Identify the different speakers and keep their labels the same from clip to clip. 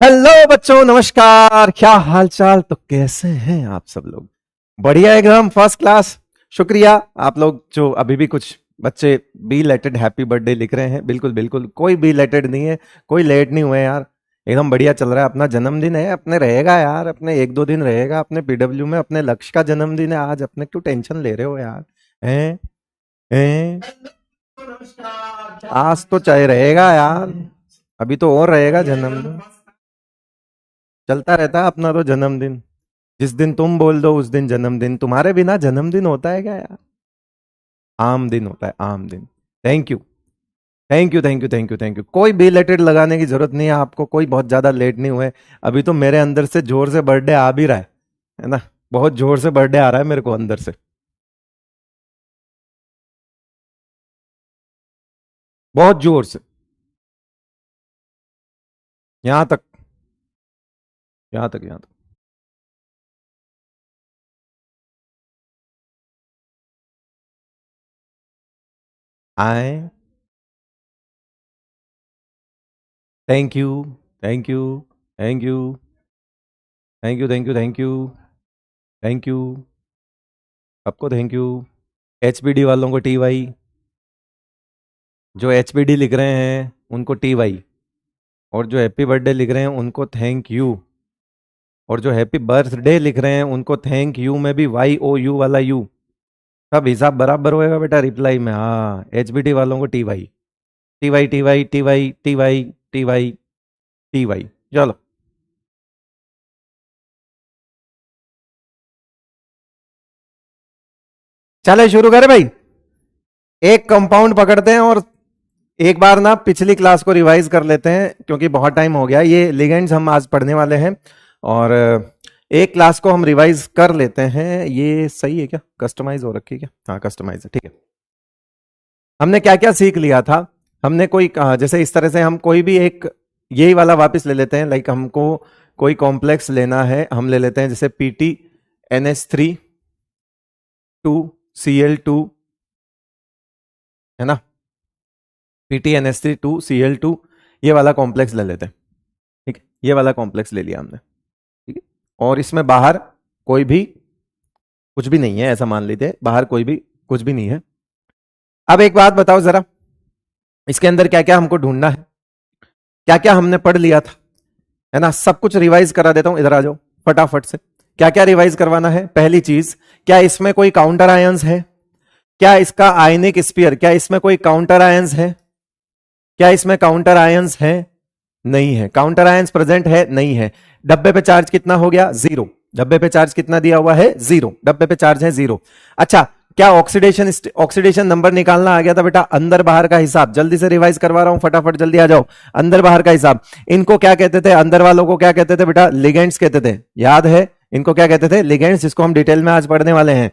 Speaker 1: Hello बच्चों, नमस्कार। क्या हाल चाल? तो कैसे हैं आप सब लोग? बढ़िया, एकदम फर्स्ट क्लास। शुक्रिया आप लोग जो अभी भी कुछ बच्चे बी लेटेड हैप्पी बर्थडे लिख रहे हैं। बिल्कुल बिल्कुल, कोई बी लेटेड नहीं है, कोई लेट नहीं हुए यार। एकदम बढ़िया चल रहा है। अपना जन्मदिन है, अपने रहेगा यार, अपने एक दो दिन रहेगा अपने पीडब्ल्यू में। अपने लक्ष्य का जन्मदिन है आज, अपने क्यों टेंशन ले रहे हो यार? हैं हैं आज तो चाहे रहेगा यार, अभी तो और रहेगा जन्मदिन। चलता रहता है अपना तो जन्मदिन। जिस दिन तुम बोल दो उस दिन जन्मदिन। तुम्हारे बिना जन्मदिन होता है क्या यार? आम दिन होता है, आम दिन। Thank you, thank you, thank you, thank you, thank you. कोई बी लेटेड लगाने की जरूरत नहीं है आपको, कोई बहुत ज्यादा लेट नहीं हुए। अभी तो मेरे अंदर से जोर से बर्थडे आ भी रहा है ना? बहुत जोर से बर्थडे आ रहा है मेरे को अंदर से, बहुत जोर से। यहां तक, यहां तक, यहां तक आए। Thank you, thank you, thank you, thank you, thank you, thank you, thank you. सबको थैंक यू। एचबीडी वालों को टी वाई। जो एचबीडी लिख रहे हैं उनको टी वाई, और जो हैप्पी बर्थडे लिख रहे हैं उनको थैंक यू, और जो हैप्पी बर्थडे लिख रहे हैं उनको थैंक यू में भी वाई ओ यू वाला यू। सब हिसाब बराबर होएगा बेटा रिप्लाई में। हाँ, एचबीडी वालों को T Y, T Y, T Y, T Y, T Y, T Y, T Y. चलो, चले शुरू करें भाई। एक कंपाउंड पकड़ते हैं और एक बार ना पिछली क्लास को रिवाइज कर लेते हैं, क्योंकि बहुत टाइम हो गया। ये लिगेंड्स हम आज पढ़ने वाले हैं, और एक क्लास को हम रिवाइज कर लेते हैं। ये सही है क्या? कस्टमाइज हो रखी है क्या? हाँ, कस्टमाइज है, ठीक है। हमने क्या क्या सीख लिया था? हमने कोई जैसे इस तरह से हम कोई भी एक, यही वाला वापस ले लेते हैं। लाइक हमको कोई कॉम्प्लेक्स लेना है, हम ले लेते हैं जैसे पीटी NH3 टू Cl2, है ना? PTNS3 2 Cl2, ये वाला कॉम्प्लेक्स ले लेते हैं। ठीक है, ये वाला कॉम्प्लेक्स ले लिया हमने। ठीक है, और इसमें बाहर कोई भी कुछ भी नहीं है, ऐसा मान लीजिए बाहर कोई भी कुछ भी नहीं है। अब एक बात बताओ जरा, इसके अंदर क्या क्या हमको ढूंढना है? क्या क्या हमने पढ़ लिया था, है ना? सब कुछ रिवाइज करा देता हूं, इधर आ जाओ फटाफट से। क्या क्या रिवाइज करवाना है? पहली चीज, क्या इसमें कोई काउंटर आयंस है? क्या इसका आयनिक स्पीयर, क्या इसमें कोई काउंटर आयंस है? क्या इसमें काउंटर आयंस है? नहीं है। काउंटर आयंस प्रेजेंट है? नहीं है। डब्बे पे चार्ज कितना हो गया? 0। डब्बे पे चार्ज कितना दिया हुआ है? 0। डब्बे पे चार्ज है 0। अच्छा, क्या ऑक्सीडेशन ऑक्सीडेशन नंबर निकालना आ गया था बेटा? अंदर बाहर का हिसाब जल्दी से रिवाइज करवा रहा हूं, फटाफट जल्दी आ जाओ। अंदर बाहर का हिसाब, इनको क्या कहते थे? अंदर वालों को क्या कहते थे बेटा? लिगेंड्स कहते थे, याद है? इनको क्या कहते थे? लिगेंड्स, जिसको हम डिटेल में आज पढ़ने वाले हैं।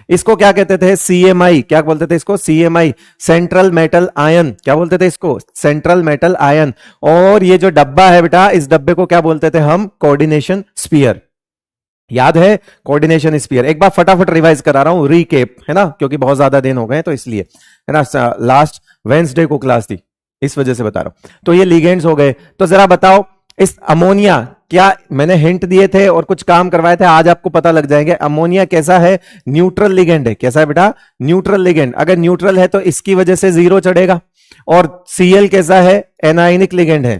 Speaker 1: इसको क्या कहते थे? CMI। क्या बोलते थे इसको? CMI, central metal ion. क्या बोलते थे इसको? Central metal ion. और ये जो डब्बा है बेटा, इस डब्बे को क्या बोलते थे हम? Coordination sphere. याद है? Coordination sphere. एक बार फटाफट रिवाइज करा रहा हूं, रीकेप, है ना? क्योंकि बहुत ज्यादा दिन हो गए तो इसलिए, है ना? लास्ट वेंसडे को क्लास थी, इस वजह से बता रहा हूं। तो ये लिगेंड्स हो गए। तो जरा बताओ, इस अमोनिया, क्या मैंने हिंट दिए थे और कुछ काम करवाए थे, आज आपको पता लग जाएंगे। अमोनिया कैसा है? न्यूट्रल लिगेंड है। कैसा है बेटा? Neutral ligand. अगर न्यूट्रल है तो इसकी वजह से 0 चढ़ेगा। और Cl कैसा है? एनाइनिक लिगेंड है।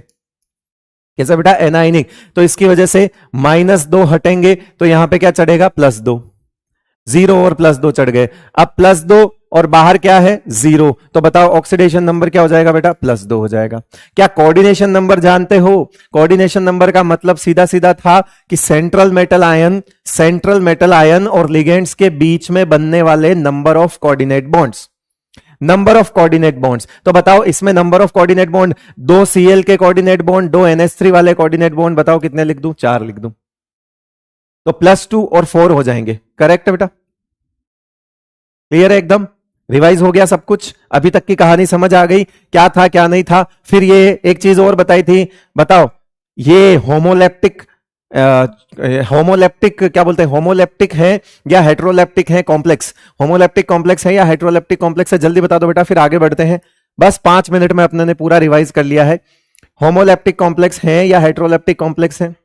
Speaker 1: कैसा बेटा? एनाइनिक। तो इसकी वजह से -2 हटेंगे तो यहां पे क्या चढ़ेगा? +2। 0 और +2 चढ़ गए। अब +2 और बाहर क्या है? 0। तो बताओ ऑक्सीडेशन नंबर क्या हो जाएगा बेटा? +2 हो जाएगा। क्या कोऑर्डिनेशन नंबर जानते हो? कोऑर्डिनेशन नंबर का मतलब सीधा सीधा था कि central metal ion, central metal ion और लिगेंड्स के बीच में बनने वाले number of coordinate bonds. Number of coordinate bonds. तो बताओ इसमें number of coordinate bond, 2 Cl के कोऑर्डिनेट बॉन्ड, 2 NH3 वाले कोऑर्डिनेट बॉन्ड, बताओ कितने लिख दूं? 4 लिख दूं तो +2 और 4 हो जाएंगे। करेक्ट है बेटा? क्लियर है एकदम? रिवाइज हो गया सब कुछ? अभी तक की कहानी समझ आ गई, क्या था क्या नहीं था? फिर ये एक चीज और बताई थी, बताओ। ये होमोलेप्टिक, होमोलेप्टिक क्या बोलते हैं? होमोलेप्टिक है या हेट्रोलेप्टिक है कॉम्प्लेक्स? होमोलेप्टिक कॉम्प्लेक्स है या हेट्रोलेप्टिक कॉम्प्लेक्स है? जल्दी बता दो बेटा, फिर आगे बढ़ते हैं। बस 5 मिनट में अपने ने पूरा रिवाइज कर लिया है। होमोलैप्टिक कॉम्प्लेक्स हैं या हेट्रोलैप्टिक कॉम्प्लेक्स हैं?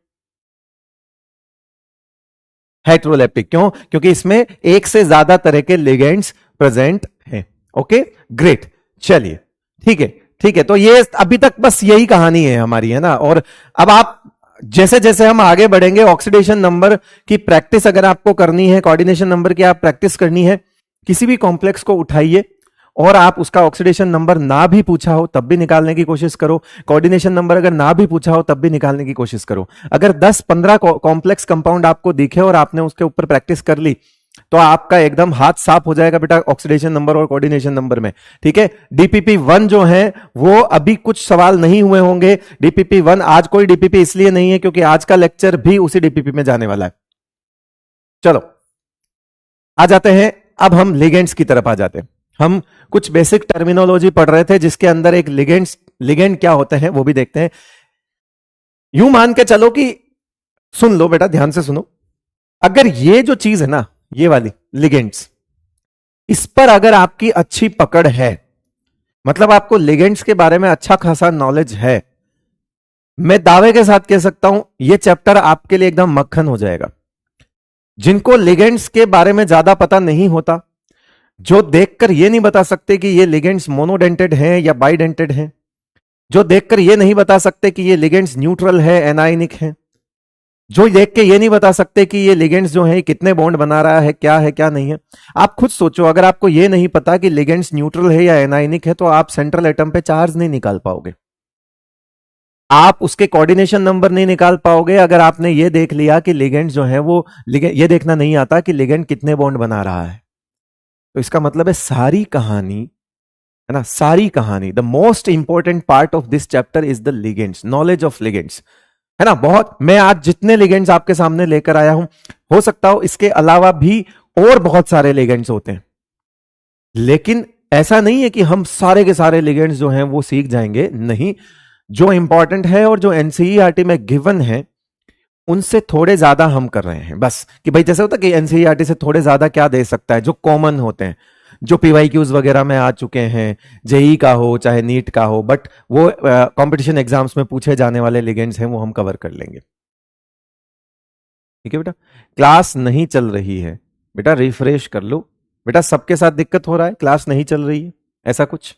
Speaker 1: हेट्रोलैप्टिक। क्यों? क्योंकि इसमें एक से ज्यादा तरह के लिगेंड्स प्रेजेंट हैं। Okay, great. चलिए, ठीक है, ठीक है। तो ये अभी तक बस यही कहानी है हमारी, है ना। और अब आप जैसे जैसे हम आगे बढ़ेंगे, ऑक्सीडेशन नंबर की प्रैक्टिस अगर आपको करनी है, कोऑर्डिनेशन नंबर की आप प्रैक्टिस करनी है, किसी भी कॉम्प्लेक्स को उठाइए और आप उसका ऑक्सीडेशन नंबर ना भी पूछा हो तब भी निकालने की कोशिश करो, कोऑर्डिनेशन नंबर अगर ना भी पूछा हो तब भी निकालने की कोशिश करो। अगर 10-15 कॉम्प्लेक्स कंपाउंड आपको दिखे और आपने उसके ऊपर प्रैक्टिस कर ली तो आपका एकदम हाथ साफ हो जाएगा बेटा ऑक्सीडेशन नंबर और कोऑर्डिनेशन नंबर में। ठीक है, डीपीपी 1 जो है वो अभी कुछ सवाल नहीं हुए होंगे। डीपीपी 1 आज कोई डीपीपी इसलिए नहीं है क्योंकि आज का लेक्चर भी उसी डीपीपी में जाने वाला है। चलो आ जाते हैं, अब हम लिगेंड्स की तरफ आ जाते हैं। हम कुछ बेसिक टर्मिनोलॉजी पढ़ रहे थे जिसके अंदर एक लिगेंड क्या होते हैं वो भी देखते हैं। यूं मान के चलो कि, सुन लो बेटा ध्यान से सुनो, अगर ये जो चीज है ना, ये वाली लिगेंड्स, इस पर अगर आपकी अच्छी पकड़ है, मतलब आपको लिगेंड्स के बारे में अच्छा खासा नॉलेज है, मैं दावे के साथ कह सकता हूं ये चैप्टर आपके लिए एकदम मक्खन हो जाएगा। जिनको लिगेंड्स के बारे में ज्यादा पता नहीं होता, जो देखकर ये नहीं बता सकते कि ये लिगेंड्स मोनोडेंटेड हैं या बाइडेंटेड हैं, जो देखकर ये नहीं बता सकते कि ये लिगेंड्स न्यूट्रल है एनायनिक है, जो देख के ये नहीं बता सकते कि ये लिगेंड्स जो है कितने बॉन्ड बना रहा है क्या नहीं है। आप खुद सोचो, अगर आपको ये नहीं पता कि लिगेंड्स न्यूट्रल है या एनायनिक है तो आप सेंट्रल एटम पे चार्ज नहीं निकाल पाओगे, आप उसके कोऑर्डिनेशन नंबर नहीं निकाल पाओगे। अगर आपने ये देख लिया कि लिगेंड्स जो है वो ये देखना नहीं आता कि लिगेंड कितने बॉन्ड बना रहा है, तो इसका मतलब है सारी कहानी, है ना, सारी कहानी, the most important part of this chapter is the ligands, knowledge of ligands, है ना। बहुत, मैं आज जितने लिगेंड्स आपके सामने लेकर आया हूं, हो सकता हो इसके अलावा भी और बहुत सारे लिगेंड्स होते हैं, लेकिन ऐसा नहीं है कि हम सारे के सारे लिगेंड्स जो हैं वो सीख जाएंगे, नहीं। जो इंपॉर्टेंट है और जो एनसीईआरटी में गिवन है उनसे थोड़े ज्यादा हम कर रहे हैं, बस कि भाई जैसे होता है कि एनसीईआरटी से थोड़े ज्यादा क्या दे सकता है, जो कॉमन होते हैं, जो पीवाईक्यूज वगैरह में आ चुके हैं, जेई का हो चाहे नीट का हो, बट वो कंपटीशन एग्जाम्स में पूछे जाने वाले लिगेंड्स हैं वो हम कवर कर लेंगे। ठीक है बेटा, क्लास नहीं चल रही है बेटा, रिफ्रेश कर लो बेटा। सबके साथ दिक्कत हो रहा है, क्लास नहीं चल रही है, ऐसा कुछ?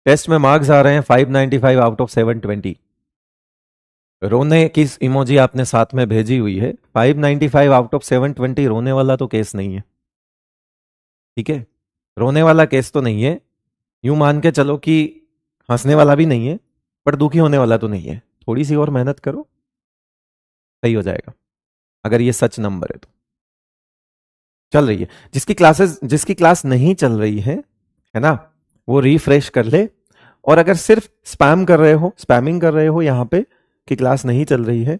Speaker 1: टेस्ट में मार्क्स आ रहे हैं 595 आउट ऑफ 720। रोने की इमोजी आपने साथ में भेजी हुई है, 595 आउट ऑफ 720 रोने वाला तो केस नहीं है। ठीक है, रोने वाला केस तो नहीं है। यूं मान के चलो कि हंसने वाला भी नहीं है, पर दुखी होने वाला तो नहीं है। थोड़ी सी और मेहनत करो, सही हो जाएगा, अगर ये सच नंबर है तो। चल रही है, जिसकी क्लास नहीं चल रही है ना, वो रिफ्रेश कर ले। और अगर सिर्फ स्पैमिंग कर रहे हो यहां पे कि क्लास नहीं चल रही है,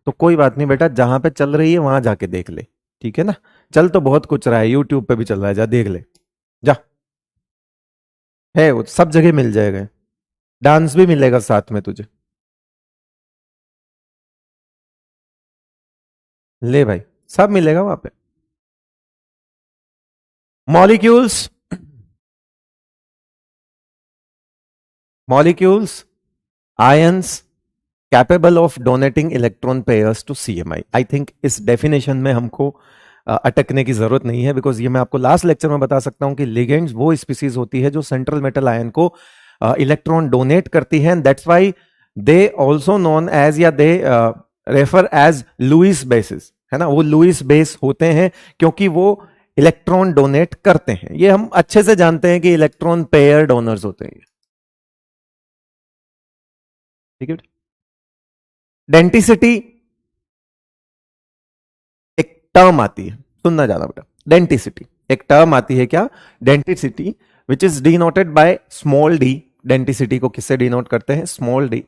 Speaker 1: तो कोई बात नहीं बेटा, जहां पे चल रही है वहां जाके देख ले। ठीक है ना, चल तो बहुत कुछ रहा है, यूट्यूब पे भी चल रहा है, जा देख ले, जा, है वो सब जगह मिल जाएगा, डांस भी मिलेगा साथ में तुझे। ले भाई, सब मिलेगा वहां पे। Molecules, molecules, ions capable of donating electron pairs to CMI. I think इस डेफिनेशन में हमको अटकने की जरूरत नहीं है, बिकॉज ये मैं आपको लास्ट लेक्चर में बता सकता हूं कि लिगेंड्स वो स्पीसीज होती है जो सेंट्रल मेटल आयन को इलेक्ट्रॉन डोनेट करती है, and that's why they also known as, या they refer as Lewis bases, है ना। वो लुईस बेस होते हैं क्योंकि वो इलेक्ट्रॉन डोनेट करते हैं। ये हम अच्छे से जानते हैं कि इलेक्ट्रॉन पेयर डोनर्स होते हैं। ठीक है, डेंटिसिटी एक टर्म आती है, सुनना ज्यादा बेटा, डेंटिसिटी एक टर्म आती है, क्या? Denticity, which is denoted by small D. Denticity को किससे डिनोट करते हैं? Small D.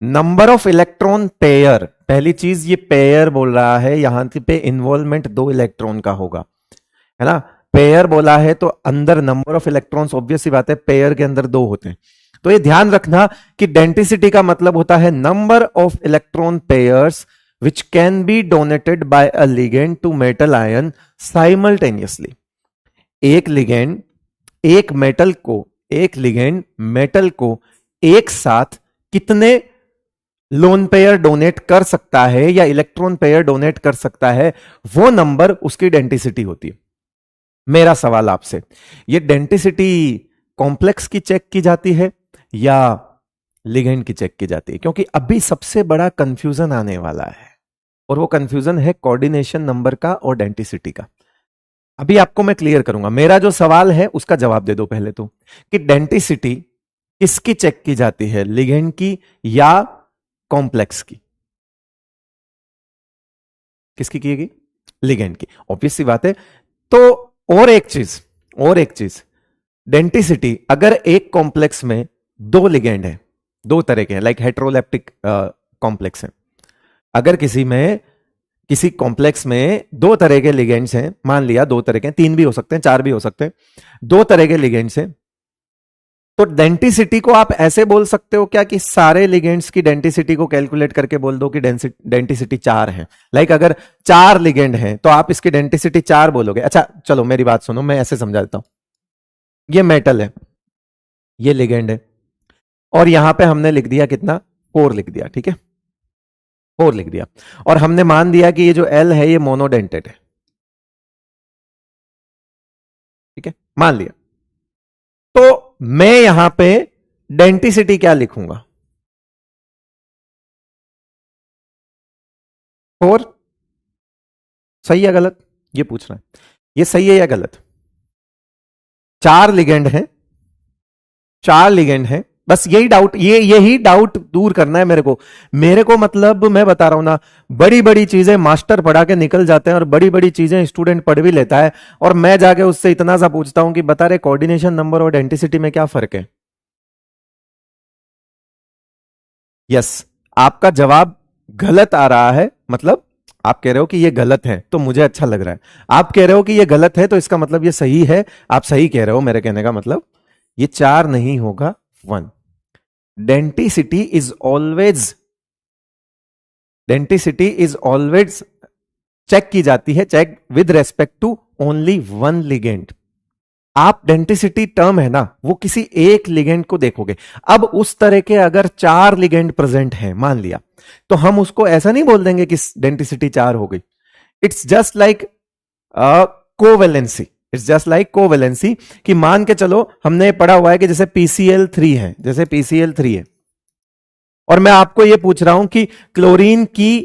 Speaker 1: Number of electron pair, पहली चीज ये पेयर बोल रहा है, यहां पे इन्वॉल्वमेंट 2 इलेक्ट्रॉन का होगा, है ना। पेयर बोला है तो अंदर नंबर ऑफ इलेक्ट्रॉन्स, ऑब्वियस सी बात है, पेयर के अंदर 2 होते हैं। तो ये ध्यान रखना कि डेंटिसिटी का मतलब होता है number of electron pairs which can be donated by a ligand to metal ion simultaneously। एक लिगेंड एक लिगेंड मेटल को एक साथ कितने लोन पेयर डोनेट कर सकता है या इलेक्ट्रॉन पेयर डोनेट कर सकता है, वो नंबर उसकी डेंसिटी होती है। मेरा सवाल आपसे, ये डेंसिटी कॉम्प्लेक्स की चेक की जाती है या लिगेंड की चेक की जाती है? क्योंकि अभी सबसे बड़ा कंफ्यूजन आने वाला है, और वो कंफ्यूजन है कोऑर्डिनेशन नंबर का और डेंसिटी का। अभी आपको मैं क्लियर करूंगा। मेरा जो सवाल है उसका जवाब दे दो पहले तो, कि डेंसिटी किसकी चेक की जाती है, लिगेंड की या कॉम्प्लेक्स की? किसकी की? लिगेंड की। ऑब्वियस सी बात है। तो और एक चीज, डेंसिटी अगर एक कॉम्प्लेक्स में दो लिगेंड है, दो तरह के हैं, लाइक हेट्रोलेप्टिक कॉम्प्लेक्स है, अगर किसी कॉम्प्लेक्स में दो तरह के लिगेंड्स हैं, मान लिया दो तरह के, तीन भी हो सकते हैं, चार भी हो सकते हैं, दो तरह के लिगेंड्स हैं, तो डेंसिटी को आप ऐसे बोल सकते हो क्या कि सारे लिगेंड्स की डेंसिटी को कैलकुलेट करके बोल दो कि डेंसिटी चार है। लाइक अगर चार लिगेंड हैं तो आप इसकी डेंसिटी चार बोलोगे। अच्छा चलो मेरी बात सुनो, मैं ऐसे समझा देता हूं। ये मेटल है, ये लिगेंड है, और यहां पे हमने लिख दिया कितना, फोर लिख दिया, ठीक है, फोर लिख दिया, और हमने मान दिया कि ये जो एल है ये मोनोडेंटेड है, ठीक है, मान लिया। तो मैं यहां पे डेंसिटी क्या लिखूंगा? फोर। सही या गलत ये पूछना है, ये सही है या गलत? चार लिगेंड है, चार लिगेंड है, बस यही डाउट, यही डाउट दूर करना है मेरे को मतलब मैं बता रहा हूं ना, बड़ी बड़ी चीजें मास्टर पढ़ा के निकल जाते हैं और बड़ी बड़ी चीजें स्टूडेंट पढ़ भी लेता है, और मैं जाके उससे इतना सा पूछता हूं कि बता रहे कोऑर्डिनेशन नंबर और डेंसिटी में क्या फर्क है। यस, आपका जवाब गलत आ रहा है, मतलब आप कह रहे हो कि ये गलत है, तो मुझे अच्छा लग रहा है। आप कह रहे हो कि ये गलत है तो इसका मतलब ये सही है, आप सही कह रहे हो। मेरे कहने का मतलब ये चार नहीं होगा, one. Density is always check की जाती है, check with respect to only one ligand. आप डेंसिटी टर्म है ना, वो किसी एक लिगेंड को देखोगे। अब उस तरह के अगर चार लिगेंड प्रेजेंट हैं मान लिया, तो हम उसको ऐसा नहीं बोल देंगे कि डेंसिटी चार हो गई। इट्स जस्ट लाइक कोवेलेंसी, कि मान के चलो हमने पढ़ा हुआ है कि जैसे PCl3 है, और मैं आपको यह पूछ रहा हूं कि क्लोरीन की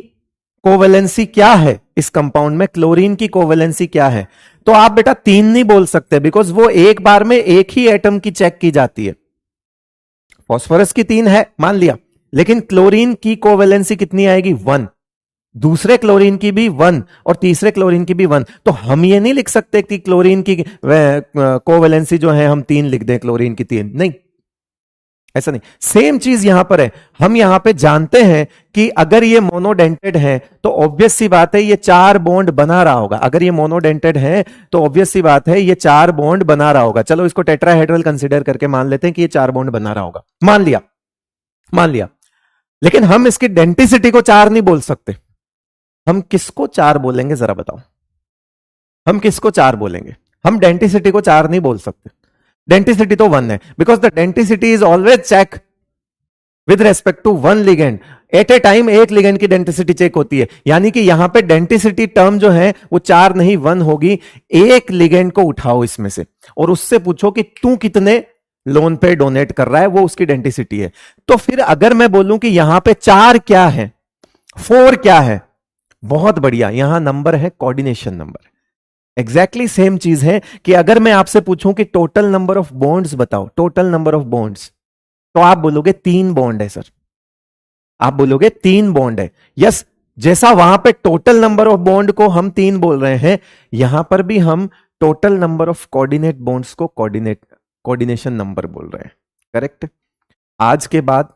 Speaker 1: कोवेलेंसी क्या है, इस कंपाउंड में क्लोरीन की कोवेलेंसी क्या है, तो आप बेटा तीन नहीं बोल सकते, बिकॉज वो एक बार में एक ही एटम की चेक की जाती है। फॉस्फोरस की तीन है मान लिया, लेकिन क्लोरीन की कोवेलेंसी कितनी आएगी, वन। दूसरे क्लोरीन की भी वन और तीसरे क्लोरीन की भी वन। तो हम ये नहीं लिख सकते कि क्लोरीन की कोवेलेंसी जो है हम तीन लिख दें, क्लोरीन की तीन नहीं, ऐसा नहीं। सेम चीज यहां पर है, हम यहां पे जानते हैं कि अगर ये मोनोडेंटेड है तो ऑब्वियस सी बात है ये चार बॉन्ड बना रहा होगा। अगर ये मोनोडेंटेड है तो ऑब्वियस सी बात है ये चार बॉन्ड बना रहा होगा। चलो इसको टेट्राहेड्रल कंसीडर करके मान लेते हैं कि ये चार बॉन्ड बना रहा होगा, मान लिया। लेकिन हम इसकी डेंसिटी को चार नहीं बोल सकते। हम किसको चार बोलेंगे जरा बताओ, हम किसको चार बोलेंगे? हम डेंसिटी को चार नहीं बोल सकते। डेंसिटी तो वन है, because the density is always check with respect to one ligand. At a time एक लिगेंड की डेंसिटी चेक होती है, यानी कि यहां पे डेंसिटी टर्म जो है वो चार नहीं वन होगी। एक लिगेंड को उठाओ इसमें से और उससे पूछो कि तू कितने लोन पे डोनेट कर रहा है, वो उसकी डेंसिटी है। तो फिर अगर मैं बोलूं कि यहां पे चार क्या है, फोर क्या है, बहुत बढ़िया, यहां नंबर है कोऑर्डिनेशन नंबर। एग्जैक्टली सेम चीज है कि अगर मैं आपसे पूछूं कि टोटल नंबर ऑफ बॉन्ड्स बताओ, टोटल नंबर ऑफ बॉन्ड्स, तो आप बोलोगे तीन बॉन्ड है सर, आप बोलोगे तीन बॉन्ड है। यस, जैसा वहां पे टोटल नंबर ऑफ बॉन्ड को हम तीन बोल रहे हैं, यहां पर भी हम total number of coordinate bonds को कोऑर्डिनेशन नंबर बोल रहे हैं। करेक्ट। आज के बाद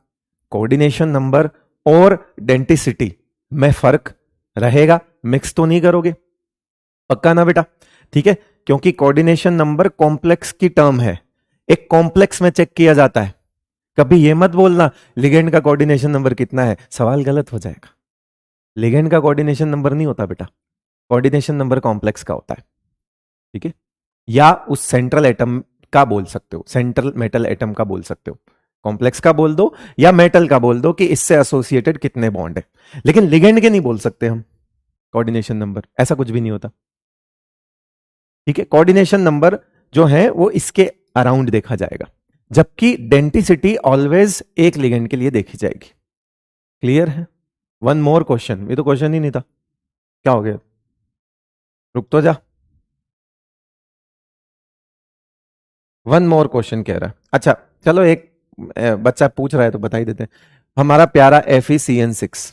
Speaker 1: कोऑर्डिनेशन नंबर और डेंसिटी में फर्क रहेगा, मिक्स तो नहीं करोगे, पक्का ना बेटा? ठीक है, क्योंकि कोऑर्डिनेशन नंबर कॉम्प्लेक्स की टर्म है, एक कॉम्प्लेक्स में चेक किया जाता है। कभी यह मत बोलना लिगेंड का कोऑर्डिनेशन नंबर कितना है, सवाल गलत हो जाएगा। लिगेंड का कोऑर्डिनेशन नंबर नहीं होता बेटा, कोऑर्डिनेशन नंबर कॉम्प्लेक्स का होता है। ठीक है, या उस सेंट्रल एटम का बोल सकते हो, सेंट्रल मेटल एटम का बोल सकते हो, कॉम्प्लेक्स का बोल दो या मेटल का बोल दो कि इससे एसोसिएटेड कितने बॉन्ड है, लेकिन लिगेंड के नहीं बोल सकते हम कोऑर्डिनेशन नंबर, ऐसा कुछ भी नहीं होता। ठीक है, कोऑर्डिनेशन नंबर जो है वो इसके अराउंड देखा जाएगा, जबकि डेंटिसिटी ऑलवेज एक लिगेंड के लिए देखी जाएगी। क्लियर है? वन मोर क्वेश्चन, ये तो क्वेश्चन ही नहीं था, क्या हो गया, रुक तो जा। वन मोर क्वेश्चन कह रहा है। अच्छा चलो, एक बच्चा पूछ रहा है तो बता ही देते हैं। हमारा प्यारा FeCN6,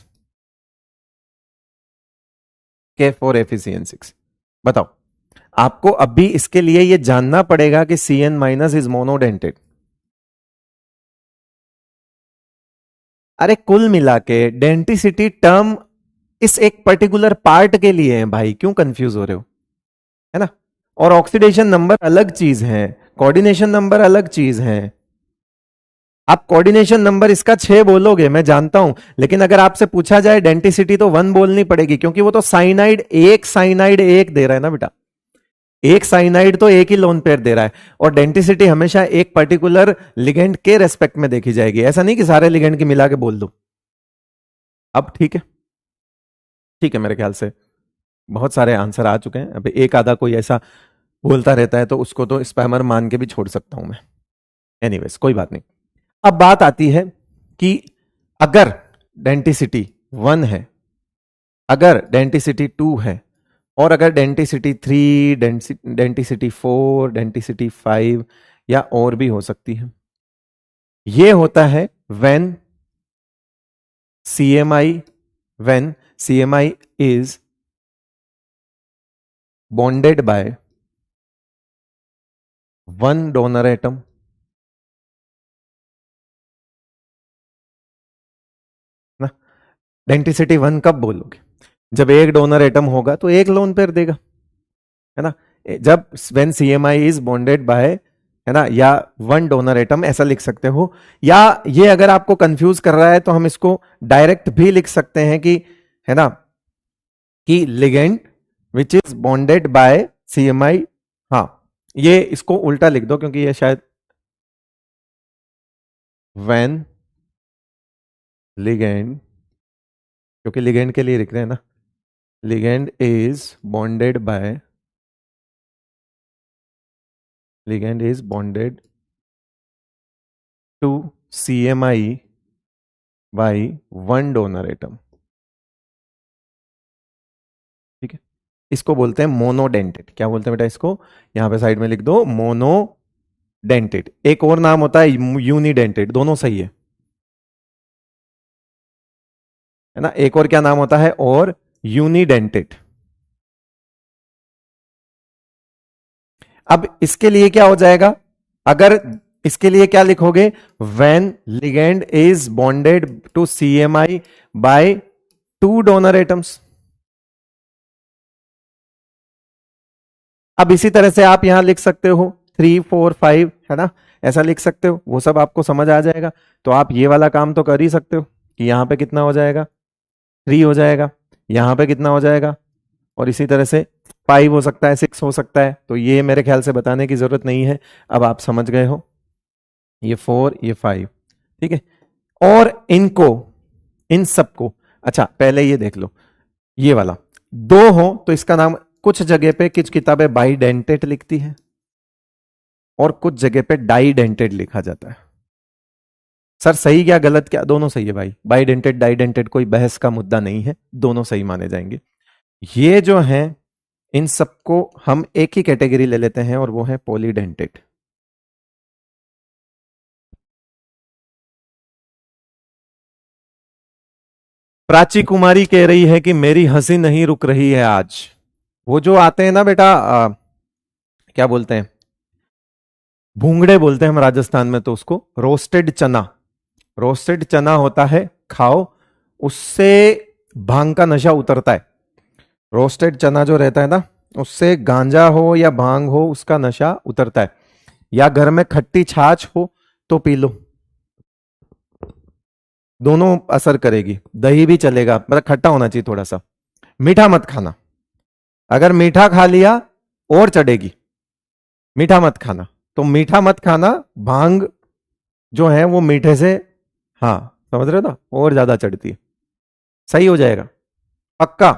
Speaker 1: K4FeCN6, बताओ, आपको अभी इसके लिए ये जानना पड़ेगा कि Cn- इज मोनोडेंटेड। अरे कुल मिला के डेंटिसिटी टर्म इस एक पर्टिकुलर पार्ट के लिए है भाई, क्यों कंफ्यूज हो रहे हो, है ना? और ऑक्सीडेशन नंबर अलग चीज है, कोऑर्डिनेशन नंबर अलग चीज है। आप कोऑर्डिनेशन नंबर इसका 6 बोलोगे, मैं जानता हूं, लेकिन अगर आपसे पूछा जाए डेंटिसिटी तो 1 बोलनी पड़ेगी, क्योंकि वो तो साइनाइड एक दे रहा है ना बेटा, एक साइनाइड तो एक ही लोन पेयर दे रहा है, और डेंटिसिटी हमेशा एक पर्टिकुलर लिगेंड के रेस्पेक्ट में देखी जाएगी, ऐसा नहीं कि सारे लिगेंड की मिला के बोल दो। अब ठीक है, ठीक है, मेरे ख्याल से बहुत सारे आंसर आ चुके हैं। अब एक आधा कोई ऐसा बोलता रहता है तो उसको तो स्पैमर मान के भी छोड़ सकता हूं मैं, एनीवेज कोई बात नहीं। अब बात आती है कि अगर डेंटिसिटी 1 है, अगर डेंटिसिटी 2 है, और अगर डेंटिसिटी 3, डेंटिसिटी 4, डेंटिसिटी 5 या और भी हो सकती है, ये होता है when CMI is bonded by one donor atom ना। डेंटिसिटी 1 कब बोलोगे? जब एक डोनर एटम होगा तो एक लोन पेयर देगा, है ना? जब when CMI is bonded by, है ना, या वन डोनर एटम, ऐसा लिख सकते हो। या ये अगर आपको कंफ्यूज कर रहा है तो हम इसको डायरेक्ट भी लिख सकते हैं कि, है ना, कि ligand which is bonded by CMI। हाँ, ये इसको उल्टा लिख दो क्योंकि ये शायद व्हेन लिगेंड, क्योंकि लिगेंड के लिए लिख रहे हैं ना, ligand is bonded by, ligand is bonded to CMI by one donor atom। ठीक है, इसको बोलते हैं मोनोडेंटेड। क्या बोलते हैं बेटा इसको? यहां पे साइड में लिख दो, मोनोडेंटेड। एक और नाम होता है यूनिडेंटेड, दोनों सही है ना? एक और क्या नाम होता है? और यूनिडेंटेड। अब इसके लिए क्या हो जाएगा? अगर इसके लिए क्या लिखोगे? When ligand is bonded to CMI by 2 donor atoms. अब इसी तरह से आप यहां लिख सकते हो 3, 4, 5, है ना, ऐसा लिख सकते हो, वो सब आपको समझ आ जाएगा। तो आप ये वाला काम तो कर ही सकते हो कि यहां पे कितना हो जाएगा, 3 हो जाएगा, यहां पे कितना हो जाएगा, और इसी तरह से 5 हो सकता है, 6 हो सकता है। तो ये मेरे ख्याल से बताने की जरूरत नहीं है, अब आप समझ गए हो। ये 4, ये 5, ठीक है। और इनको, इन सबको, अच्छा पहले ये देख लो, ये वाला 2 हो तो इसका नाम, कुछ जगह पे कुछ किताबें बाइडेंटेड लिखती है और कुछ जगह पे डाइडेंटेड लिखा जाता है। सर सही क्या गलत क्या? दोनों सही है भाई, बाइडेंटेड डाइडेंटेड कोई बहस का मुद्दा नहीं है, दोनों सही माने जाएंगे। ये जो है, इन सबको हम एक ही कैटेगरी ले लेते हैं और वो है पॉलीडेंटेड। प्राची कुमारी कह रही है कि मेरी हंसी नहीं रुक रही है आज। वो जो आते हैं ना बेटा, क्या बोलते हैं, भूंगड़े बोलते हैं हम राजस्थान में, तो उसको रोस्टेड चना, रोस्टेड चना होता है, खाओ, उससे भांग का नशा उतरता है। रोस्टेड चना जो रहता है ना, उससे गांजा हो या भांग हो उसका नशा उतरता है। या घर में खट्टी छाछ हो तो पी लो, दोनों असर करेगी। दही भी चलेगा, मतलब खट्टा होना चाहिए थोड़ा सा, मीठा मत खाना, अगर मीठा खा लिया और चढ़ेगी। मीठा मत खाना, तो मीठा मत खाना, भांग जो है वो मीठे से, हाँ समझ रहे हो ना, और ज्यादा चढ़ती है। सही हो जाएगा पक्का,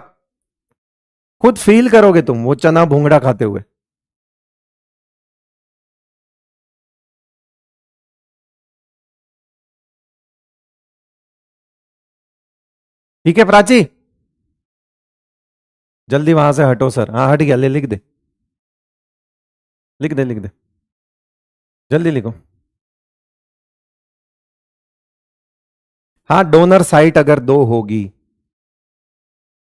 Speaker 1: खुद फील करोगे तुम वो चना भूंगड़ा खाते हुए। ठीक है प्राची, जल्दी वहां से हटो सर। हाँ हट गया, ले लिख दे, लिख दे लिख दे, जल्दी लिखो। हाँ डोनर साइट अगर दो होगी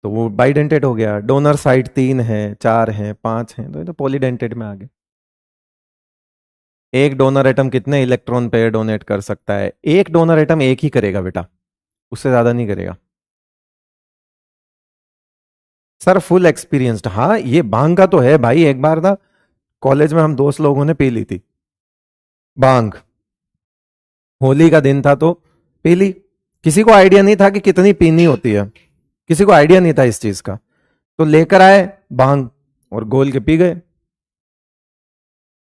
Speaker 1: तो वो बाइडेंटेट हो गया, डोनर साइट तीन है, चार है, पांच है, तो ये तो पॉलीडेंटेट में आ गए। एक डोनर एटम कितने इलेक्ट्रॉन पेयर डोनेट कर सकता है? एक डोनर एटम एक ही करेगा बेटा, उससे ज्यादा नहीं करेगा। सर फुल एक्सपीरियंस्ड, हाँ ये भांग का तो है भाई, एक बार ना कॉलेज में हम दोस्त लोगों ने पी ली थी भांग, होली का दिन था तो पी ली। किसी को आइडिया नहीं था कि कितनी पीनी होती है, किसी को आइडिया नहीं था इस चीज का, तो लेकर आए भांग और घोल के पी गए।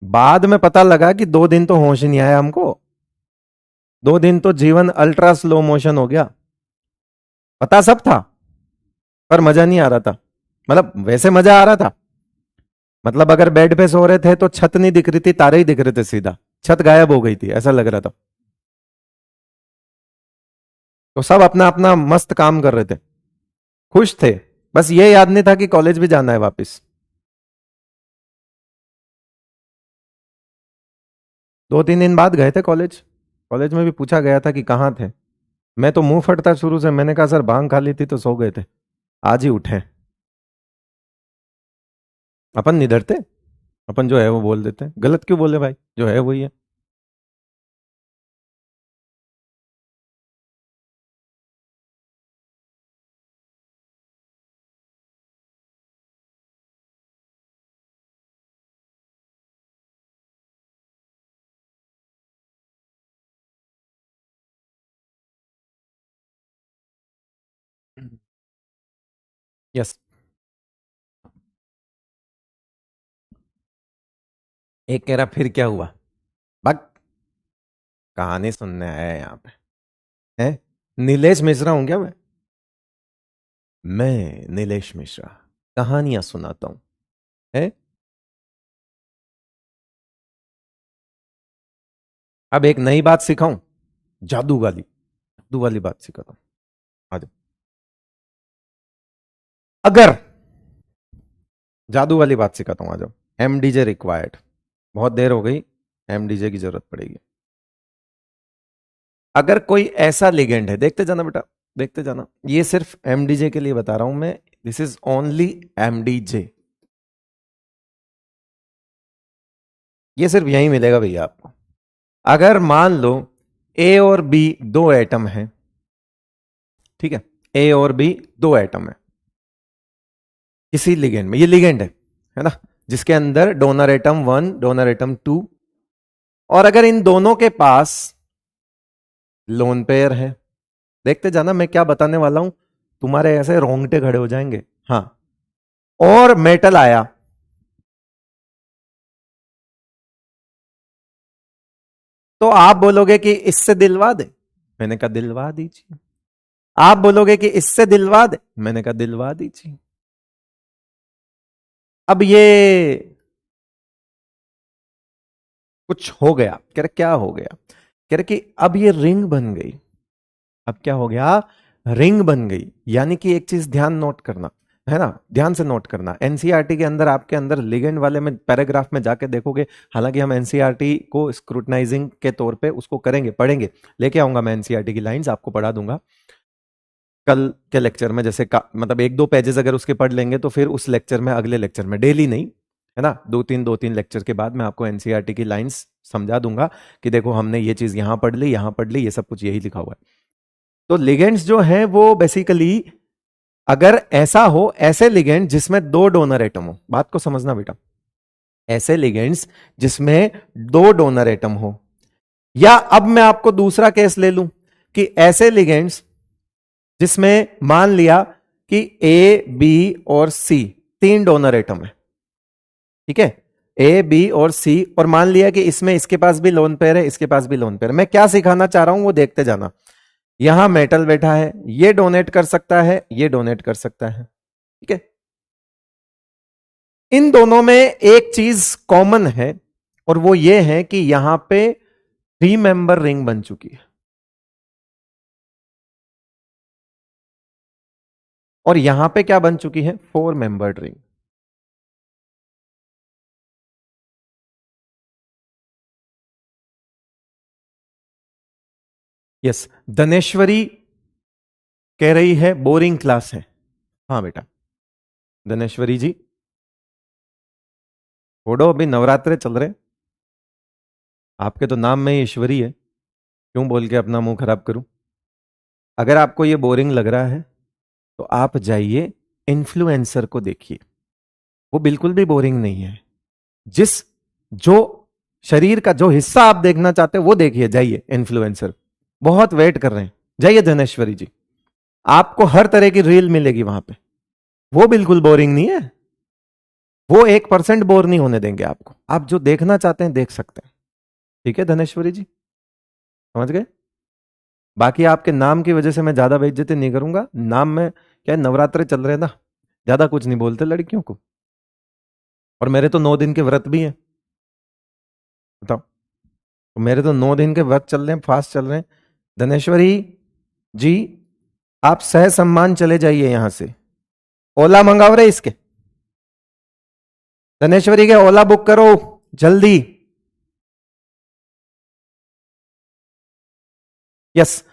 Speaker 1: बाद में पता लगा कि 2 दिन तो होश ही नहीं आया हमको, 2 दिन तो जीवन अल्ट्रा स्लो मोशन हो गया। पता सब था पर मजा नहीं आ रहा था, मतलब वैसे मजा आ रहा था, मतलब अगर बेड पे सो रहे थे तो छत नहीं दिख रही थी, तारे ही दिख रहे थे सीधा, छत गायब हो गई थी ऐसा लग रहा था। तो सब अपना अपना मस्त काम कर रहे थे, खुश थे, बस ये याद नहीं था कि कॉलेज भी जाना है वापस। 2-3 दिन बाद गए थे कॉलेज, कॉलेज में भी पूछा गया था कि कहाँ थे। मैं तो मुंह फटता शुरू से, मैंने कहा सर भांग खा ली थी तो सो गए थे, आज ही उठे। अपन नहीं डरते, अपन जो है वो बोल देते हैं, गलत क्यों बोले भाई, जो है वही है। यस, एक कह रहा फिर क्या हुआ, बक कहानी सुनने आया है यहाँ पे, है नीलेश मिश्रा हूं क्या मैं नीलेश मिश्रा कहानियां सुनाता हूं, है। अब एक नई बात सिखाऊं, जादू वाली, जादू वाली बात सिखाता हूं, आ जाओ। अगर जादू वाली बात सिखाता हूं, आ जाओ। एमडीजे रिक्वायर्ड, बहुत देर हो गई, एमडीजे की जरूरत पड़ेगी। अगर कोई ऐसा लिगेंड है, देखते जाना बेटा, देखते जाना, ये सिर्फ एमडीजे के लिए बता रहा हूं मैं, दिस इज ओनली एमडीजे, ये सिर्फ यही मिलेगा भैया आपको। अगर मान लो ए और बी दो एटम है, ठीक है, ए और बी दो एटम है किसी लिगेंड में, ये लिगेंड है ना, जिसके अंदर डोनर एटम 1 डोनर एटम 2, और अगर इन दोनों के पास लोन पेयर है, देखते जाना मैं क्या बताने वाला हूं, तुम्हारे ऐसे रोंगटे खड़े हो जाएंगे। हाँ, और मेटल आया, तो आप बोलोगे कि इससे दिलवा दे, मैंने कहा दिलवा दीजिए। आप बोलोगे कि इससे दिलवा दे, मैंने कहा दिलवा दीजिए। अब ये कुछ हो गया, कह रहे क्या हो गया, कह रहे कि अब ये रिंग बन गई, अब क्या हो गया, रिंग बन गई। यानी कि एक चीज ध्यान नोट करना है ना, ध्यान से नोट करना, एनसीईआरटी के अंदर आपके अंदर लिगेंड वाले में पैराग्राफ में जाके देखोगे, हालांकि हम एनसीईआरटी को स्क्रूटनाइजिंग के तौर पे उसको करेंगे, पढ़ेंगे, लेके आऊंगा मैं एनसीईआरटी की लाइंस आपको पढ़ा दूंगा कल के लेक्चर में, जैसे मतलब 1-2 पेजेस अगर उसके पढ़ लेंगे तो फिर उस लेक्चर में, अगले लेक्चर में, डेली नहीं है ना, 2-3 लेक्चर के बाद मैं आपको एनसीईआरटी की लाइंस समझा दूंगा कि देखो हमने ये चीज यहां पढ़ ली, यहां पढ़ ली, ये सब कुछ यही लिखा हुआ है। तो लिगेंड्स जो है वो बेसिकली, अगर ऐसा हो, ऐसे लिगेंड जिसमें दो डोनर एटम हो, बात को समझना बेटा, ऐसे लिगेंड्स जिसमें दो डोनर एटम हो, या अब मैं आपको दूसरा केस ले लूं कि ऐसे लिगेंड्स जिसमें मान लिया कि ए बी और सी तीन डोनर एटम है, ठीक है, ए बी और सी, और मान लिया कि इसमें इसके पास भी लोन पेयर है, इसके पास भी लोन पेयर है। मैं क्या सिखाना चाह रहा हूं वो देखते जाना। यहां मेटल बैठा है, ये डोनेट कर सकता है, ये डोनेट कर सकता है, ठीक है। इन दोनों में एक चीज कॉमन है और वो ये है कि यहां पे 3 मेंबर रिंग बन चुकी है और यहां पे क्या बन चुकी है, 4 मेंबर्ड रिंग। यस, धनेश्वरी कह रही है बोरिंग क्लास है। हाँ बेटा धनेश्वरी जी, छोड़ो अभी नवरात्रे चल रहे, आपके तो नाम में ही ईश्वरी है, क्यों बोल के अपना मुंह खराब करूं। अगर आपको ये बोरिंग लग रहा है तो आप जाइए इन्फ्लुएंसर को देखिए, वो बिल्कुल भी बोरिंग नहीं है। जिस जो शरीर का जो हिस्सा आप देखना चाहते हैं वो देखिए, जाइए इन्फ्लुएंसर, बहुत वेट कर रहे हैं, जाइए धनेश्वरी जी, आपको हर तरह की रील मिलेगी वहां पे, वो बिल्कुल बोरिंग नहीं है, वो 1% बोर नहीं होने देंगे आपको, आप जो देखना चाहते हैं देख सकते हैं। ठीक है धनेश्वरी जी, समझ गए। बाकी आपके नाम की वजह से मैं ज्यादा बेइज्जती नहीं करूंगा, नाम में क्या है, नवरात्रे चल रहे ना, ज्यादा कुछ नहीं बोलते लड़कियों को, और मेरे तो 9 दिन के व्रत भी हैं, बताओ, तो मेरे तो 9 दिन के व्रत चल रहे हैं, फास्ट चल रहे हैं। धनेश्वरी जी आप सह सम्मान चले जाइए यहां से, ओला मंगाओ रहे इसके, धनेश्वरी के ओला बुक करो जल्दी। यस,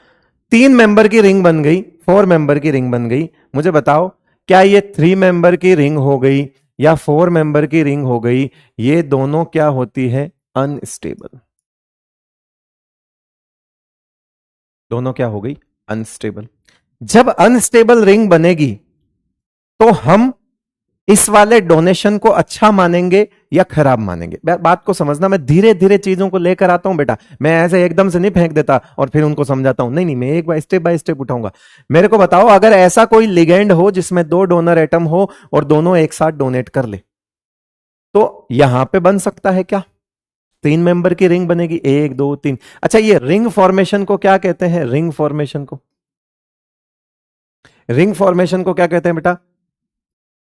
Speaker 1: 3 मेंबर की रिंग बन गई, 4 मेंबर की रिंग बन गई। मुझे बताओ क्या ये 3 मेंबर की रिंग हो गई या 4 मेंबर की रिंग हो गई, ये दोनों क्या होती है, अनस्टेबल। दोनों क्या हो गई, अनस्टेबल। जब अनस्टेबल रिंग बनेगी तो हम इस वाले डोनेशन को अच्छा मानेंगे या खराब मानेंगे। बात को समझना, मैं धीरे धीरे चीजों को लेकर आता हूं बेटा, मैं ऐसे एकदम से नहीं फेंक देता और फिर उनको समझाता हूं, नहीं नहीं, मैं एक बार स्टेप बाय स्टेप उठाऊंगा। मेरे को बताओ अगर ऐसा कोई लिगेंड हो जिसमें 2 डोनर एटम हो और दोनों एक साथ डोनेट कर ले, तो यहां पे बन सकता है क्या, 3 मेंबर की रिंग बनेगी, 1 2 3। अच्छा ये रिंग फॉर्मेशन को क्या कहते हैं, रिंग फॉर्मेशन को, रिंग फॉर्मेशन को क्या कहते हैं बेटा,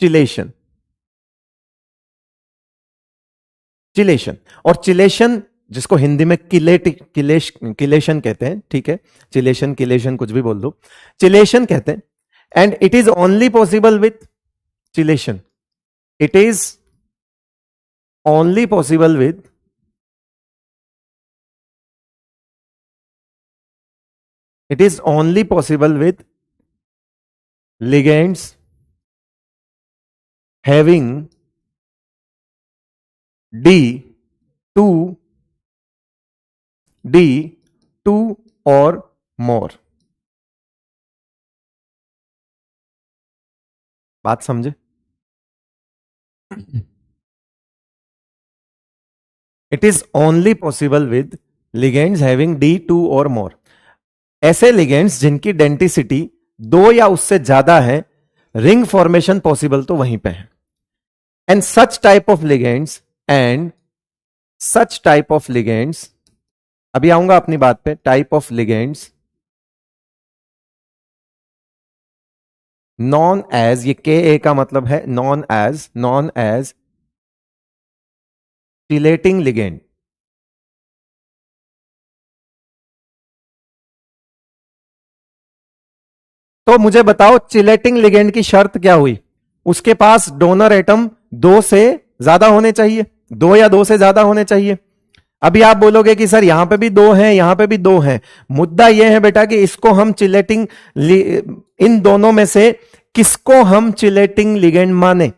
Speaker 1: चिलेशन। चिलेशन, और चिलेशन जिसको हिंदी में किलेशन कहते हैं, ठीक है, चिलेशन किलेशन कुछ भी बोल दो, चिलेशन कहते हैं। And it is only possible with chelation, it is only possible with it is only possible with ligands having D2 D2 or more। बात समझे, it is only possible with ligands having D2 और मोर। ऐसे ligands जिनकी density 2 या उससे ज्यादा है, ring formation possible तो वहीं पे है। And such type of ligands and such type of ligands, अभी आऊंगा अपनी बात पे, type of ligands known as, ये के ए का मतलब है नॉन एज चिलेटिंग लिगेंड। तो मुझे बताओ चिलेटिंग लिगेंड की शर्त क्या हुई, उसके पास डोनर एटम 2 से ज्यादा होने चाहिए, 2 या 2 से ज्यादा होने चाहिए। अभी आप बोलोगे कि सर यहां पे भी 2 हैं, यहां पे भी 2 हैं। मुद्दा यह है बेटा कि इसको हम चिलेटिंग, इन दोनों में से किसको हम चिलेटिंग लिगेंड माने।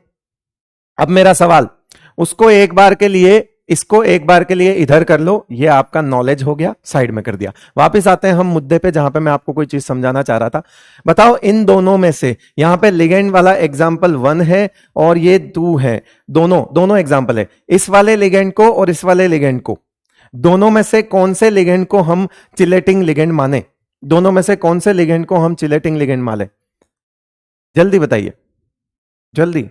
Speaker 1: अब मेरा सवाल, उसको एक बार के लिए, इसको एक बार के लिए इधर कर लो, ये आपका नॉलेज हो गया, साइड में कर दिया। वापस आते हैं हम मुद्दे पे जहां पे मैं आपको कोई चीज समझाना चाह रहा था। बताओ इन दोनों में से, यहां पे लिगेंड वाला एग्जांपल 1 है और ये 2 है, दोनों एग्जांपल है, इस वाले लिगेंड को और इस वाले लिगेंड को, दोनों में से कौन से लिगेंड को हम चिलेटिंग लिगेंड माने, दोनों में से कौन से लिगेंड को हम चिलेटिंग लिगेंड माने, जल्दी बताइए, जल्दी।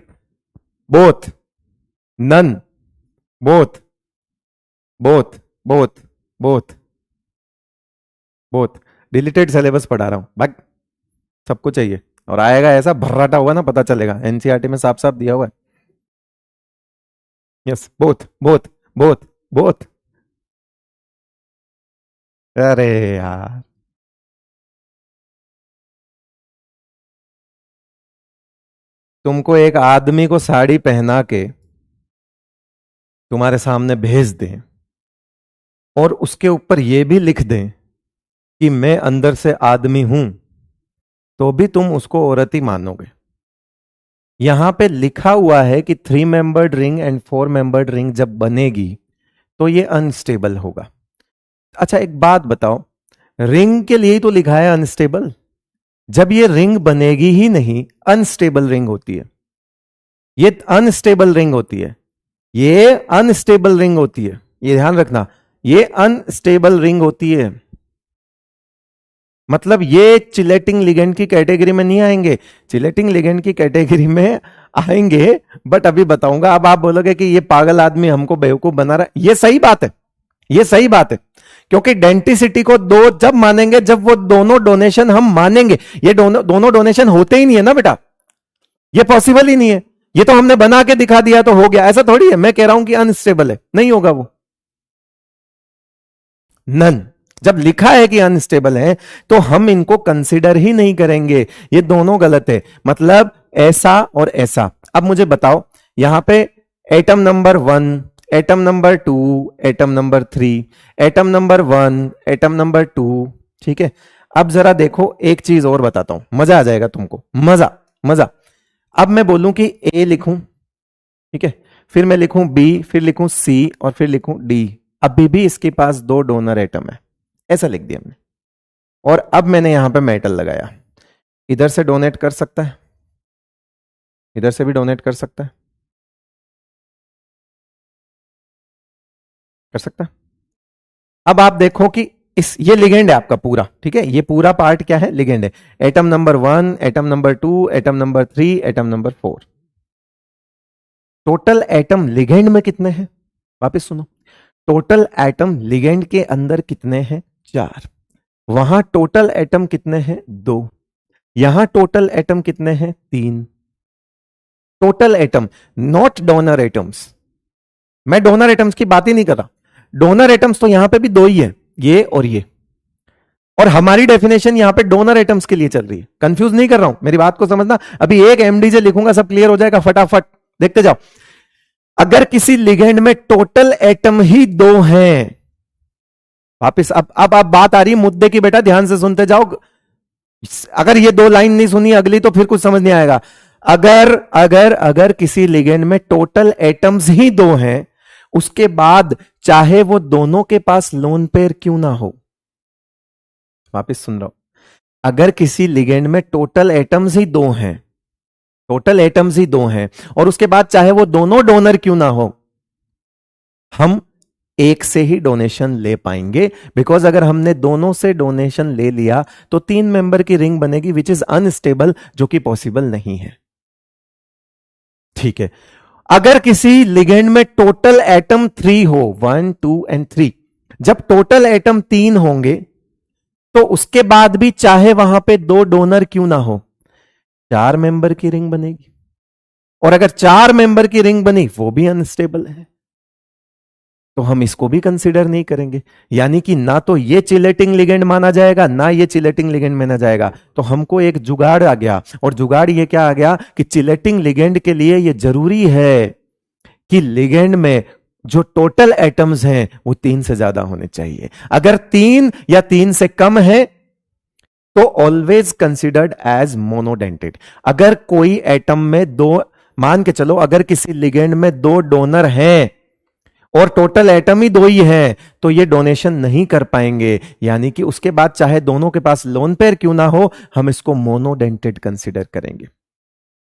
Speaker 1: Both, none, both both both both both deleted syllabus पढ़ा रहा हूं भाई, सबको चाहिए। और आएगा ऐसा भर्राटा हुआ ना, पता चलेगा एनसीईआरटी में साफ साफ दिया हुआ है। Yes, both both both both. अरे यार, तुमको एक आदमी को साड़ी पहना के तुम्हारे सामने भेज दें और उसके ऊपर यह भी लिख दें कि मैं अंदर से आदमी हूं, तो भी तुम उसको औरत ही मानोगे। यहां पे लिखा हुआ है कि 3 membered ring and 4 membered ring जब बनेगी तो ये अनस्टेबल होगा। अच्छा एक बात बताओ, रिंग के लिए ही तो लिखा है अनस्टेबल। जब ये रिंग बनेगी ही नहीं, अनस्टेबल रिंग होती है, ये अनस्टेबल रिंग होती है, ये अनस्टेबल रिंग होती है, ये ध्यान रखना, ये अनस्टेबल रिंग होती है। मतलब ये चिलेटिंग लिगेंड की कैटेगरी में नहीं आएंगे, चिलेटिंग लिगेंड की कैटेगरी में आएंगे, बट अभी बताऊंगा। अब आप बोलोगे कि ये पागल आदमी हमको बेवकूफ बना रहा है, ये सही बात है, ये सही बात है, क्योंकि डेंटिसिटी को दो जब मानेंगे जब वो दोनों डोनेशन हम मानेंगे। ये दोनों दोनों डोनेशन होते ही नहीं है ना बेटा, ये पॉसिबल ही नहीं है। ये तो हमने बना के दिखा दिया तो हो गया, ऐसा थोड़ी है। मैं कह रहा हूं कि अनस्टेबल है, नहीं होगा वो। नन जब लिखा है कि अनस्टेबल है तो हम इनको कंसिडर ही नहीं करेंगे, ये दोनों गलत है। मतलब ऐसा और ऐसा। अब मुझे बताओ, यहां पे atom number 1, atom number 2, atom number 3, atom number 1, atom number 2, ठीक है। अब जरा देखो, एक चीज और बताता हूं, मजा आ जाएगा तुमको, मजा मजा। अब मैं बोलूं कि ए लिखूं, ठीक है, फिर मैं लिखूं बी, फिर लिखूं सी और फिर लिखूं डी। अभी भी इसके पास 2 डोनर एटम है, ऐसा लिख दिया हमने। और अब मैंने यहां पे मेटल लगाया, इधर से डोनेट कर सकता है, इधर से भी डोनेट कर सकता है, कर सकता है। अब आप देखो कि इस ये लिगेंड है आपका पूरा, ठीक है, ये पूरा पार्ट क्या है, लिगेंड है। Atom number 1, atom number 2, atom number 3, atom number 4। Total atom ligand में कितने हैं, वापस सुनो, टोटल एटम लिगेंड के अंदर कितने हैं, 4। वहां टोटल एटम कितने हैं, 2। यहां टोटल एटम कितने हैं, 3। Total atom, not donor atoms. मैं डोनर एटम्स की बात ही नहीं कर रहा, डोनर एटम्स तो यहां पे भी 2 ही है, ये और ये। और हमारी डेफिनेशन यहां पे डोनर एटम्स के लिए चल रही है, कंफ्यूज नहीं कर रहा हूं, मेरी बात को समझना। अभी एक एमडीजे लिखूंगा, सब क्लियर हो जाएगा फटाफट, देखते जाओ। अगर किसी लिगेंड में टोटल एटम ही 2 हैं, वापिस अब आप बात आ रही है मुद्दे की, बेटा ध्यान से सुनते जाओ। अगर ये 2 लाइन नहीं सुनी अगली तो फिर कुछ समझ नहीं आएगा। अगर अगर अगर किसी लिगेंड में टोटल एटम्स ही 2 हैं, उसके बाद चाहे वो दोनों के पास लोन पेयर क्यों ना हो, वापिस सुन रहा हूं, अगर किसी लिगेंड में टोटल एटम्स ही 2 हैं, टोटल एटम्स ही 2 हैं, और उसके बाद चाहे वो दोनों डोनर क्यों ना हो, हम एक से ही डोनेशन ले पाएंगे। बिकॉज अगर हमने दोनों से डोनेशन ले लिया तो 3 मेंबर की रिंग बनेगी विच इज अनस्टेबल, जो कि पॉसिबल नहीं है, ठीक है। अगर किसी लिगेंड में टोटल एटम 3 हो, 1, 2 एंड 3, जब टोटल एटम 3 होंगे तो उसके बाद भी चाहे वहां पे 2 डोनर क्यों ना हो, 4 मेंबर की रिंग बनेगी। और अगर 4 मेंबर की रिंग बनी वो भी अनस्टेबल है, तो हम इसको भी कंसीडर नहीं करेंगे। यानी कि ना तो ये चिलेटिंग लिगेंड माना जाएगा, ना ये चिलेटिंग लिगेंड माना जाएगा। तो हमको एक जुगाड़ आ गया, और जुगाड़ ये क्या आ गया कि चिलेटिंग लिगेंड के लिए ये जरूरी है कि लिगेंड में जो टोटल एटम्स हैं वो 3 से ज्यादा होने चाहिए। अगर 3 या 3 से कम है तो ऑलवेज कंसिडर्ड एज मोनोडेंटेड। अगर कोई एटम में 2, मान के चलो अगर किसी लिगेंड में 2 डोनर हैं और टोटल एटम ही 2 ही हैं, तो ये डोनेशन नहीं कर पाएंगे। यानी कि उसके बाद चाहे दोनों के पास लोन पेयर क्यों ना हो, हम इसको मोनोडेंटेड कंसिडर करेंगे।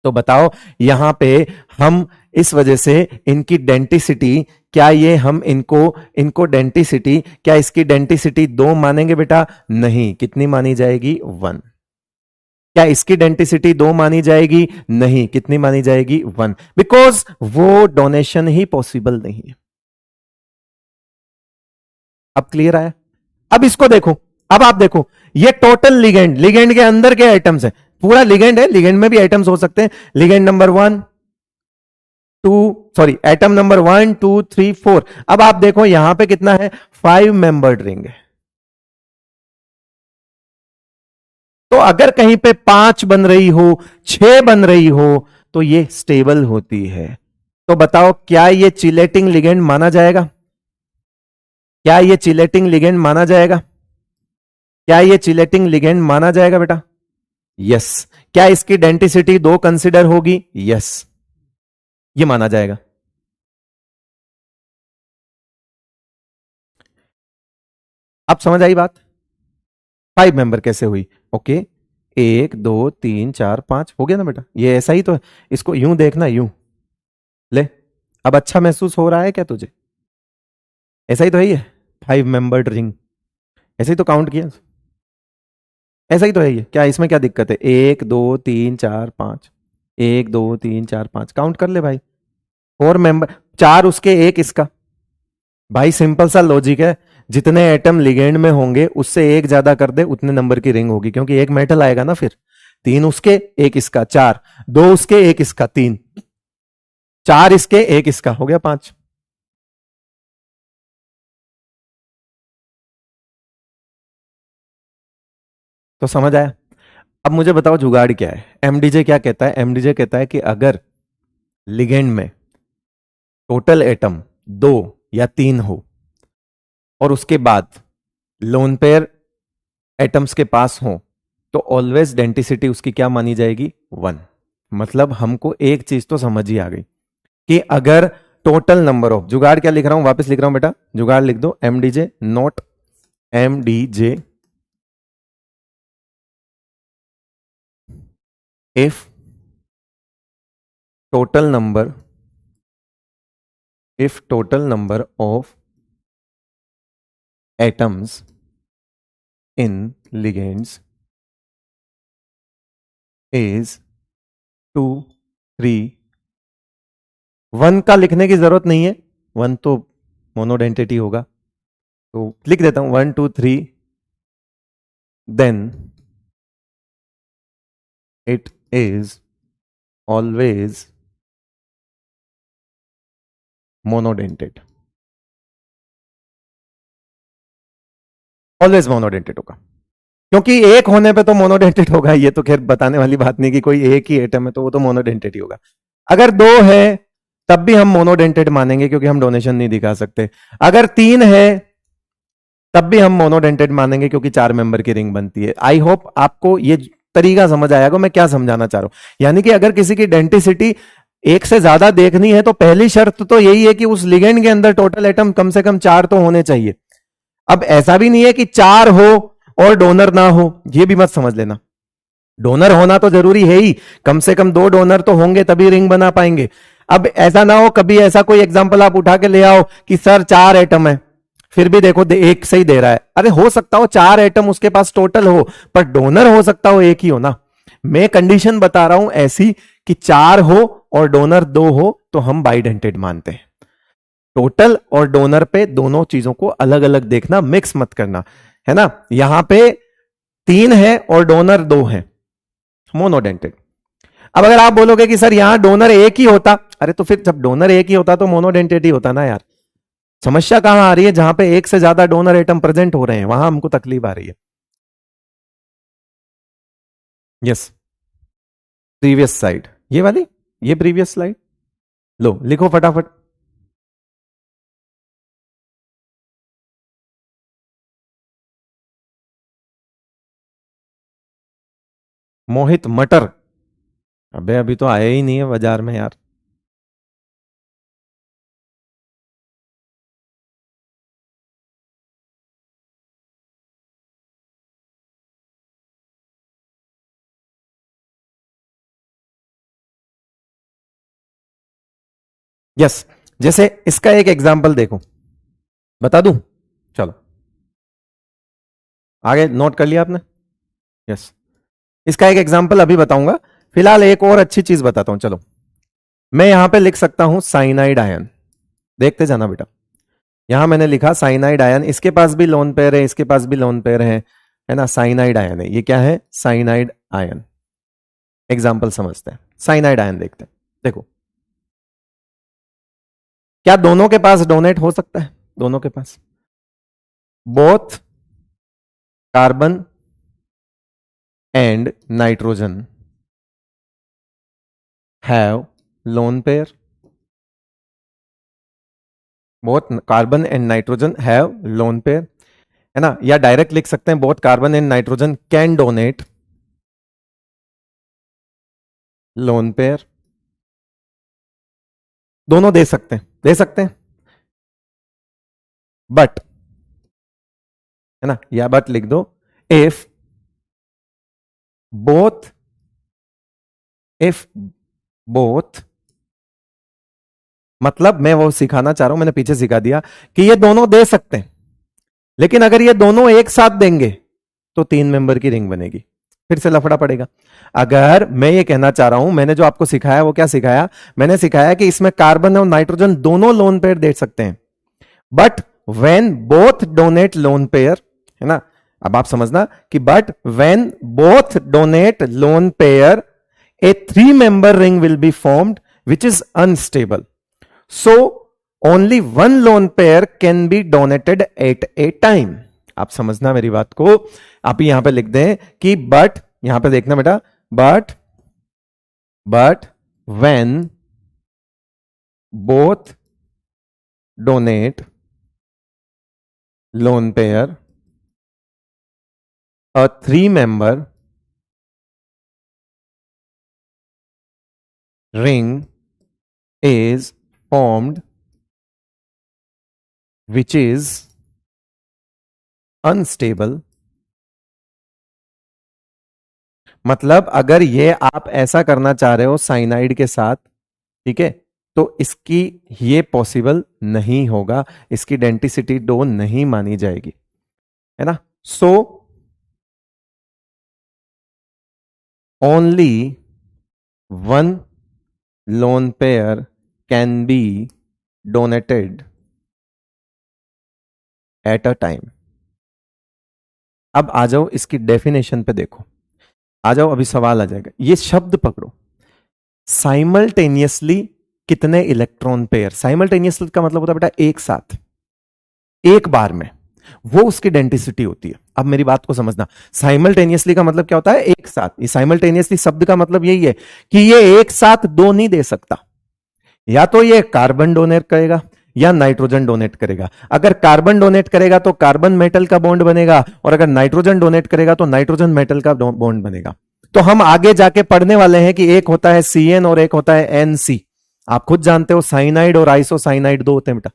Speaker 1: तो बताओ यहां पे हम इस वजह से इनकी डेंटिसिटी, क्या ये हम इनको डेंटिसिटी, क्या इसकी डेंटिसिटी 2 मानेंगे बेटा, नहीं। कितनी मानी जाएगी, 1। क्या इसकी डेंटिसिटी 2 मानी जाएगी, नहीं। कितनी मानी जाएगी, 1। बिकॉज वो डोनेशन ही पॉसिबल नहीं है। अब क्लियर आया? अब इसको देखो, अब आप देखो, ये टोटल लिगेंड, लिगेंड के अंदर के आइटम्स है, पूरा लिगेंड है, लिगेंड में भी आइटम्स हो सकते हैं। Ligand number 1 2, sorry atom number 1 2 3 4। अब आप देखो यहां पे कितना है, 5 मेंबर्ड रिंग है। तो अगर कहीं पे 5 बन रही हो, 6 बन रही हो, तो ये स्टेबल होती है। तो बताओ क्या ये चिलेटिंग लिगेंड माना जाएगा? क्या ये चिलेटिंग लिगेंड माना जाएगा? क्या ये चिलेटिंग लिगेंड माना जाएगा बेटा? यस। क्या इसकी डेंसिटी 2 कंसिडर होगी? यस, ये माना जाएगा। अब समझ आई बात? 5 मेंबर कैसे हुई? ओके, 1 2 3 4 5 हो गया ना बेटा, ये ऐसा ही तो है। इसको यूं देखना, यूं ले। अब अच्छा महसूस हो रहा है क्या तुझे? ऐसा ही तो है ये 5 मेंबर्ड रिंग, ऐसे ही तो काउंट किया, ऐसा ही तो है ये। क्या इसमें क्या दिक्कत है? 1 2 3 4 5, 1 2 3 4 5 काउंट कर ले भाई। 4 मेंबर, 4 उसके 1 इसका। भाई सिंपल सा लॉजिक है, जितने एटम लिगेंड में होंगे उससे एक ज्यादा कर दे उतने नंबर की रिंग होगी, क्योंकि एक मेटल आएगा ना फिर। 3 उसके 1 इसका 4, 2 उसके 1 इसका 3, 4 इसके 1 इसका, हो गया 5। तो समझ आया? अब मुझे बताओ जुगाड़ क्या है? एमडीजे क्या कहता है? एमडीजे कहता है कि अगर लिगेंड में टोटल एटम 2 या 3 हो और उसके बाद लोन पेयर एटम्स के पास हो, तो ऑलवेज डेंसिटी उसकी क्या मानी जाएगी? 1। मतलब हमको एक चीज तो समझ ही आ गई कि अगर टोटल नंबर ऑफ, जुगाड़ क्या लिख रहा हूं, वापस लिख रहा हूं बेटा, जुगाड़ लिख दो, MDJ note, MDJ if total number, if total number of atoms in ligands is 2 3, 1 का लिखने की जरूरत नहीं है, 1 तो मोनोडेंटिटी होगा, तो लिख देता हूं 1 2 3, then it is always monodentate, always monodentate होगा। क्योंकि एक होने पे तो मोनोडेंटेट होगा, ये तो खैर बताने वाली बात नहीं कि कोई एक ही एटम है तो वो तो मोनोडेंटेट ही होगा। अगर 2 है तब भी हम मोनोडेंटेट मानेंगे, क्योंकि हम डोनेशन नहीं दिखा सकते। अगर 3 है तब भी हम मोनोडेंटेट मानेंगे, क्योंकि 4 मेंबर की रिंग बनती है। आई होप आपको ये तरीका समझ आएगा मैं क्या समझाना चाह रहा हूं। यानी कि अगर किसी की डेंसिटी एक से ज्यादा देखनी है तो पहली शर्त तो यही है कि उस लिगेंड के अंदर टोटल एटम कम से कम 4 तो होने चाहिए। अब ऐसा भी नहीं है कि 4 हो और डोनर ना हो, ये भी मत समझ लेना। डोनर होना तो जरूरी है ही, कम से कम 2 डोनर तो होंगे तभी रिंग बना पाएंगे। अब ऐसा ना हो कभी ऐसा कोई एग्जांपल आप उठा के ले आओ कि सर 4 एटम है, फिर भी देखो एक से ही दे रहा है। अरे हो सकता हो 4 एटम उसके पास टोटल हो, पर डोनर हो सकता हो एक ही हो ना। मैं कंडीशन बता रहा हूं ऐसी कि 4 हो और डोनर 2 हो तो हम बाइडेंटेड मानते हैं। टोटल और डोनर पे दोनों चीजों को अलग अलग देखना, मिक्स मत करना, है ना। यहां पे 3 है और डोनर 2 है, मोनोडेंटेड। अब अगर आप बोलोगे कि सर यहां डोनर एक ही होता, अरे तो फिर जब डोनर एक ही होता तो मोनोडेंटेड ही होता ना यार। समस्या कहां आ रही है? जहां पे एक से ज्यादा डोनर एटम प्रेजेंट हो रहे हैं वहां हमको तकलीफ आ रही है। यस, प्रीवियस स्लाइड ये वाली, ये प्रीवियस स्लाइड लो, लिखो फटाफट। मोहित मटर, अबे अभी तो आया ही नहीं है बाजार में यार। यस, जैसे इसका एक एग्जांपल देखो, बता दूं? चलो आगे नोट कर लिया आपने? यस, इसका एक एग्जांपल अभी बताऊंगा, फिलहाल एक और अच्छी चीज बताता हूं। चलो मैं यहां पे लिख सकता हूं साइनाइड आयन, देखते जाना बेटा। यहां मैंने लिखा साइनाइड आयन, इसके पास भी लोन पेयर है, इसके पास भी लोन पेयर है ना, साइनाइड आयन है। ये क्या है? Cyanide ion. एग्जाम्पल समझते हैं, साइनाइड आयन देखते हैं। देखो, क्या दोनों के पास डोनेट हो सकता है? दोनों के पास both carbon and nitrogen have lone pair. Both carbon and nitrogen have lone pair, है ना। या डायरेक्ट लिख सकते हैं both carbon and nitrogen can donate lone pair. दोनों दे सकते हैं, दे सकते हैं, बट, है ना, या बट लिख दो। इफ बोथ, इफ बोथ, मतलब मैं वो सिखाना चाह रहा हूं, मैंने पीछे सिखा दिया कि ये दोनों दे सकते हैं, लेकिन अगर ये दोनों एक साथ देंगे तो 3 मेंबर की रिंग बनेगी, फिर से लफड़ा पड़ेगा। अगर मैं ये कहना चाह रहा हूं, मैंने जो आपको सिखाया वो क्या सिखाया? मैंने सिखाया कि इसमें कार्बन और नाइट्रोजन दोनों लोन पेयर दे सकते हैं, but when both donate lone pair, है ना। अब आप समझना कि but when both donate lone pair a 3 member ring will be formed which is unstable, so only one lone pair can be donated at a time। आप समझना मेरी बात को। आप यहां पे लिख दें कि बट, यहां पे देखना बेटा, but when both donate lone pair a 3 member ring is formed which is unstable। मतलब अगर ये आप ऐसा करना चाह रहे हो साइनाइड के साथ, ठीक है, तो इसकी ये पॉसिबल नहीं होगा, इसकी डेंटिसिटी 2 नहीं मानी जाएगी, है ना। So only one lone pair can be donated at a time. अब आ जाओ इसकी डेफिनेशन पे, देखो, आ जाओ, अभी सवाल आ जाएगा। ये शब्द पकड़ो, साइमल्टेनियसली कितने इलेक्ट्रॉन पेयर। साइमल्टेनियसली का मतलब होता है बेटा एक साथ, एक बार में, वो उसकी डेंटिसिटी होती है। अब मेरी बात को समझना, साइमल्टेनियसली का मतलब क्या होता है? एक साथ। ये साइमल्टेनियसली शब्द का मतलब यही है कि ये एक साथ दो नहीं दे सकता, या तो ये कार्बन डोनेट करेगा या नाइट्रोजन डोनेट करेगा। अगर कार्बन डोनेट करेगा तो कार्बन मेटल का बॉन्ड बनेगा, और अगर नाइट्रोजन डोनेट करेगा तो नाइट्रोजन मेटल का बॉन्ड बनेगा। तो हम आगे जाके पढ़ने वाले हैं कि एक होता है CN और एक होता है NC। आप खुद जानते हो साइनाइड और आइसोसाइनाइड 2 होते हैं बेटा,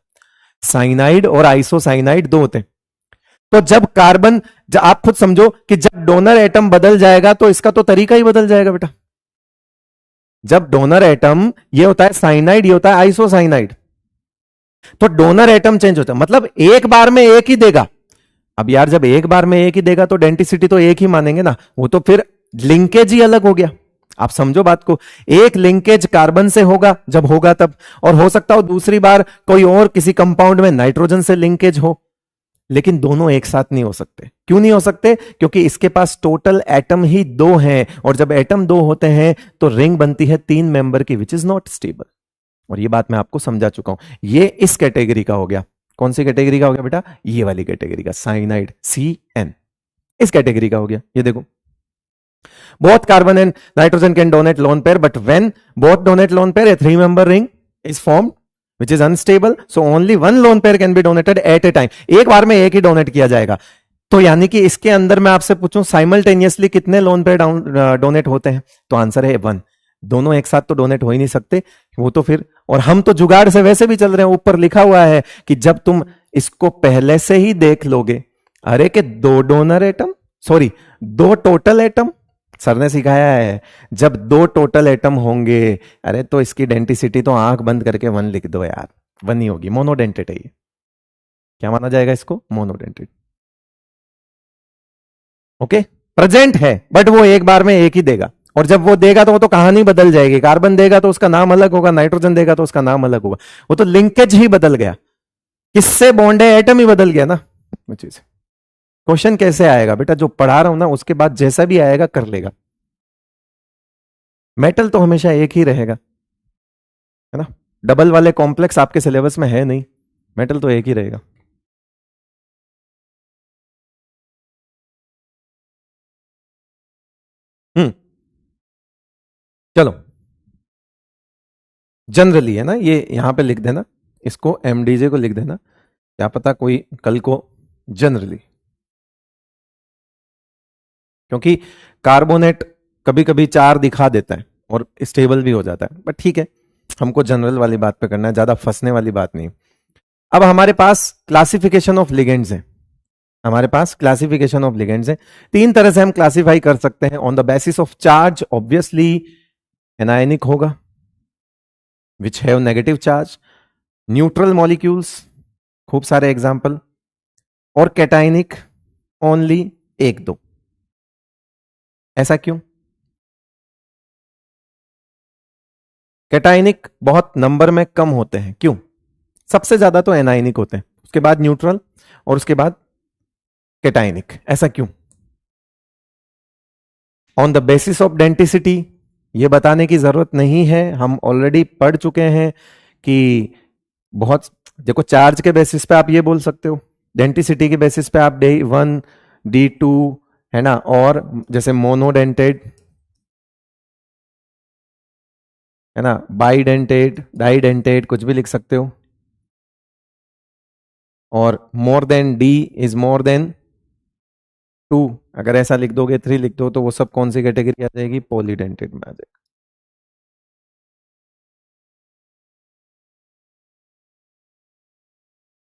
Speaker 1: साइनाइड और आइसोसाइनाइड 2 होते हैं। तो जब कार्बन, जब आप खुद समझो कि जब डोनर एटम बदल जाएगा तो इसका तो तरीका ही बदल जाएगा बेटा। जब डोनर एटम, ये होता है साइनाइड, ये होता है आइसोसाइनाइड, तो डोनर एटम चेंज होता है, मतलब एक बार में एक ही देगा। अब यार जब एक बार में एक ही देगा तो डेंटिसिटी तो एक ही मानेंगे ना, वो तो फिर लिंकेज ही अलग हो गया। आप समझो बात को, एक लिंकेज कार्बन से होगा जब होगा तब, और हो सकता हो दूसरी बार कोई और किसी कंपाउंड में नाइट्रोजन से लिंकेज हो, लेकिन दोनों एक साथ नहीं हो सकते। क्यों नहीं हो सकते? क्योंकि इसके पास टोटल एटम ही 2 हैं, और जब एटम 2 होते हैं तो रिंग बनती है 3 मेंबर की, विच इज नॉट स्टेबल। और ये बात मैं आपको समझा चुका हूं। ये इस कैटेगरी का हो गया। कौन सी कैटेगरी का हो गया बेटा? ये वाली कैटेगरी का, साइनाइड CN, इस कैटेगरी का हो गया। ये देखो, both carbon and nitrogen can donate lone pair, but when both donate lone pair, a 3 member ring is formed which is unstable, so only one lone pair can be donated at a time। एक बार में एक ही donate किया जाएगा। तो यानी कि इसके अंदर मैं आपसे पूछूं साइमल्टेनियसली कितने लोन पेयर डोनेट होते हैं, तो आंसर है 1। दोनों एक साथ तो डोनेट हो ही नहीं सकते, वो तो फिर, और हम तो जुगाड़ से वैसे भी चल रहे हैं। ऊपर लिखा हुआ है कि जब तुम इसको पहले से ही देख लोगे, अरे कि 2 donor atom, sorry 2 total atom, sir ने सिखाया है जब 2 टोटल एटम होंगे, अरे तो इसकी डेंटिसिटी तो आंख बंद करके 1 लिख दो यार, 1 ही होगी। मोनोडेंटेट है ये, क्या माना जाएगा इसको? मोनोडेंटेट। ओके, प्रेजेंट है बट वो एक बार में एक ही देगा, और जब वो देगा तो वो तो कहानी बदल जाएगी। कार्बन देगा तो उसका नाम अलग होगा, नाइट्रोजन देगा तो उसका नाम अलग होगा, वो तो लिंकेज ही बदल गया। किससे बॉन्ड है, एटम ही बदल गया ना वो चीज। क्वेश्चन कैसे आएगा बेटा, जो पढ़ा रहा हूं ना उसके बाद जैसा भी आएगा कर लेगा। मेटल तो हमेशा एक ही रहेगा, है ना। डबल वाले कॉम्प्लेक्स आपके सिलेबस में है नहीं, मेटल तो एक ही रहेगा। चलो, जनरली है ना, ये यहां पे लिख देना, इसको एमडीजे को लिख देना, क्या पता कोई कल को जनरली, क्योंकि कार्बोनेट कभी कभी 4 दिखा देता है और स्टेबल भी हो जाता है, बट ठीक है, हमको जनरल वाली बात पे करना है, ज्यादा फंसने वाली बात नहीं। अब हमारे पास क्लासिफिकेशन ऑफ लिगेंड्स है, हमारे पास क्लासिफिकेशन ऑफ लिगेंड्स है। 3 तरह से हम क्लासिफाई कर सकते हैं। On the basis of charge, obviously anionic होगा, which have negative charge, neutral molecules, खूब सारे एग्जाम्पल, और कैटाइनिक ओनली 1-2। ऐसा क्यों? कैटाइनिक बहुत नंबर में कम होते हैं, क्यों? सबसे ज्यादा तो एनायनिक होते हैं, उसके बाद न्यूट्रल और उसके बाद कैटाइनिक। ऐसा क्यों? On the basis of denticity, ये बताने की जरूरत नहीं है, हम ऑलरेडी पढ़ चुके हैं कि बहुत, देखो चार्ज के बेसिस पे आप ये बोल सकते हो, डेंटिसिटी के बेसिस पे आप D1 D2 है ना, और जैसे मोनोडेंटेड है ना, बाइडेंटेड, डाइडेंटेड, कुछ भी लिख सकते हो, और more than D is more than 2, अगर ऐसा लिख दोगे 3 लिख दो तो वो सब कौन सी कैटेगरी आ जाएगी? पॉलीडेंटेड में आ जाएगा।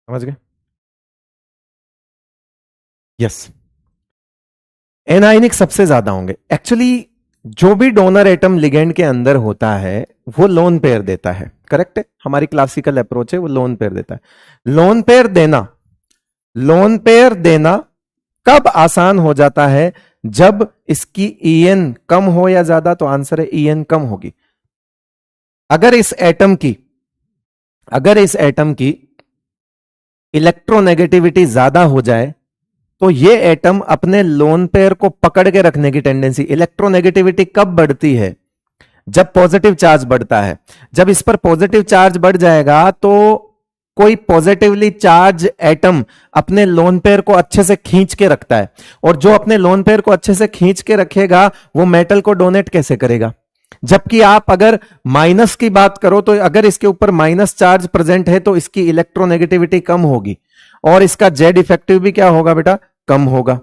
Speaker 1: समझ गए? यस, एनायनिक सबसे ज्यादा होंगे एक्चुअली। जो भी डोनर एटम लिगेंड के अंदर होता है वो लोन पेयर देता है, करेक्ट है, हमारी क्लासिकल अप्रोच है, वो लोन पेयर देता है। लोन पेयर देना, लोन पेयर देना कब आसान हो जाता है? जब इसकी ईएन कम हो या ज्यादा, तो आंसर है ईएन कम होगी। अगर इस एटम की, अगर इस एटम की इलेक्ट्रोनेगेटिविटी ज्यादा हो जाए तो ये एटम अपने लोन पेयर को पकड़ के रखने की टेंडेंसी, इलेक्ट्रोनेगेटिविटी कब बढ़ती है? जब पॉजिटिव चार्ज बढ़ता है। जब इस पर पॉजिटिव चार्ज बढ़ जाएगा तो कोई पॉजिटिवली चार्ज एटम अपने लोन पेयर को अच्छे से खींच के रखता है, और जो अपने लोन पेयर को अच्छे से खींच के रखेगा वो मेटल को डोनेट कैसे करेगा? जबकि आप अगर माइनस की बात करो तो अगर इसके ऊपर माइनस चार्ज प्रेजेंट है तो इसकी इलेक्ट्रोनेगेटिविटी कम होगी, और इसका जेड इफेक्टिव भी क्या होगा बेटा? कम होगा।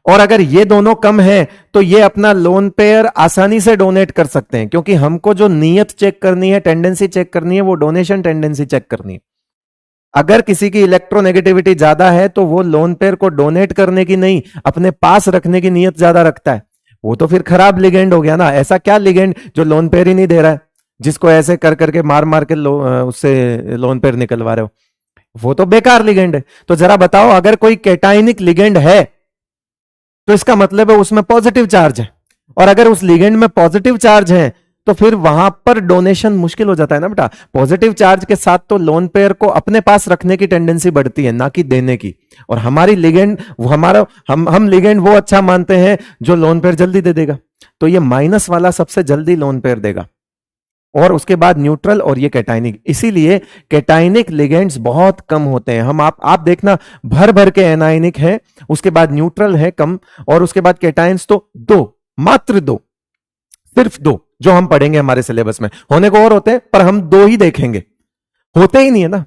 Speaker 1: और अगर ये दोनों कम है तो ये अपना लोन पेयर आसानी से डोनेट कर सकते हैं, क्योंकि हमको जो नीयत चेक करनी है, टेंडेंसी चेक करनी है, वो डोनेशन टेंडेंसी चेक करनी है। अगर किसी की इलेक्ट्रोनेगेटिविटी ज्यादा है तो वो लोन पेयर को डोनेट करने की नहीं, अपने पास रखने की नीयत ज्यादा रखता है, वो तो फिर खराब लिगेंड हो गया ना। ऐसा क्या लिगेंड जो लोन पेयर ही नहीं दे रहा है, जिसको ऐसे कर करके मार मार के उससे लोन पेयर निकलवा रहे हो, वो तो बेकार लिगेंड है। तो जरा बताओ, अगर कोई कैटाइनिक लिगेंड है तो इसका मतलब है उसमें पॉजिटिव चार्ज है, और अगर उस लिगेंड में पॉजिटिव चार्ज है तो फिर वहां पर डोनेशन मुश्किल हो जाता है ना बेटा। पॉजिटिव चार्ज के साथ तो लोन पेयर को अपने पास रखने की टेंडेंसी बढ़ती है, ना कि देने की। और हमारी लिगेंड, वो हमारा हम लिगेंड वो अच्छा मानते हैं जो लोन पेयर जल्दी दे देगा, तो ये माइनस वाला सबसे जल्दी लोन पेयर देगा, और उसके बाद न्यूट्रल, और ये कैटाइनिक। इसीलिए कैटाइनिक लिगेंड्स बहुत कम होते हैं। हम आप देखना, भर भर के एनायनिक है, उसके बाद न्यूट्रल है कम, और उसके बाद कैटाइंस तो 2, मात्र 2, सिर्फ 2 जो हम पढ़ेंगे हमारे सिलेबस में। होने को और होते हैं पर हम 2 ही देखेंगे, होते ही नहीं है ना।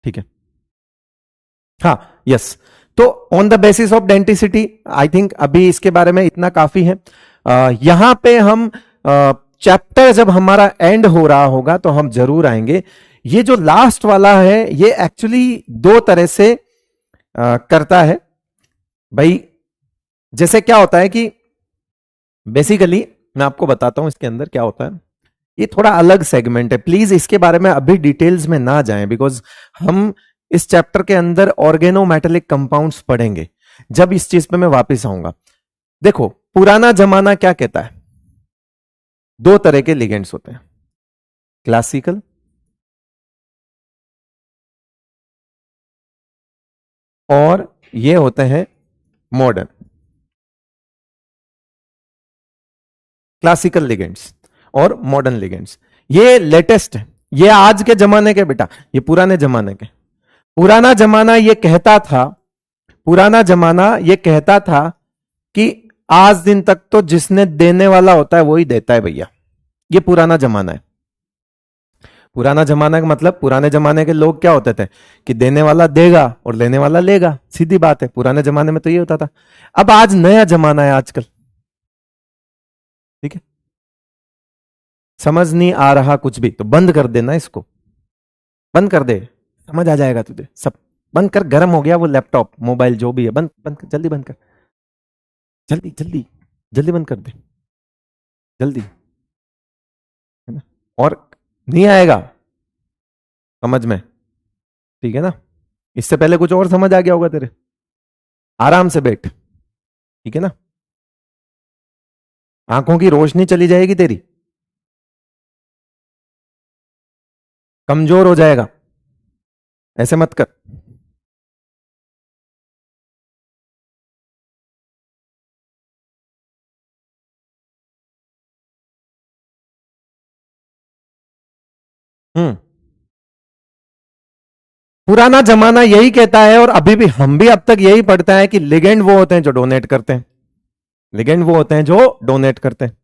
Speaker 1: ठीक है, हाँ, यस। तो on the basis of denticity, I think अभी इसके बारे में इतना काफी है। यहां पे हम चैप्टर जब हमारा एंड हो रहा होगा तो हम जरूर आएंगे। ये जो लास्ट वाला है ये एक्चुअली 2 तरह से करता है भाई। जैसे क्या होता है कि बेसिकली मैं आपको बताता हूं इसके अंदर क्या होता है। ये थोड़ा अलग सेगमेंट है, प्लीज इसके बारे में अभी डिटेल्स में ना जाएं, बिकॉज हम इस चैप्टर के अंदर ऑर्गेनोमेटेलिक कंपाउंड्स पढ़ेंगे जब इस चीज पे मैं वापस आऊंगा। देखो, पुराना जमाना क्या कहता है? दो तरह के लिगेंड्स होते हैं, क्लासिकल और ये होते हैं मॉडर्न। क्लासिकल लिगेंड्स और मॉडर्न लिगेंड्स, ये लेटेस्ट है, ये आज के जमाने के बेटा, ये पुराने जमाने के। पुराना जमाना ये कहता था, पुराना जमाना ये कहता था कि आज दिन तक तो जिसने देने वाला होता है वही देता है भैया। ये पुराना जमाना है। पुराना जमाना का मतलब, पुराने जमाने के लोग क्या होते थे कि देने वाला देगा और लेने वाला लेगा, सीधी बात है। पुराने जमाने में तो ये होता था। अब आज नया जमाना है आजकल, ठीक है। समझ नहीं आ रहा कुछ भी तो बंद कर देना, इसको बंद कर दे, समझ आ जाएगा तुझे सब। बंद कर, गर्म हो गया वो लैपटॉप मोबाइल जो भी है, बंद बंद कर, जल्दी बंद कर, जल्दी जल्दी जल्दी बंद कर दे, जल्दी, है ना। और नहीं आएगा समझ में, ठीक है ना। इससे पहले कुछ और समझ आ गया होगा तेरे, आराम से बैठ, ठीक है ना। आंखों की रोशनी चली जाएगी तेरी, कमजोर हो जाएगा, ऐसे मत कर। पुराना जमाना यही कहता है और अभी भी हम भी अब तक यही पढ़ता है कि लिगेंड वो होते हैं जो डोनेट करते हैं, लिगेंड वो होते हैं जो डोनेट करते हैं,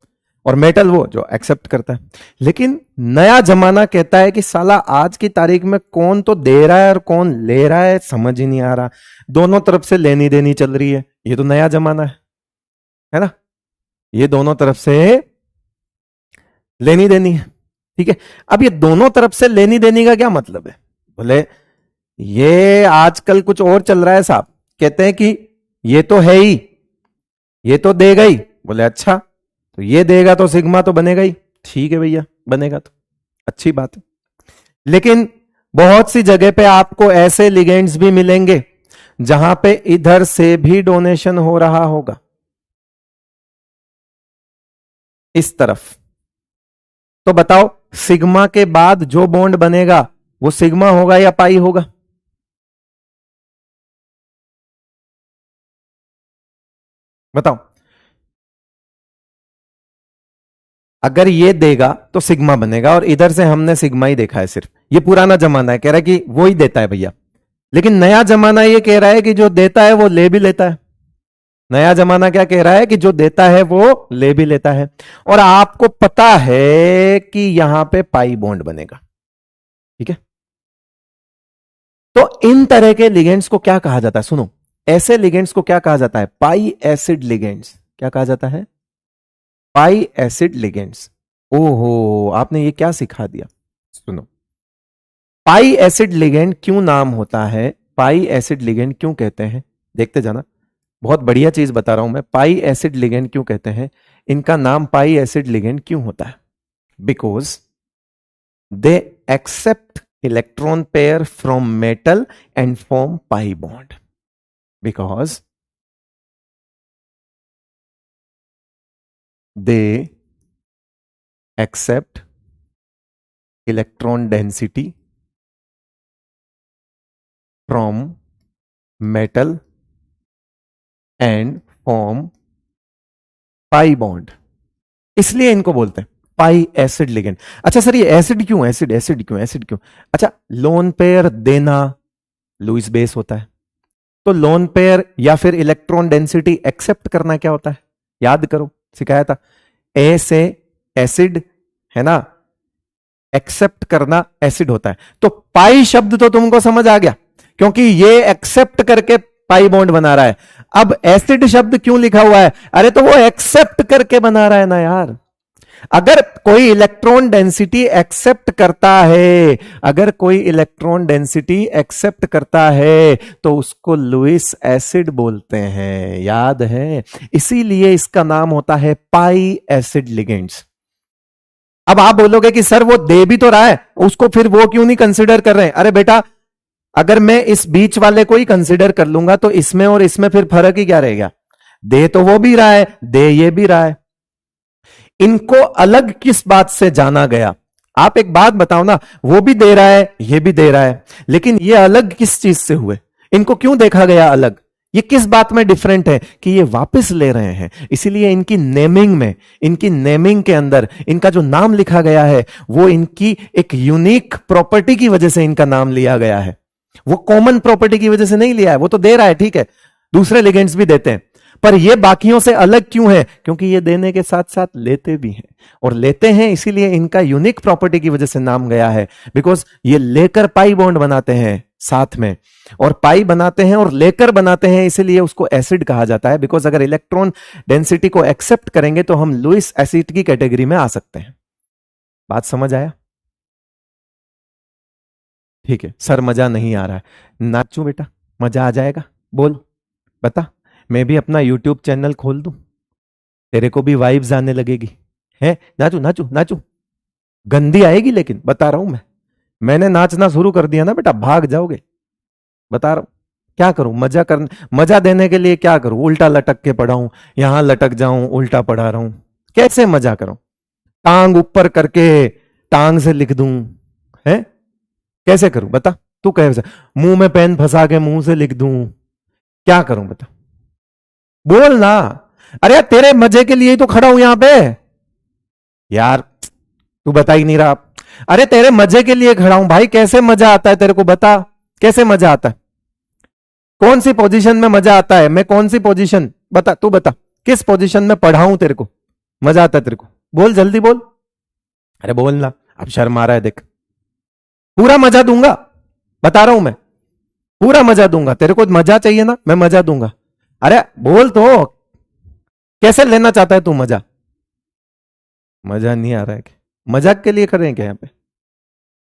Speaker 1: और मेटल वो जो एक्सेप्ट करता है। लेकिन नया जमाना कहता है कि साला आज की तारीख में कौन तो दे रहा है और कौन ले रहा है समझ ही नहीं आ रहा, दोनों तरफ से लेनी देनी चल रही है। ये तो नया जमाना है ना। ये दोनों तरफ से लेनी देनी है, ठीक है। अब ये दोनों तरफ से लेनी देनी का क्या मतलब है? बोले ये आजकल कुछ और चल रहा है साहब, कहते हैं कि ये तो है ही, ये तो देगा ही। बोले अच्छा, तो ये देगा तो सिग्मा तो बनेगा ही, ठीक है भैया, बनेगा तो अच्छी बात है। लेकिन बहुत सी जगह पे आपको ऐसे लिगेंड्स भी मिलेंगे जहां पे इधर से भी डोनेशन हो रहा होगा, इस तरफ। तो बताओ सिग्मा के बाद जो बॉन्ड बनेगा वो सिग्मा होगा या पाई होगा? बताओ। अगर ये देगा तो सिग्मा बनेगा, और इधर से हमने सिग्मा ही देखा है सिर्फ। ये पुराना जमाना है, कह रहा है कि वो ही देता है भैया। लेकिन नया जमाना ये कह रहा है कि जो देता है वो ले भी लेता है। नया जमाना क्या कह रहा है कि जो देता है वो ले भी लेता है। और आपको पता है कि यहां पे पाई बॉन्ड बनेगा, ठीक है। तो इन तरह के लिगेंड्स को क्या कहा जाता है? सुनो, ऐसे लिगेंड्स को क्या कहा जाता है? पाई एसिड लिगेंड्स। क्या कहा जाता है? पाई एसिड लिगेंड्स। ओहो, आपने ये क्या सिखा दिया। सुनो, पाई एसिड लिगेंड क्यों नाम होता है, पाई एसिड लिगेंड क्यों कहते हैं, देखते जाना। बहुत बढ़िया चीज बता रहा हूं मैं। पाई एसिड लिगेंड क्यों कहते हैं, इनका नाम पाई एसिड लिगेंड क्यों होता है? Because they accept electron pair from metal and form pi bond. Because they accept electron density from metal and form pi bond, इसलिए इनको बोलते हैं पाई एसिड लिगेंड। अच्छा सर, ये एसिड क्यों, एसिड एसिड क्यों, एसिड क्यों? अच्छा, लोन पेयर देना लुईस बेस होता है, तो लोन पेयर या फिर इलेक्ट्रॉन डेंसिटी एक्सेप्ट करना क्या होता है? याद करो, सिखाया था। ए से एसिड, है ना, एक्सेप्ट करना एसिड होता है। तो पाई शब्द तो तुमको समझ आ गया, क्योंकि ये एक्सेप्ट करके पाई बॉन्ड बना रहा है। अब एसिड शब्द क्यों लिखा हुआ है? अरे तो वो एक्सेप्ट करके बना रहा है ना यार। अगर कोई इलेक्ट्रॉन डेंसिटी एक्सेप्ट करता है, अगर कोई इलेक्ट्रॉन डेंसिटी एक्सेप्ट करता है तो उसको लुईस एसिड बोलते हैं, याद है। इसीलिए इसका नाम होता है पाई एसिड लिगेंड्स। अब आप बोलोगे कि सर वो दे भी तो रहा है, उसको फिर वो क्यों नहीं कंसिडर कर रहे हैं? अरे बेटा, अगर मैं इस बीच वाले को ही कंसिडर कर लूंगा तो इसमें और इसमें फिर फर्क ही क्या रहेगा? दे तो वो भी रहा है, दे ये भी रहा है। इनको अलग किस बात से जाना गया? आप एक बात बताओ ना, वो भी दे रहा है, ये भी दे रहा है, लेकिन ये अलग किस चीज से हुए? इनको क्यों देखा गया अलग? ये किस बात में डिफरेंट है कि ये वापस ले रहे हैं? इसीलिए इनकी नेमिंग में, इनकी नेमिंग के अंदर इनका जो नाम लिखा गया है वो इनकी एक यूनिक प्रॉपर्टी की वजह से इनका नाम लिया गया है। वो कॉमन प्रॉपर्टी की वजह से नहीं लिया है। वो तो दे रहा है, ठीक है, दूसरे लिगेंड्स भी देते हैं, पर ये बाकियों से अलग क्यों है? क्योंकि ये देने के साथ साथ लेते भी हैं, और लेते हैं इसीलिए इनका यूनिक प्रॉपर्टी की वजह से नाम गया है। बिकॉज ये लेकर पाई बॉन्ड बनाते हैं साथ में, और पाई बनाते हैं और लेकर बनाते हैं, इसीलिए उसको एसिड कहा जाता है। बिकॉज अगर इलेक्ट्रॉन डेंसिटी को एक्सेप्ट करेंगे तो हम लुईस एसिड की कैटेगरी में आ सकते हैं। बात समझ आया? ठीक है सर, मजा नहीं आ रहा है, नाचू बेटा, मजा आ जाएगा, बोल बता, मैं भी अपना यूट्यूब चैनल खोल दूं, तेरे को भी वाइब्स आने लगेगी, है? नाचू नाचू नाचू, गंदी आएगी लेकिन बता रहा हूं मैंने नाचना शुरू कर दिया ना बेटा, भाग जाओगे, बता रहा हूं। क्या करूं? मजा देने के लिए क्या करूं? उल्टा लटक के पढ़ाऊं, यहां लटक जाऊं, उल्टा पढ़ा रहा हूं, कैसे मजा करूं? टांग ऊपर करके टांग से लिख दूं, है? कैसे करूं बता? तू कह, मुंह में पेन फंसा के मुंह से लिख दूं, क्या करूं बता? बोल ना। अरे यार तेरे मजे के लिए ही तो खड़ा हूं यहां पे यार, तू बता ही नहीं रहा। अरे तेरे मजे के लिए खड़ा हूं भाई, कैसे मजा आता है तेरे को बता, कैसे मजा आता है? कौन सी पोजीशन में मजा आता है? मैं कौन सी पोजीशन, बता तू बता, किस पोजीशन में पढ़ाऊं तेरे को मजा आता है तेरे को? बोल जल्दी बोल। अरे बोल ना, अब शर्म आ रहा है देख। पूरा मजा दूंगा, बता रहा हूं मैं, पूरा मजा दूंगा। तेरे को मजा चाहिए ना, मैं मजा दूंगा। अरे बोल तो, कैसे लेना चाहता है तू मजा? मजा नहीं आ रहा है क्या? मजाक के लिए खड़े हैं क्या यहाँ पे?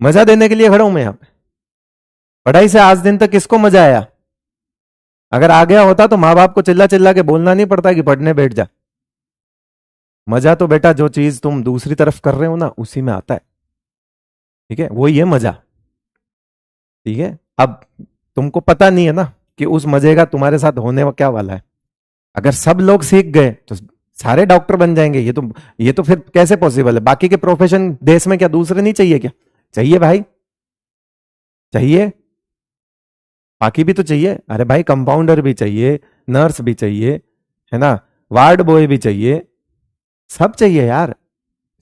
Speaker 1: मजा देने के लिए खड़ा हूं मैं यहाँ पे। पढ़ाई से आज दिन तक किसको मजा आया? अगर आ गया होता तो माँ बाप को चिल्ला चिल्ला के बोलना नहीं पड़ता कि पढ़ने बैठ जा। मजा तो बेटा जो चीज तुम दूसरी तरफ कर रहे हो ना, उसी में आता है, ठीक है? वो ये मजा, ठीक है? अब तुमको पता नहीं है ना कि उस मजे का तुम्हारे साथ होने क्या वाला है। अगर सब लोग सीख गए तो सारे डॉक्टर बन जाएंगे। ये तो फिर कैसे पॉसिबल है? बाकी के प्रोफेशन देश में क्या दूसरे नहीं चाहिए क्या? चाहिए भाई, चाहिए, बाकी भी तो चाहिए। अरे भाई कंपाउंडर भी चाहिए, नर्स भी चाहिए, है ना, वार्ड बॉय भी चाहिए, सब चाहिए यार।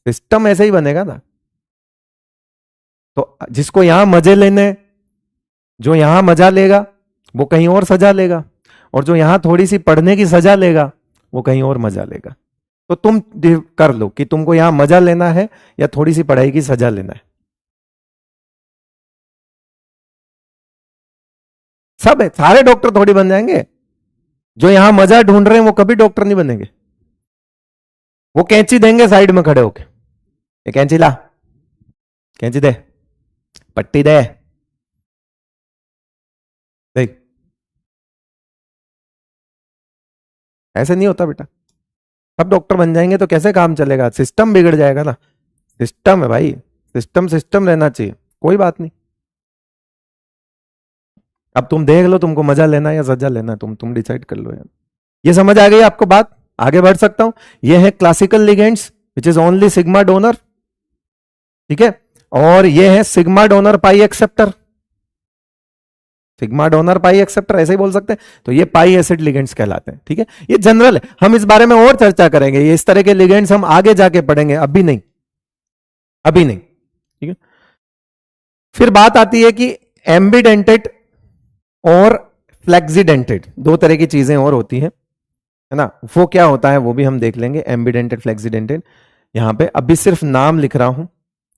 Speaker 1: सिस्टम ऐसे ही बनेगा ना। तो जिसको यहां मजे लेने, जो यहां मजा लेगा वो कहीं और सजा लेगा, और जो यहां थोड़ी सी पढ़ने की सजा लेगा वो कहीं और मजा लेगा। तो तुम कर लो कि तुमको यहां मजा लेना है या थोड़ी सी पढ़ाई की सजा लेना है। सब है, सारे डॉक्टर थोड़ी बन जाएंगे। जो यहां मजा ढूंढ रहे हैं वो कभी डॉक्टर नहीं बनेंगे। वो कैंची देंगे साइड में खड़े होके, ये कैंची ला, कैंची दे, पट्टी दे, देख, ऐसे नहीं होता बेटा। सब डॉक्टर बन जाएंगे तो कैसे काम चलेगा? सिस्टम बिगड़ जाएगा ना। सिस्टम है भाई, सिस्टम सिस्टम रहना चाहिए, कोई बात नहीं। अब तुम देख लो तुमको मजा लेना है या सजा लेना है, तुम डिसाइड कर लो यार। ये समझ आ गई आपको बात? आगे बढ़ सकता हूं। ये है classical ligands which is only sigma donor, ठीक है? और ये है सिग्मा डोनर पाई एक्सेप्टर, सिग्मा डोनर पाई एक्सेप्टर ऐसे ही बोल सकते हैं। तो ये पाई एसिड लिगेंड्स कहलाते हैं, ठीक है? ये जनरल है, हम इस बारे में और चर्चा करेंगे। ये इस तरह के लिगेंड्स हम आगे जाके पढ़ेंगे, अभी नहीं, अभी नहीं, ठीक है? फिर बात आती है कि एम्बिडेंटेड और फ्लेक्सिडेंटेड, दो तरह की चीजें और होती हैं, है ना? वो क्या होता है वो भी हम देख लेंगे, एम्बिडेंटेड फ्लेक्सिडेंटेड। यहां पे अभी सिर्फ नाम लिख रहा हूं।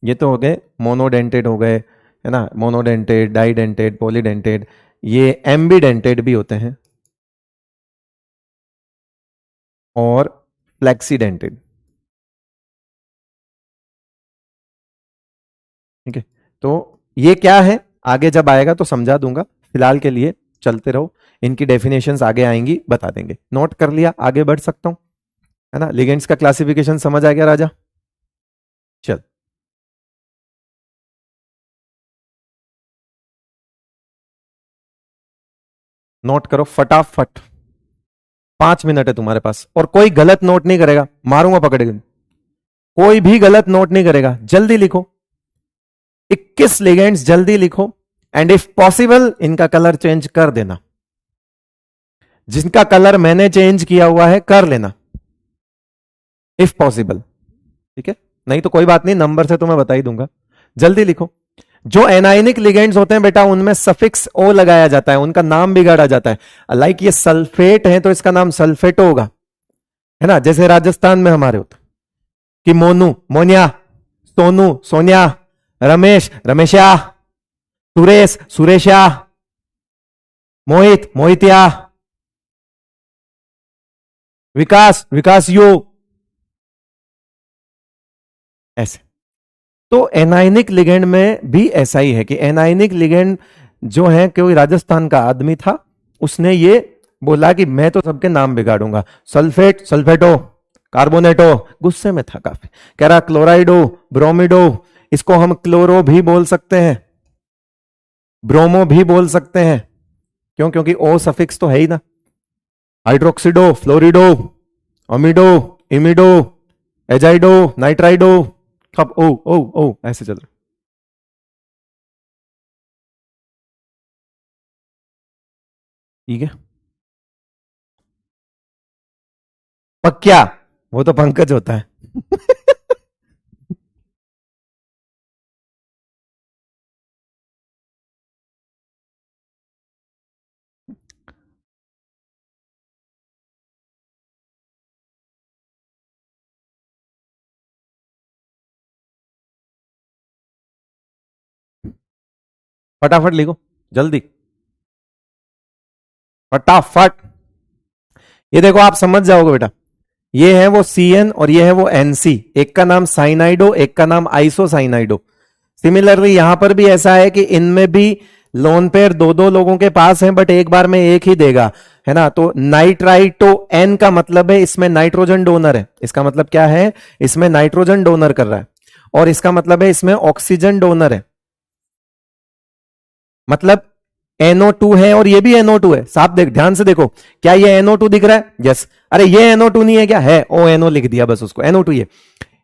Speaker 1: ये तो हो गए मोनोडेंटेड, हो गए, है ना, मोनोडेंटेड, डाइडेंटेड, पॉलीडेंटेड। ये एम्बिडेंटेड भी होते हैं और फ्लेक्सिडेंटेड, ठीक है? तो ये क्या है आगे जब आएगा तो समझा दूंगा, फिलहाल के लिए चलते रहो, इनकी डेफिनेशंस आगे आएंगी बता देंगे। नोट कर लिया? आगे बढ़ सकता हूं, है ना? लिगेंड्स का क्लासिफिकेशन समझ आ गया राजा? चल, नोट करो फटाफट, 5 मिनट है तुम्हारे पास, और कोई गलत नोट नहीं करेगा, मारूंगा पकड़ेगा। कोई भी गलत नोट नहीं करेगा, जल्दी लिखो 21 लिगेंड्स, जल्दी लिखो। एंड इफ पॉसिबल इनका कलर चेंज कर देना, जिनका कलर मैंने चेंज किया हुआ है कर लेना इफ पॉसिबल, ठीक है? नहीं तो कोई बात नहीं, नंबर से तो मैं बता ही दूंगा। जल्दी लिखो। जो एनाइनिक लिगेंड्स होते हैं बेटा उनमें सफिक्स ओ लगाया जाता है, उनका नाम बिगाड़ा जाता है। लाइक ये सल्फेट है तो इसका नाम सल्फेटो होगा, है ना? जैसे राजस्थान में हमारे होते कि मोनू मोनिया, सोनू सोनिया, रमेश रमेशा, सुरेश सुरेशा, मोहित मोहितिया, विकास विकास यू, ऐसे। तो एनाइनिक लिगेंड में भी ऐसा ही है कि एनाइनिक लिगेंड जो है, कोई राजस्थान का आदमी था, उसने ये बोला कि मैं तो सबके नाम बिगाड़ूंगा, सल्फेट सल्फेटो, कार्बोनेटो, गुस्से में था काफी, कह रहा क्लोराइडो ब्रोमिडो, इसको हम क्लोरो भी बोल सकते हैं, ब्रोमो भी बोल सकते हैं, क्यों? क्योंकि ओ सफिक्स तो है ही ना। हाइड्रोक्सिडो, फ्लोरिडो, अमिडो, इमिडो, एजाइडो, नाइट्राइडो, कब ओ ओ ओ ऐसे चल रहा। ठीक है, पक्या, वो तो पंकज होता है। फटाफट लिखो, जल्दी, फटाफट। ये देखो आप समझ जाओगे बेटा, ये है वो CN और ये है वो NC, एक का नाम साइनाइडो, एक का नाम आइसोसाइनाइडो। सिमिलरली यहां पर भी ऐसा है कि इनमें भी लोन पेयर दो दो लोगों के पास है, बट एक बार में एक ही देगा, है ना? तो नाइट्राइटो N का मतलब है इसमें नाइट्रोजन डोनर है, इसका मतलब क्या है? इसमें नाइट्रोजन डोनर कर रहा है, और इसका मतलब है इसमें ऑक्सीजन डोनर है, मतलब NO2 है और ये भी NO2 है। साफ देख, ध्यान से देखो, क्या ये NO2 दिख रहा है? यस। अरे ये NO2 नहीं है क्या? है, ONO लिख दिया बस उसको, NO2 ये।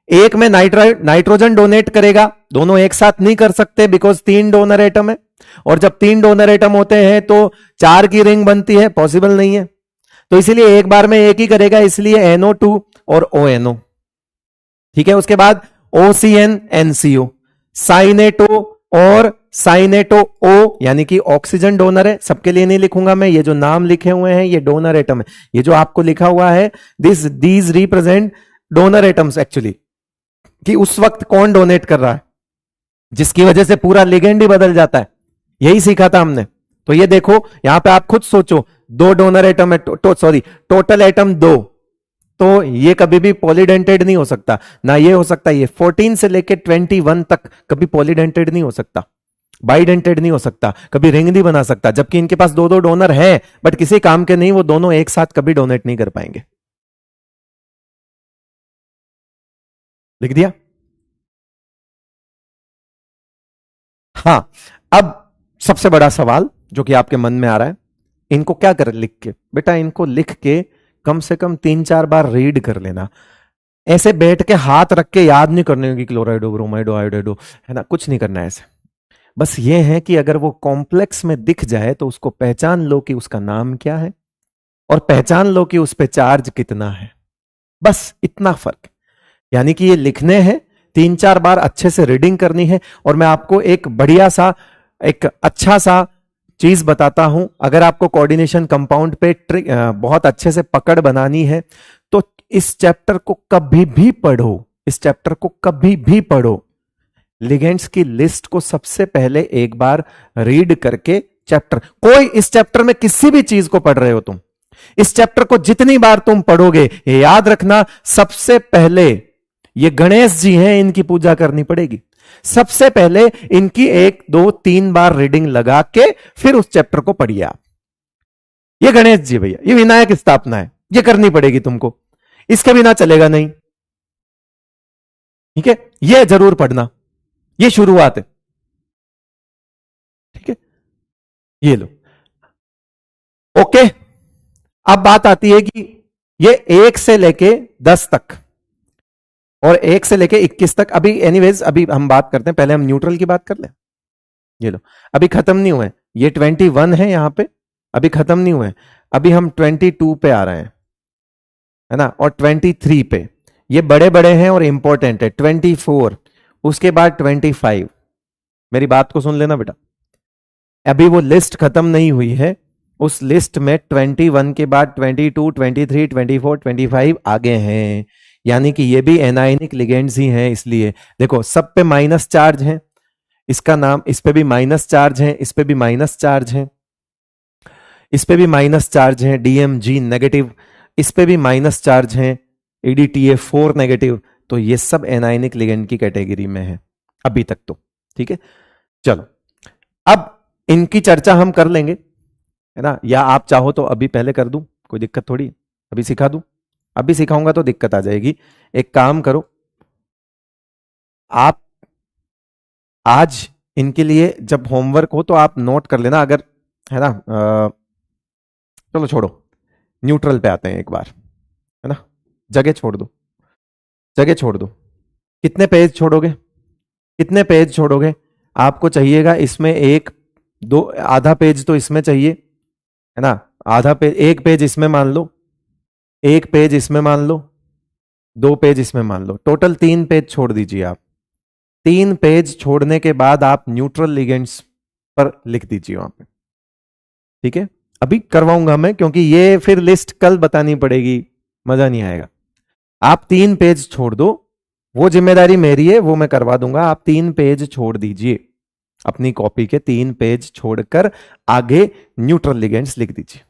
Speaker 1: एक में नाइट्रोजन डोनेट करेगा, दोनों एक साथ नहीं कर सकते बिकॉज 3 डोनर एटम है, और जब 3 डोनर एटम होते हैं तो 4 की रिंग बनती है, पॉसिबल नहीं है, तो इसीलिए एक बार में एक ही करेगा, इसलिए NO2 और ONO। ठीक है, उसके बाद OCN NCO, साइनेटो और साइनेटो O यानी कि ऑक्सीजन डोनर है, सबके लिए नहीं लिखूंगा मैं, ये जो नाम लिखे हुए हैं ये डोनर एटम है, ये जो आपको लिखा हुआ है these represent donor atoms actually, कि उस वक्त कौन डोनेट कर रहा है, जिसकी वजह से पूरा लिगेंड ही बदल जाता है। यही सीखा था हमने। तो ये देखो यहां पे आप खुद सोचो, 2 डोनर एटम है, सॉरी टोटल एटम 2, तो ये कभी भी पॉलीडेंटेड नहीं हो सकता, ना ये हो सकता, ये 14 से लेके 21 तक कभी पॉलीडेंटेड नहीं हो सकता, बाइडेंटेड नहीं हो सकता, कभी रिंग नहीं बना सकता, जबकि इनके पास 2 2 डोनर है बट किसी काम के नहीं, वो दोनों एक साथ कभी डोनेट नहीं कर पाएंगे। लिख दिया? हाँ। अब सबसे बड़ा सवाल जो कि आपके मन में आ रहा है, इनको क्या कर लिख के बेटा, इनको लिख के कम से कम 3 4 बार रीड कर लेना, ऐसे बैठ के हाथ रख के याद नहीं करने की क्लोराइडो ब्रोमाइडो आयोडाइडो, है ना? कुछ नहीं करना है ऐसे। बस ये है कि अगर वो कॉम्प्लेक्स में दिख जाए तो उसको पहचान लो कि उसका नाम क्या है, और पहचान लो कि उस पर चार्ज कितना है, बस इतना फर्क। यानी कि ये लिखने हैं, 3 4 बार अच्छे से रीडिंग करनी है। और मैं आपको एक बढ़िया सा, एक अच्छा सा चीज बताता हूं, अगर आपको कोऑर्डिनेशन कंपाउंड पे ट्रिक बहुत अच्छे से पकड़ बनानी है तो इस चैप्टर को कभी भी पढ़ो, इस चैप्टर को कभी भी पढ़ो, लिगेंड्स की लिस्ट को सबसे पहले एक बार रीड करके चैप्टर, कोई इस चैप्टर में किसी भी चीज को पढ़ रहे हो तुम, इस चैप्टर को जितनी बार तुम पढ़ोगे, ये याद रखना, सबसे पहले ये गणेश जी हैं, इनकी पूजा करनी पड़ेगी। सबसे पहले इनकी 1 2 3 बार रीडिंग लगा के फिर उस चैप्टर को पढ़िए आप। ये गणेश जी भैया, ये विनायक स्थापना है, ये करनी पड़ेगी तुमको, इसके बिना चलेगा नहीं। ठीक है, ये जरूर पढ़ना, ये शुरुआत है। ठीक है, ये लो। ओके, अब बात आती है कि ये 1 से लेके 10 तक और 1 से लेके 21 तक। अभी एनीवेज अभी हम बात करते हैं, पहले हम न्यूट्रल की बात कर लें। ये लो, अभी खत्म नहीं हुए, ये 21 है यहां पे, अभी खत्म नहीं हुए, अभी हम 22 पे आ रहे हैं, है ना, और 23 पे। ये बड़े बड़े हैं और इंपॉर्टेंट है। 24, उसके बाद 25। मेरी बात को सुन लेना बेटा, अभी वो लिस्ट खत्म नहीं हुई है, उस लिस्ट में 21 के बाद 22, 23, 24, 25 आगे हैं, यानी कि ये भी एनायनिक लिगेंड्स ही हैं। इसलिए देखो सब पे माइनस चार्ज है, इसका नाम, इस पे भी माइनस चार्ज है, इस पे भी माइनस चार्ज है, इस पे भी माइनस चार्ज है, DMG नेगेटिव, इस पे भी माइनस चार्ज है, EDTA4 नेगेटिव। तो ये सब एनायनिक लिगेंड की कैटेगरी में है अभी तक तो, ठीक है। चलो अब इनकी चर्चा हम कर लेंगे, है ना, या आप चाहो तो अभी पहले कर दूं, कोई दिक्कत थोड़ी है, अभी सिखा दूं। अभी सिखाऊंगा तो दिक्कत आ जाएगी। एक काम करो, आप आज इनके लिए जब होमवर्क हो तो आप नोट कर लेना, अगर, है ना। चलो छोड़ो, न्यूट्रल पे आते हैं एक बार, है ना। जगह छोड़ दो, जगह छोड़ दो। कितने पेज छोड़ोगे, कितने पेज छोड़ोगे? आपको चाहिएगा इसमें एक दो, आधा पेज तो इसमें चाहिए, है ना। आधा पेज, एक पेज इसमें मान लो, एक पेज इसमें मान लो, 2 पेज इसमें मान लो, टोटल 3 पेज छोड़ दीजिए आप। 3 पेज छोड़ने के बाद आप न्यूट्रल लिगेंड्स पर लिख दीजिए वहां पे, ठीक है। अभी करवाऊंगा मैं, क्योंकि ये फिर लिस्ट कल बतानी पड़ेगी, मजा नहीं आएगा। आप 3 पेज छोड़ दो, वो जिम्मेदारी मेरी है, वो मैं करवा दूंगा। आप 3 पेज छोड़ दीजिए, अपनी कॉपी के 3 पेज छोड़कर आगे न्यूट्रल लिगेंड्स लिख दीजिए,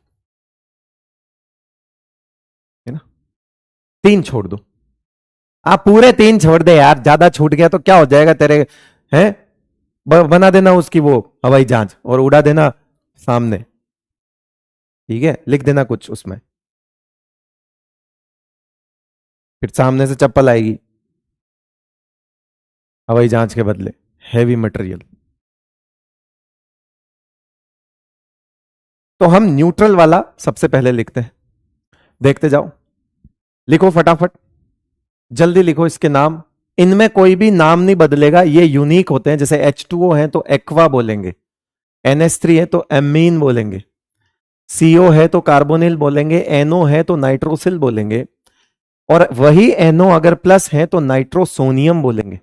Speaker 1: है ना। 3 छोड़ दो, आप पूरे 3 छोड़ दे यार, ज्यादा छूट गया तो क्या हो जाएगा तेरे, हैं। बना देना उसकी वो हवाई जहाज और उड़ा देना सामने, ठीक है, लिख देना कुछ उसमें, फिर सामने से चप्पल आएगी हवाई जहाज के बदले, हैवी मटेरियल। तो हम न्यूट्रल वाला सबसे पहले लिखते हैं, देखते जाओ, लिखो फटाफट, जल्दी लिखो इसके नाम। इनमें कोई भी नाम नहीं बदलेगा, ये यूनिक होते हैं। जैसे H2O है तो एक्वा बोलेंगे, NH3 है तो एमीन बोलेंगे, CO है तो कार्बोनिल बोलेंगे, NO है तो नाइट्रोसिल बोलेंगे, और वही NO अगर प्लस है तो नाइट्रोसोनियम बोलेंगे।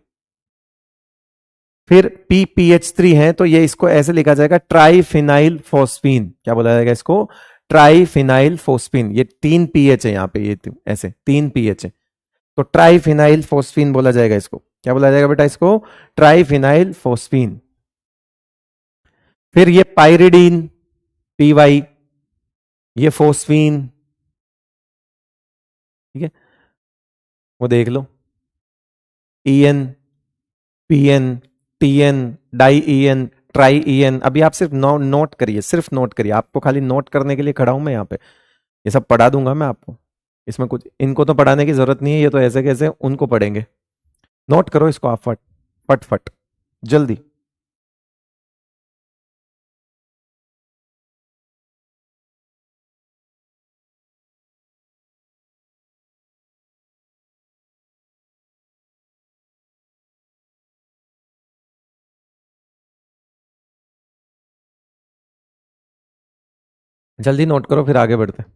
Speaker 1: फिर PPH3 है तो ये, इसको ऐसे लिखा जाएगा ट्राइफिनाइल फोस्फीन। क्या बोला जाएगा इसको? Triphenyl phosphine. ये 3 pH है यहाँ पे, ये ऐसे 3 pH है, तो ट्राइफिनाइल फोस्फीन बोला जाएगा इसको। क्या बोला जाएगा बेटा इसको? Triphenyl phosphine. फिर ये पायरिडीन, PY, ये फोस्फीन, ठीक है, वो देख लो, EN, PN, TN, di EN, tri EN। अभी आप सिर्फ नोट करिए, सिर्फ नोट करिए, आपको खाली नोट करने के लिए खड़ा हूं मैं यहाँ पे, ये सब पढ़ा दूंगा मैं आपको, इसमें कुछ इनको तो पढ़ाने की जरूरत नहीं है, ये तो ऐसे कैसे उनको पढ़ेंगे। नोट करो इसको आप, फट फट फट जल्दी। जल्दी नोट करो, फिर आगे बढ़ते हैं।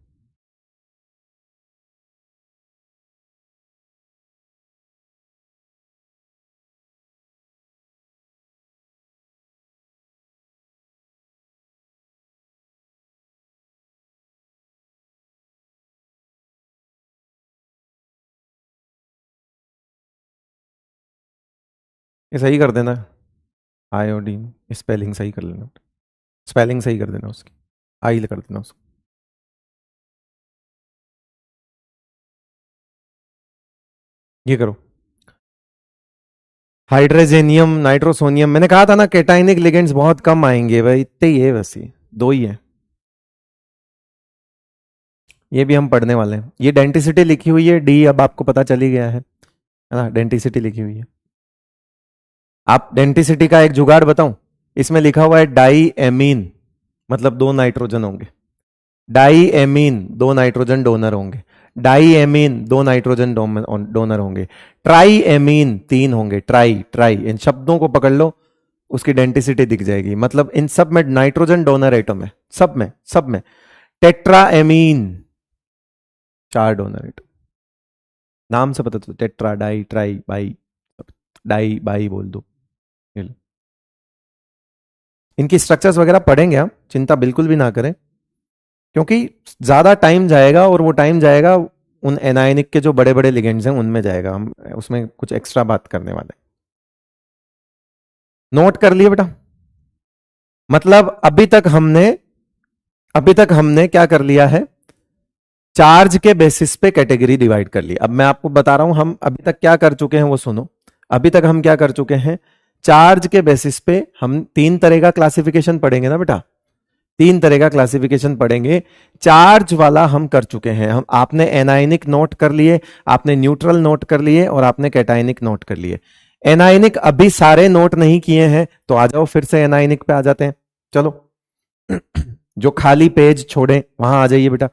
Speaker 1: ये सही कर देना, आयोडीन स्पेलिंग सही कर लेना, स्पेलिंग सही कर देना उसकी, आई कर देना उसको। ये करो, हाइड्रोजेनियम, नाइट्रोसोनियम। मैंने कहा था ना कैटाइनिक लिगेंड्स बहुत कम आएंगे भाई, इतने ही है, बस ये 2 ही है। ये भी हम पढ़ने वाले हैं। ये डेंटिसिटी लिखी हुई है, डी अब आपको पता चल ही गया है ना, डेंटिसिटी लिखी हुई है। आप डेंटिसिटी का एक जुगाड़ बताऊं, इसमें लिखा हुआ है डाई एमीन, मतलब 2 नाइट्रोजन होंगे, डाई एमीन 2 नाइट्रोजन डोनर होंगे। डाई एमीन 2 नाइट्रोजन डोनर होंगे, ट्राई एमीन 3 होंगे, ट्राई ट्राई, इन शब्दों को पकड़ लो, उसकी डेंटिसिटी दिख जाएगी, मतलब इन सब में नाइट्रोजन डोनर एटम है, सब में टेट्रा एमीन 4 डोनर एटम, नाम से पता तो, tetra, di, tri, bi, di bi बोल दो। इनकी स्ट्रक्चर्स वगैरह पढ़ेंगे हम, चिंता बिल्कुल भी ना करें, क्योंकि ज्यादा टाइम जाएगा और वो टाइम जाएगा उन एनायनिक के जो बड़े बड़े लिगेंड्स हैं उनमें जाएगा, हम उसमें कुछ एक्स्ट्रा बात करने वाले हैं। नोट कर लिए बेटा? मतलब अभी तक हमने क्या कर लिया है, चार्ज के बेसिस पे कैटेगरी डिवाइड कर ली। अब मैं आपको बता रहा हूं हम अभी तक क्या कर चुके हैं वो सुनो। अभी तक हम क्या कर चुके हैं, चार्ज के बेसिस पे हम 3 तरह का क्लासिफिकेशन पढ़ेंगे ना बेटा, 3 तरह का क्लासिफिकेशन पढ़ेंगे। चार्ज वाला हम कर चुके हैं, हम आपने एनायनिक नोट कर लिए, आपने न्यूट्रल नोट कर लिए और आपने कैटायनिक नोट कर लिए। एनायनिक अभी सारे नोट नहीं किए हैं तो आ जाओ फिर से एनायनिक पे आ जाते हैं, चलो जो खाली पेज छोड़े वहां आ जाइए बेटा,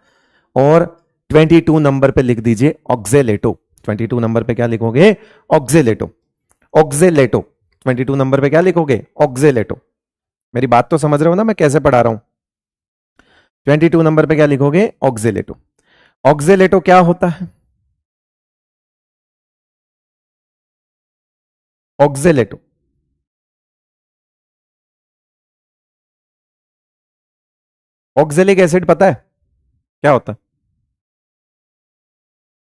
Speaker 1: और 22 नंबर पे लिख दीजिए ऑक्जेलेटो। 22 नंबर पे क्या लिखोगे, ऑक्जेलेटो। ऑक्जेलेटो 22 नंबर पे क्या लिखोगे, ऑक्जेलेटो। मेरी बात तो समझ रहे हो ना मैं कैसे पढ़ा रहा हूं। 22 नंबर पे क्या लिखोगे, ऑक्जेलेटो। ऑक्जेलेटो क्या होता है, ऑक्जेलेटो ऑक्जेलिक एसिड पता है क्या होता है,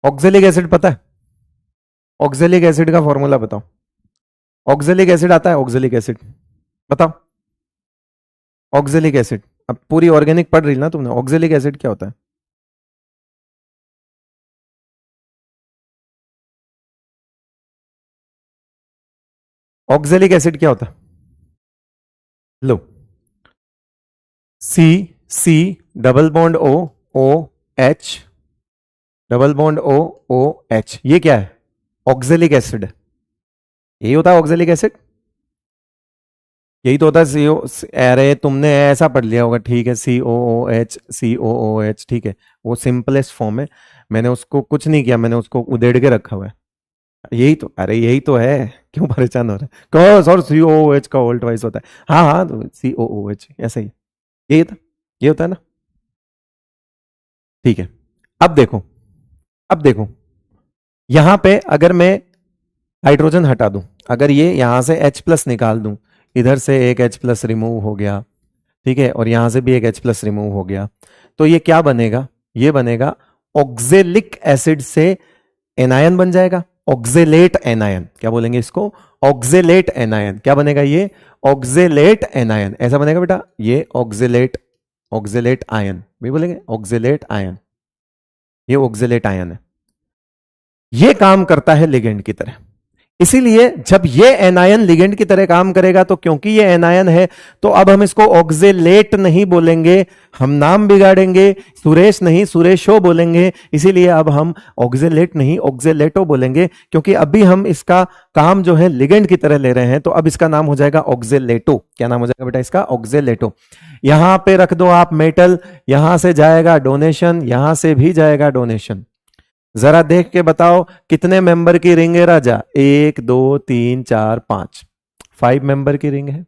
Speaker 1: ऑक्जेलिक एसिड पता है, ऑक्जेलिक एसिड का फॉर्मूला बताओ। ऑक्जेलिक एसिड आता है, ऑक्जेलिक एसिड बताओ। ऑक्जेलिक एसिड, अब पूरी ऑर्गेनिक पढ़ रही ना तुमने, ऑक्जेलिक एसिड क्या होता है, ऑक्जेलिक एसिड क्या होता है, लो, C C double bond O, O H double bond O, O H, ये क्या है, ऑक्जेलिक एसिड। यही होता है ऑक्जेलिक एसिड, यही तो होता है सीओ। अरे तुमने ऐसा पढ़ लिया होगा, ठीक है, सी ओ ओ एच, सी ओ ओ एच, ठीक है, वो सिंपलेस्ट फॉर्म है, मैंने उसको कुछ नहीं किया, मैंने उसको उधेड़ के रखा हुआ है। यही तो, अरे यही तो है, क्यों परेशान हो रहे हैं, कहो सर सी ओ ओ एच का ऑल्ट वाइज होता है, हाँ हाँ तो सी ओ ओ एच ऐसा ही, यही था, ये होता है ना, ठीक है। अब देखो, अब देखो, यहां पे अगर मैं हाइड्रोजन हटा दूं, अगर ये यहां से H प्लस निकाल दूं, इधर से एक H प्लस रिमूव हो गया, ठीक है, और यहां से भी एक H प्लस रिमूव हो गया, तो ये क्या बनेगा, ये बनेगा ऑक्जेलिक एसिड से एनायन बन जाएगा, ऑक्जेलेट एनायन, क्या बोलेंगे इसको, ऑक्जेलेट एनायन, क्या बनेगा ये, ऑक्जेलेट एनायन, ऐसा बनेगा बेटा, ये ऑक्जेलेट, ऑक्जेलेट आयन भी बोलेंगे, ऑक्जेलेट आयन, ये ऑक्जेलेट आयन है। ये काम करता है लिगेंड की तरह, इसीलिए जब ये एनायन लिगेंड की तरह काम करेगा, तो क्योंकि ये एनायन है तो अब हम इसको ऑक्जेलेट नहीं बोलेंगे, हम नाम बिगाड़ेंगे, सुरेश नहीं सुरेशो बोलेंगे, इसीलिए अब हम ऑक्जेलेट नहीं ऑक्जेलेटो बोलेंगे, क्योंकि अभी हम इसका काम जो है लिगेंड की तरह ले रहे हैं, तो अब इसका नाम हो जाएगा ऑक्जेलेटो। क्या नाम हो जाएगा बेटा इसका, ऑक्जेलेटो। यहां पे रख दो आप मेटल, यहां से जाएगा डोनेशन, यहां से भी जाएगा डोनेशन। जरा देख के बताओ कितने मेंबर की रिंग है राजा, 1 2 3 4 5, 5 मेंबर की रिंग है।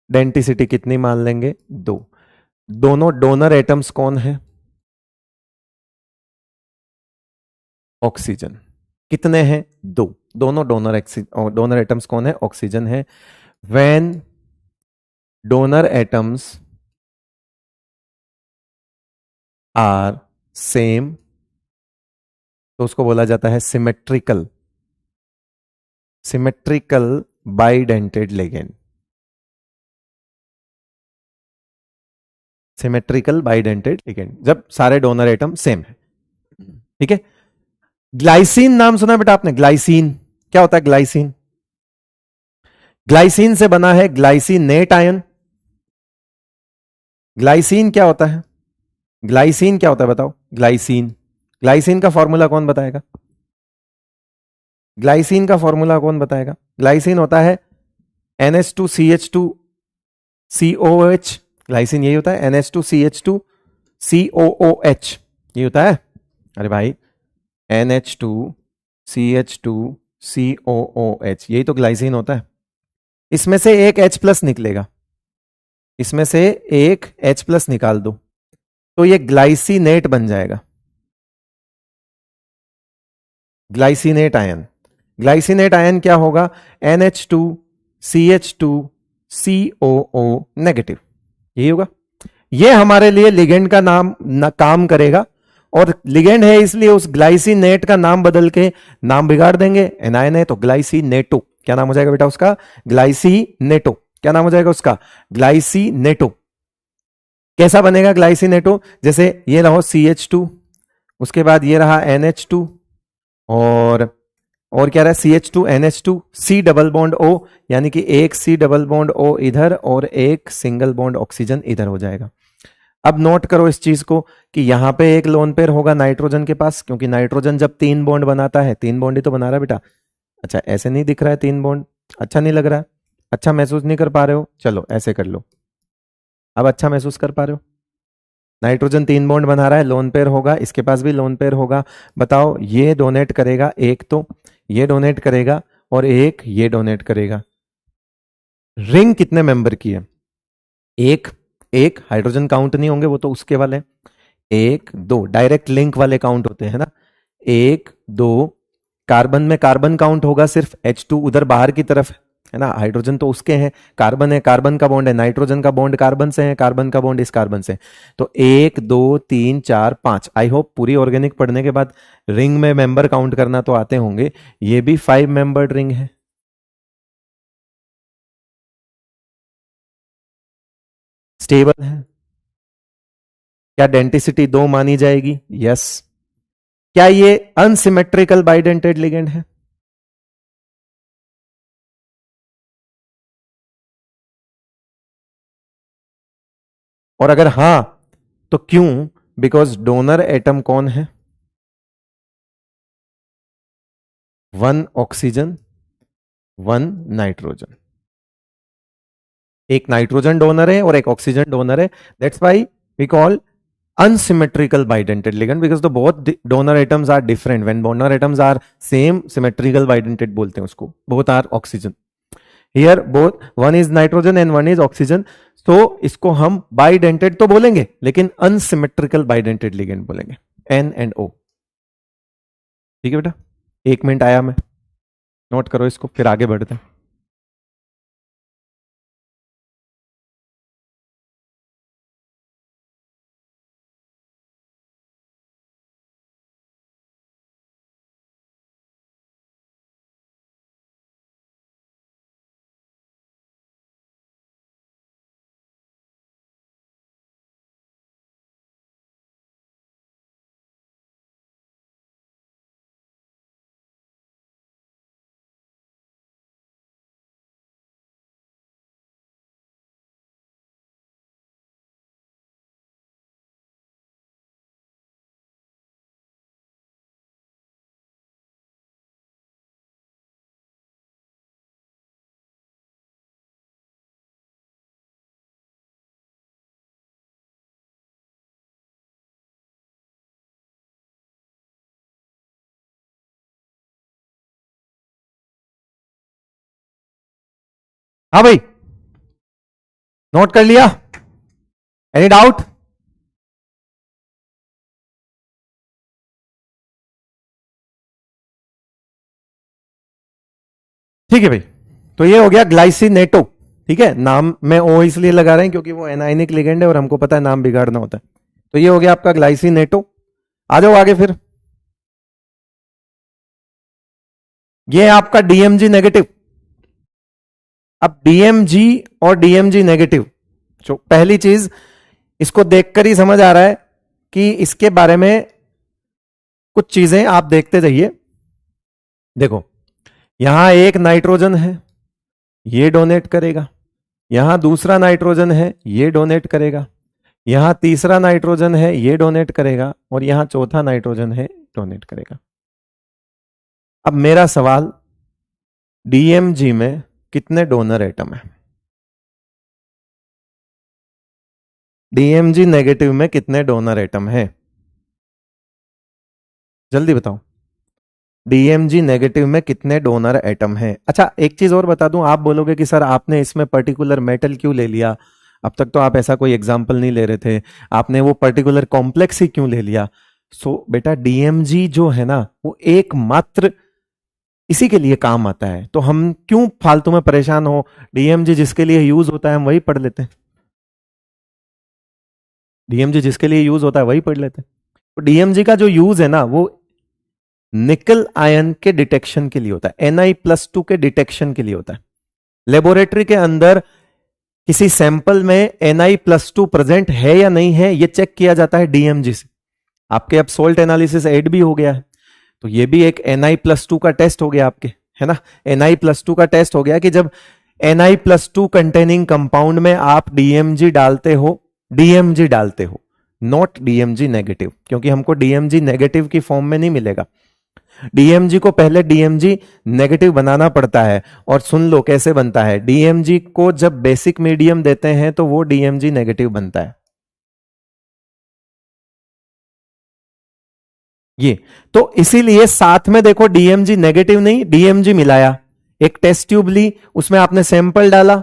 Speaker 1: डेंटिसिटी कितनी मान लेंगे, 2। दोनों डोनर एटम्स कौन है, ऑक्सीजन। कितने हैं, 2। दोनों डोनर एटम्स कौन है, ऑक्सीजन है। When donor atoms are same, तो उसको बोला जाता है symmetrical, symmetrical bidentate ligand, symmetrical bidentate ligand, जब सारे डोनर एटम सेम है, ठीक है। ग्लाइसिन नाम सुना बेटा आपने, ग्लाइसिन क्या होता है, ग्लाइसिन, ग्लाइसिन से बना है ग्लाइसिनेट आयन। ग्लाइसिन क्या होता है, ग्लाइसिन क्या होता है बताओ, ग्लाइसिन, ग्लाइसिन का फॉर्मूला कौन बताएगा, ग्लाइसिन का फॉर्मूला कौन बताएगा, ग्लाइसिन होता है NH2CH2COH ग्लाइसिन यही होता है, NH2CH2COOH, ये होता है। अरे भाई NH2CH2COOH, यही तो ग्लाइसिन होता है। इसमें से एक H प्लस निकलेगा, इसमें से एक H प्लस निकाल दो तो ये ग्लाइसिनेट बन जाएगा, ग्लाइसिनेट आयन। ग्लाइसिनेट आयन क्या होगा? NH2CH2COO नेगेटिव, यही होगा। ये हमारे लिए लिगेंड का नाम काम करेगा, और लिगेंड है इसलिए उस ग्लाइसिनेट का नाम बदल के नाम बिगाड़ देंगे। एनायन है तो ग्लाइसिनेटो, क्या नाम हो जाएगा बेटा उसका? ग्लाइसिनेटो। क्या नाम हो जाएगा उसका? ग्लाइसिनेटो। कैसा बनेगा ग्लाइसिनेटो? जैसे ये रहो CH2, उसके बाद ये रहा NH2, और क्या रहा है? CH2NH2, C double bond O, यानी कि एक C डबल बॉन्ड O इधर और एक सिंगल बॉन्ड ऑक्सीजन इधर हो जाएगा। अब नोट करो इस चीज को कि यहां पे एक लोन पेयर होगा नाइट्रोजन के पास, क्योंकि नाइट्रोजन जब 3 बॉन्ड बनाता है, 3 बॉन्ड ही तो बना रहा है बेटा। अच्छा ऐसे नहीं दिख रहा है 3 बॉन्ड, अच्छा नहीं लग रहा है, अच्छा महसूस नहीं कर पा रहे हो, चलो ऐसे कर लो, अब अच्छा महसूस कर पा रहे हो। नाइट्रोजन 3 बॉन्ड बना रहा है, लोन पेयर होगा, इसके पास भी लोन पेयर होगा। बताओ ये डोनेट करेगा एक, तो ये डोनेट करेगा और एक ये डोनेट करेगा। रिंग कितने मेंबर की है? एक, एक हाइड्रोजन काउंट नहीं होंगे, वो तो उसके वाले। एक दो डायरेक्ट लिंक वाले काउंट होते हैं ना, एक दो। कार्बन में कार्बन काउंट होगा सिर्फ, H2 उधर बाहर की तरफ है ना, हाइड्रोजन तो उसके हैं, कार्बन है, कार्बन का बॉन्ड है, नाइट्रोजन का बॉन्ड कार्बन से है, कार्बन का बॉन्ड इस कार्बन से। तो 1 2 3 4 5, आई होप पूरी ऑर्गेनिक पढ़ने के बाद रिंग में मेंबर काउंट करना तो आते होंगे। ये भी 5 मेंबर्ड रिंग है। स्टेबल है। क्या डेंटिसिटी 2 मानी जाएगी? यस। क्या ये अनसिमेट्रिकल बाइडेंटेड लिगेंड है? और अगर हां तो क्यों? बिकॉज डोनर एटम कौन है? 1 ऑक्सीजन 1 नाइट्रोजन। एक नाइट्रोजन डोनर है और एक ऑक्सीजन डोनर है, that's why we call unsymmetrical bidentate ligand, because the both donor atoms are different. When donor atoms are same, symmetrical bidentate बोलते हैं उसको, both are oxygen, here both one is nitrogen and one is oxygen, so इसको हम bidentate तो बोलेंगे लेकिन unsymmetrical bidentate ligand बोलेंगे, N and O। ठीक है बेटा, 1 मिनट आया, मैं नोट करो इसको, फिर आगे बढ़ते हैं। हाँ भाई, नोट कर लिया? Any doubt? ठीक है भाई, तो ये हो गया ग्लाइसिनेटो। ठीक है, नाम में ओ इसलिए लगा रहे हैं क्योंकि वो एनाइनिक लिगेंड है और हमको पता है नाम बिगाड़ना होता है। तो ये हो गया आपका ग्लाइसिनेटो। आ जाओ आगे फिर। ये है आपका डीएमजी नेगेटिव। अब डीएमजी और डीएमजी नेगेटिव, जो पहली चीज इसको देखकर ही समझ आ रहा है कि इसके बारे में कुछ चीजें आप देखते जाइए। देखो, यहां एक नाइट्रोजन है, ये डोनेट करेगा, यहां दूसरा नाइट्रोजन है, ये डोनेट करेगा, यहां तीसरा नाइट्रोजन है, ये डोनेट करेगा, और यहां चौथा नाइट्रोजन है, डोनेट करेगा। अब मेरा सवाल, डीएमजी में कितने डोनर एटम है? डीएमजी नेगेटिव में कितने डोनर एटम है? जल्दी बताओ, डीएमजी नेगेटिव में कितने डोनर एटम है? अच्छा, एक चीज और बता दूं, आप बोलोगे कि सर आपने इसमें पर्टिकुलर मेटल क्यों ले लिया, अब तक तो आप ऐसा कोई एग्जाम्पल नहीं ले रहे थे, आपने वो पर्टिकुलर कॉम्प्लेक्स ही क्यों ले लिया? बेटा डीएमजी जो है ना वो एकमात्र इसी के लिए काम आता है, तो हम क्यों फालतू में परेशान हो? डीएमजी जिसके लिए यूज होता है हम वही पढ़ लेते हैं, डीएमजी जिसके लिए यूज होता है वही पढ़ लेते हैं। तो डीएमजी का जो यूज है ना वो निकल आयन के डिटेक्शन के लिए होता है, Na+2 के डिटेक्शन के लिए होता है। लेबोरेटरी के अंदर किसी सैंपल में Na+2 प्रेजेंट है या नहीं है ये चेक किया जाता है डीएमजी से। आपके अब सोल्ट एनालिसिस एड भी हो गया है, तो ये भी एक Na+2 का टेस्ट हो गया आपके, है ना। Na+2 का टेस्ट हो गया कि जब Na+2 कंटेनिंग कंपाउंड में आप डीएमजी डालते हो, नॉट डीएमजी नेगेटिव, क्योंकि हमको डीएमजी नेगेटिव की फॉर्म में नहीं मिलेगा। डीएमजी को पहले डीएमजी नेगेटिव बनाना पड़ता है, और सुन लो कैसे बनता है। डीएमजी को जब बेसिक मीडियम देते हैं तो वो डीएमजी नेगेटिव बनता है। ये तो इसीलिए साथ में देखो डीएमजी नेगेटिव नहीं, डीएमजी मिलाया, एक टेस्ट ट्यूब ली, उसमें आपने सैंपल डाला,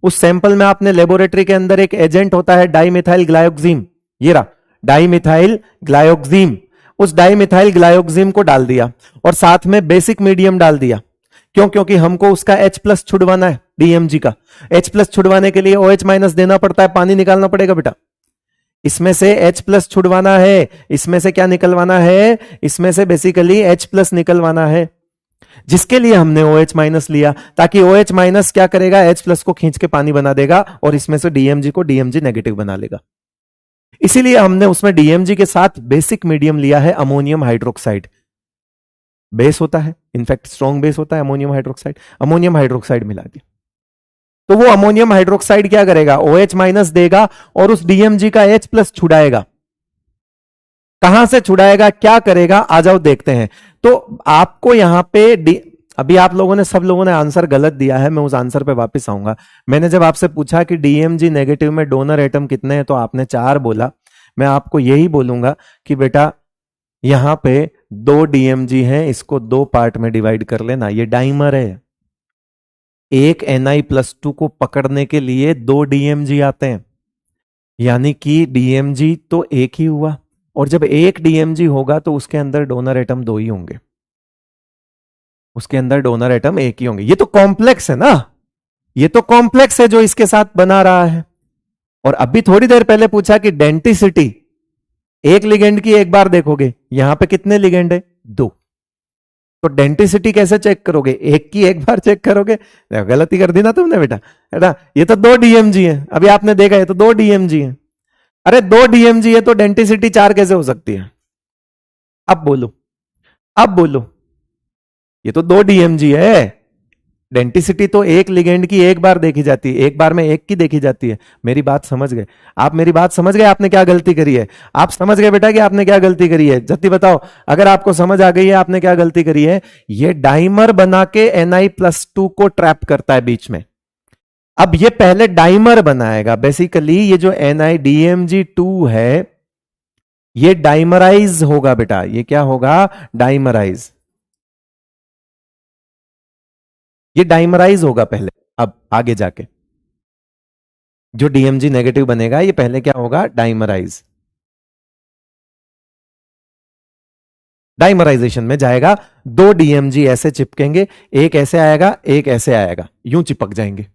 Speaker 1: उस सैंपल में आपने लेबोरेटरी के अंदर एक एजेंट होता है डाइमिथाइल ग्लाइकोक्सीम, ये रहा डाइमिथाइल ग्लाइकोक्सीम, उस डाइमिथाइल ग्लाइकोक्सीम को डाल दिया और साथ में बेसिक मीडियम डाल दिया। क्यों? क्योंकि हमको उसका H+ छुड़वाना है, डीएमजी का H+ छुड़वाने के लिए OH- देना पड़ता है, पानी निकालना पड़ेगा बेटा। इसमें से H+ छुड़वाना है, इसमें से क्या निकलवाना है? इसमें से बेसिकली H+ निकलवाना है, जिसके लिए हमने OH- लिया, ताकि OH- क्या करेगा? H+ को खींच के पानी बना देगा और इसमें से डीएमजी को डीएमजी नेगेटिव बना लेगा। इसीलिए हमने उसमें डीएमजी के साथ बेसिक मीडियम लिया है अमोनियम हाइड्रोक्साइड। बेस होता है, इनफैक्ट स्ट्रॉन्ग बेस होता है अमोनियम हाइड्रोक्साइड मिला दिया। तो वो अमोनियम हाइड्रोक्साइड क्या करेगा? OH- देगा और उस डीएमजी का H+ छुड़ाएगा। कहां से छुड़ाएगा, क्या करेगा, आ जाओ देखते हैं। तो आपको यहां पे अभी आप लोगों ने, सब लोगों ने आंसर गलत दिया है, मैं उस आंसर पे वापस आऊंगा। मैंने जब आपसे पूछा कि डीएमजी नेगेटिव में डोनर एटम कितने हैं तो आपने 4 बोला। मैं आपको यही बोलूंगा कि बेटा यहां पे 2 डीएमजी हैं, इसको 2 पार्ट में डिवाइड कर लेना, ये डाइमर है। एक Na+2 को पकड़ने के लिए 2 डीएमजी आते हैं, यानी कि डीएमजी तो एक ही हुआ, और जब एक डीएमजी होगा तो उसके अंदर डोनर एटम 2 ही होंगे, उसके अंदर डोनर एटम एक ही होंगे। ये तो कॉम्प्लेक्स है ना, ये तो कॉम्प्लेक्स है जो इसके साथ बना रहा है। और अभी थोड़ी देर पहले पूछा कि डेंटिसिटी, एक लिगेंड की एक बार देखोगे, यहां पे कितने लिगेंड है? 2, तो डेंटिसिटी कैसे चेक करोगे? एक की एक बार चेक करोगे? गलती कर दी ना तुमने बेटा, है ना। ये तो 2 डीएमजी है, अभी आपने देखा ये तो 2 डीएमजी है। अरे 2 डीएमजी है तो डेंटिसिटी 4 कैसे हो सकती है? अब बोलो, अब बोलो, ये तो 2 डीएमजी है, डेंटिसिटी तो एक लिगेंड की एक बार देखी जाती है, एक बार में एक की देखी जाती है। मेरी बात समझ गए आप? मेरी बात समझ गए? आपने क्या गलती करी है? आप समझ गए बेटा कि आपने क्या गलती करी है? जल्दी बताओ, अगर आपको समझ आ गई है आपने क्या गलती करी है। ये डाइमर बना के Na+2 को ट्रैप करता है बीच में। अब ये पहले डाइमर बनाएगा, बेसिकली ये जो NiDMG2 है ये डाइमराइज होगा बेटा। ये क्या होगा? डाइमराइज, ये डाइमराइज होगा पहले। अब आगे जाके जो डीएमजी नेगेटिव बनेगा ये पहले क्या होगा? डाइमराइज, डाइमराइजेशन में जाएगा, 2 डीएमजी ऐसे चिपकेंगे, एक ऐसे आएगा एक ऐसे आएगा, यूं चिपक जाएंगे।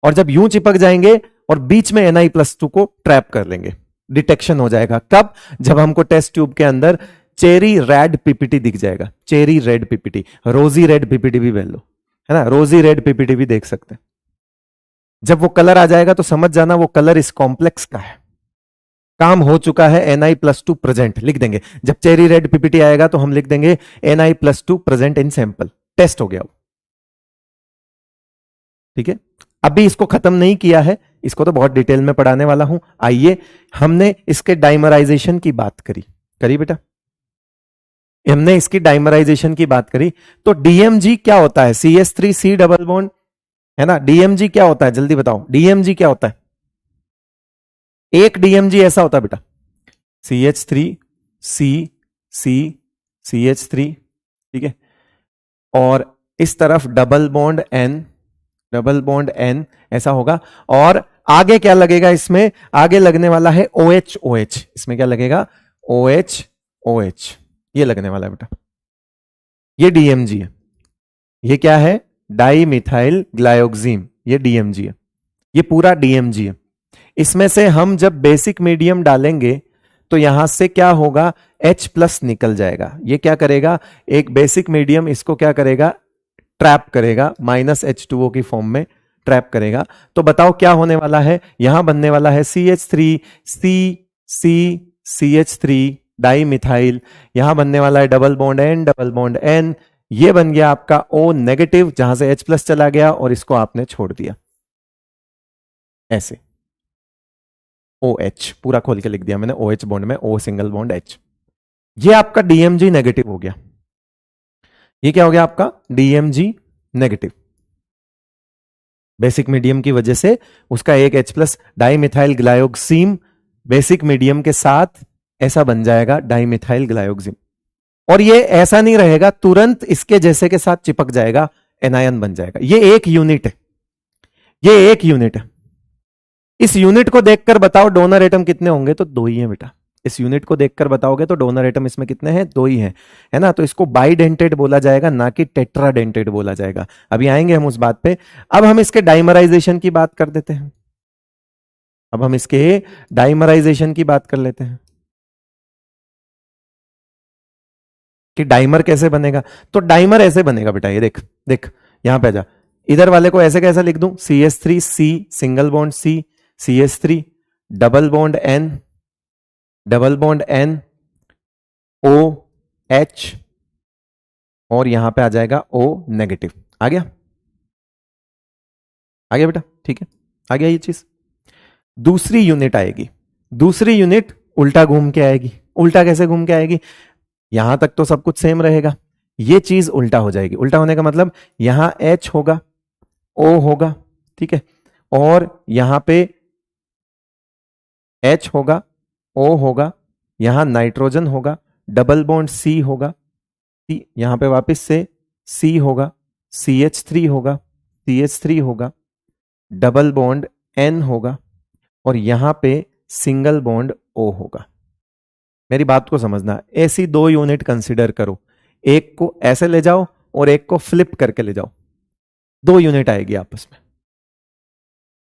Speaker 1: और जब यूं चिपक जाएंगे और बीच में Na+2 को ट्रैप कर लेंगे, डिटेक्शन हो जाएगा। कब? जब हमको टेस्ट ट्यूब के अंदर चेरी रेड पीपीटी दिख जाएगा, चेरी रेड पीपीटी, रोजी रेड पीपीटी भी बोल लो, है ना, रोजी रेड पीपीटी भी देख सकते हैं। जब वो कलर आ जाएगा तो समझ जाना वो कलर इस कॉम्प्लेक्स का है, काम हो चुका है, Na+2 प्रेजेंट लिख देंगे। जब चेरी रेड पीपीटी आएगा तो हम लिख देंगे Na+2 present in sample, test हो गया वो। ठीक है, अभी इसको खत्म नहीं किया है, इसको तो बहुत डिटेल में पढ़ाने वाला हूं। आइए, हमने इसके डाइमराइजेशन की बात करी, करी बेटा, हमने इसकी डाइमराइजेशन की बात करी। तो डीएमजी क्या होता है? CH3C डबल बॉन्ड, है ना। डीएमजी क्या होता है? जल्दी बताओ, डीएमजी क्या होता है? एक डीएमजी ऐसा होता है बेटा, CH3 C C CH3, ठीक है, और इस तरफ डबल बॉन्ड N ऐसा होगा। और आगे क्या लगेगा इसमें, आगे लगने वाला है OH OH, इसमें क्या लगेगा OH OH, ये लगने वाला है बेटा, ये डीएमजी है। ये क्या है, डाई मिथाइल ग्लायोक्सीम, ये डीएमजी है, ये पूरा डीएमजी है। इसमें से हम जब बेसिक मीडियम डालेंगे तो यहां से क्या होगा, H+ निकल जाएगा। ये क्या करेगा, एक बेसिक मीडियम इसको क्या करेगा, ट्रैप करेगा, -H2O की फॉर्म में ट्रैप करेगा। तो बताओ क्या होने वाला है, यहां बनने वाला है CH3 C CH3 di methyl, यहां बनने वाला है डबल बॉन्ड N, ये बन गया आपका O नेगेटिव, जहां से H+ चला गया और इसको आपने छोड़ दिया ऐसे, OH पूरा खोल के लिख दिया मैंने, OH बॉन्ड में O सिंगल बॉन्ड H, ये आपका DMG नेगेटिव हो गया। ये क्या हो गया आपका DMG नेगेटिव, बेसिक मीडियम की वजह से उसका एक H+ डाइमिथाइल ग्लायोक्सीम बेसिक मीडियम के साथ ऐसा बन जाएगा डाइमिथाइल ग्लायोक्सीम। और ये ऐसा नहीं रहेगा, तुरंत इसके जैसे के साथ चिपक जाएगा, एनायन बन जाएगा। ये एक यूनिट है, ये एक यूनिट है। इस यूनिट को देखकर बताओ डोनर एटम कितने होंगे, तो 2 ही है बेटा। इस यूनिट को देखकर बताओगे तो डोनर एटम इसमें कितने हैं, 2 ही हैं, है ना। तो इसको बाइडेंटेड बोला जाएगा, ना कि टेट्राडेंटेड बोला जाएगा। अभी आएंगे हम उस बात पे। अब हम इसके डाइमराइजेशन की बात कर देते हैं, अब हम इसके डाइमराइजेशन की बात कर लेते हैं कि डाइमर कैसे बनेगा। तो डाइमर ऐसे बनेगा बेटा, ये देख देख, यहां पे जा, इधर वाले को ऐसे कैसे लिख दूं, CH3 C single bond C CH3 double bond N OH, और यहां पे आ जाएगा O नेगेटिव। आ गया, आ गया बेटा, ठीक है, आ गया ये चीज। दूसरी यूनिट आएगी, दूसरी यूनिट उल्टा घूम के आएगी। उल्टा कैसे घूम के आएगी, यहां तक तो सब कुछ सेम रहेगा, ये चीज उल्टा हो जाएगी। उल्टा होने का मतलब यहां H होगा, O होगा, ठीक है, और यहां पे H होगा, O होगा, यहां नाइट्रोजन होगा, डबल बॉन्ड C होगा, यहां पे वापस से C होगा, CH3 होगा, CH3 होगा, डबल बॉन्ड N होगा, और यहां पे सिंगल बॉन्ड O होगा। मेरी बात को समझना, ऐसी 2 यूनिट कंसीडर करो, एक को ऐसे ले जाओ और एक को फ्लिप करके ले जाओ, 2 यूनिट आएगी आपस में।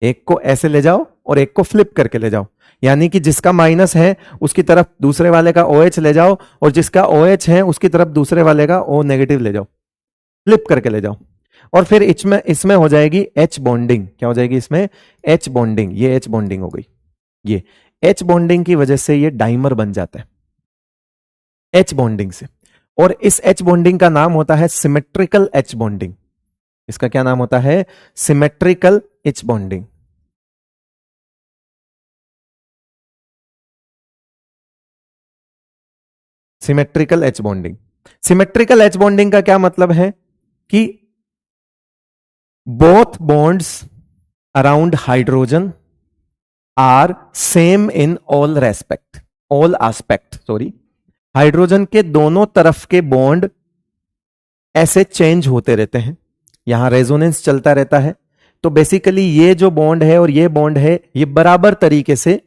Speaker 1: एक को ऐसे ले जाओ और एक को फ्लिप करके ले जाओ, यानी कि जिसका माइनस है उसकी तरफ दूसरे वाले का OH ले जाओ, और जिसका OH है उसकी तरफ दूसरे वाले का O नेगेटिव ले जाओ, फ्लिप करके ले जाओ। और फिर इसमें हो जाएगी H बॉन्डिंग। क्या हो जाएगी इसमें, H बॉन्डिंग। ये H बॉन्डिंग हो गई, ये H बॉन्डिंग की वजह से ये डाइमर बन जाता है, H बॉन्डिंग से। और इस H बॉन्डिंग का नाम होता है सिमेट्रिकल H बॉन्डिंग। इसका क्या नाम होता है, symmetrical H bonding. Symmetrical H bonding, symmetrical H bonding का क्या मतलब है कि both bonds around hydrogen are same in all respect, all aspect, sorry. Hydrogen के दोनों तरफ के बॉन्ड ऐसे चेंज होते रहते हैं, यहां रेजोनेंस चलता रहता है। तो बेसिकली ये जो बॉन्ड है और ये बॉन्ड है, ये बराबर तरीके से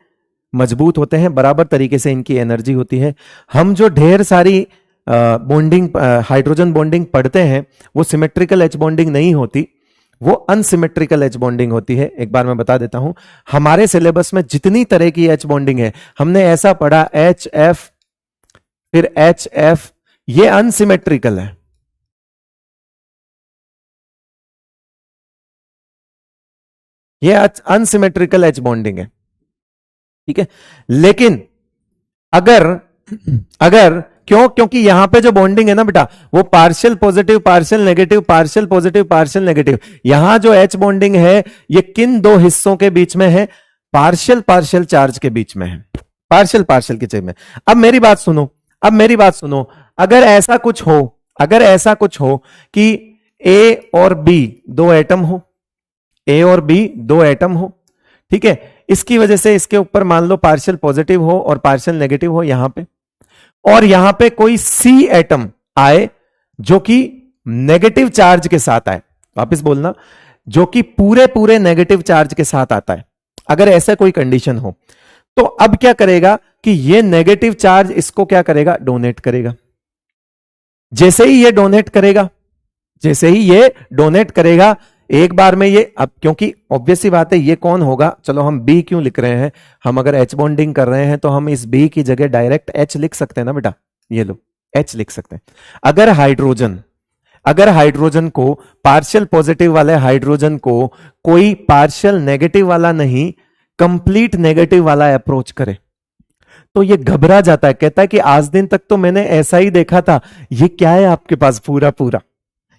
Speaker 1: मजबूत होते हैं, बराबर तरीके से इनकी एनर्जी होती है। हम जो ढेर सारी बॉन्डिंग, हाइड्रोजन बॉन्डिंग पढ़ते हैं, वो सिमेट्रिकल एच बॉन्डिंग नहीं होती, वो अनसिमेट्रिकल एच बॉन्डिंग होती है। एक बार मैं बता देता हूं, हमारे सिलेबस में जितनी तरह की एच बॉन्डिंग है, हमने ऐसा पढ़ा HF फिर HF, ये अनसिमेट्रिकल है, ये अनसिमेट्रिकल एच बॉन्डिंग है, ठीक है। लेकिन अगर अगर क्यों, क्योंकि यहां पे जो बॉन्डिंग है ना बेटा, वो partial positive partial negative, partial positive partial negative. यहां जो एच बॉन्डिंग है, ये किन 2 हिस्सों के बीच में है, पार्शियल पार्शियल चार्ज के बीच में है, पार्शियल पार्शियल के बीच में। अब मेरी बात सुनो, अब मेरी बात सुनो, अगर ऐसा कुछ हो, अगर ऐसा कुछ हो कि A और B 2 एटम हो, A और B 2 एटम हो, ठीक है, इसकी वजह से इसके ऊपर मान लो पार्शियल पॉजिटिव हो और पार्शियल नेगेटिव हो यहां पे, और यहां पे कोई सी एटम आए जो कि नेगेटिव चार्ज के साथ आए, वापस बोलना, जो कि पूरे पूरे नेगेटिव चार्ज के साथ आता है, अगर ऐसा कोई कंडीशन हो, तो अब क्या करेगा कि ये नेगेटिव चार्ज इसको क्या करेगा, डोनेट करेगा। जैसे ही ये डोनेट करेगा, जैसे ही ये डोनेट करेगा, एक बार में ये, अब क्योंकि ऑब्वियस सी बात है ये कौन होगा, चलो हम बी क्यों लिख रहे हैं, हम अगर एच बॉन्डिंग कर रहे हैं तो हम इस बी की जगह डायरेक्ट एच लिख सकते हैं ना बेटा, ये लो एच लिख सकते हैं। अगर हाइड्रोजन को, पार्शियल पॉजिटिव वाले हाइड्रोजन को कोई पार्शियल नेगेटिव वाला नहीं, कंप्लीट नेगेटिव वाला अप्रोच करे तो ये घबरा जाता है, कहता है कि आज दिन तक तो मैंने ऐसा ही देखा था, ये क्या है आपके पास पूरा पूरा,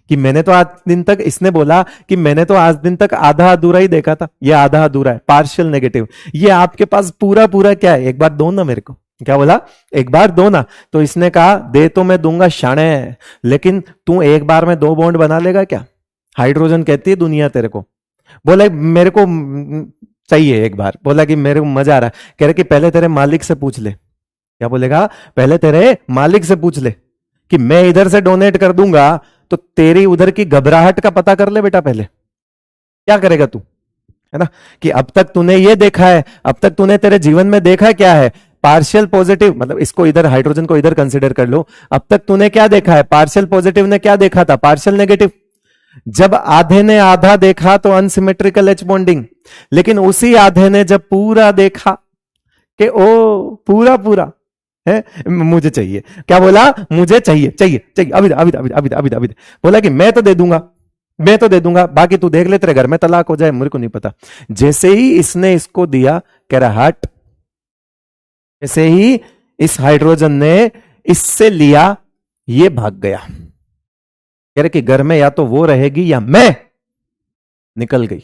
Speaker 1: कि मैंने तो आज दिन तक, इसने बोला कि मैंने तो आज दिन तक आधा अधूरा ही देखा था, ये आधा अधूरा है पार्शियल नेगेटिव, ये आपके पास पूरा पूरा क्या है, एक बार दो ना मेरे को, क्या बोला, एक बार दो ना। तो इसने कहा दे तो मैं दूंगा शाणे, लेकिन तू एक बार में 2 बॉन्ड बना लेगा क्या। हाइड्रोजन कहती है दुनिया तेरे को, बोले मेरे को चाहिए एक बार, बोला कि मेरे को मजा आ रहा है, कह रहे कि पहले तेरे मालिक से पूछ ले, क्या बोलेगा, पहले तेरे मालिक से पूछ ले कि मैं इधर से डोनेट कर दूंगा तो तेरी उधर की घबराहट का पता कर ले बेटा, पहले क्या करेगा तू, है ना, कि अब तक तूने ये देखा है, अब तक तूने तेरे जीवन में देखा क्या है, पार्शियल पॉजिटिव, मतलब इसको इधर हाइड्रोजन को इधर कंसीडर कर लो, अब तक तूने क्या देखा है, पार्शियल पॉजिटिव ने क्या देखा था, पार्शियल नेगेटिव। जब आधे ने आधा देखा तो अनसिमेट्रिकल एच बॉन्डिंग, लेकिन उसी आधे ने जब पूरा देखा कि ओ पूरा पूरा है, मुझे चाहिए, क्या बोला, मुझे चाहिए चाहिए चाहिए, अभी अभी अभी अभी अभी अभी, बोला कि मैं तो दे दूंगा, मैं तो दे दूंगा, बाकी तू देख ले, तेरे घर में तलाक हो जाए मेरे को नहीं पता। जैसे ही इसने इसको दिया, कह रहा हट, जैसे ही इस हाइड्रोजन ने इससे लिया, ये भाग गया, कह रहे कि घर में या तो वो रहेगी या मैं, निकल गई।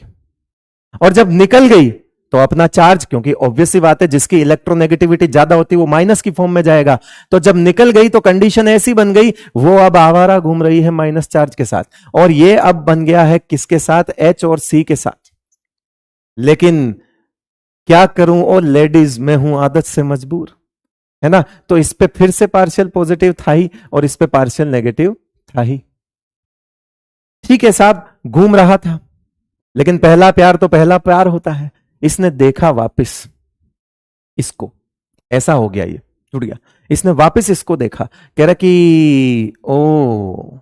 Speaker 1: और जब निकल गई तो अपना चार्ज, क्योंकि ऑब्वियस सी बात है जिसकी इलेक्ट्रोनेगेटिविटी ज्यादा होती है वो माइनस की फॉर्म में जाएगा, तो जब निकल गई तो कंडीशन ऐसी बन गई, वो अब आवारा घूम रही है माइनस चार्ज के साथ, और ये अब बन गया है किसके साथ, एच और सी के साथ। लेकिन क्या करूं, और लेडीज मैं हूं आदत से मजबूर, है ना, तो इस पे फिर से पार्शियल पॉजिटिव था ही और इस पे पार्शियल नेगेटिव था ही। ठीक है साहब, घूम रहा था, लेकिन पहला प्यार तो पहला प्यार होता है। इसने देखा वापस इसको, ऐसा हो गया, ये जुड़ गया, इसने वापस इसको देखा, कह रहा कि ओ,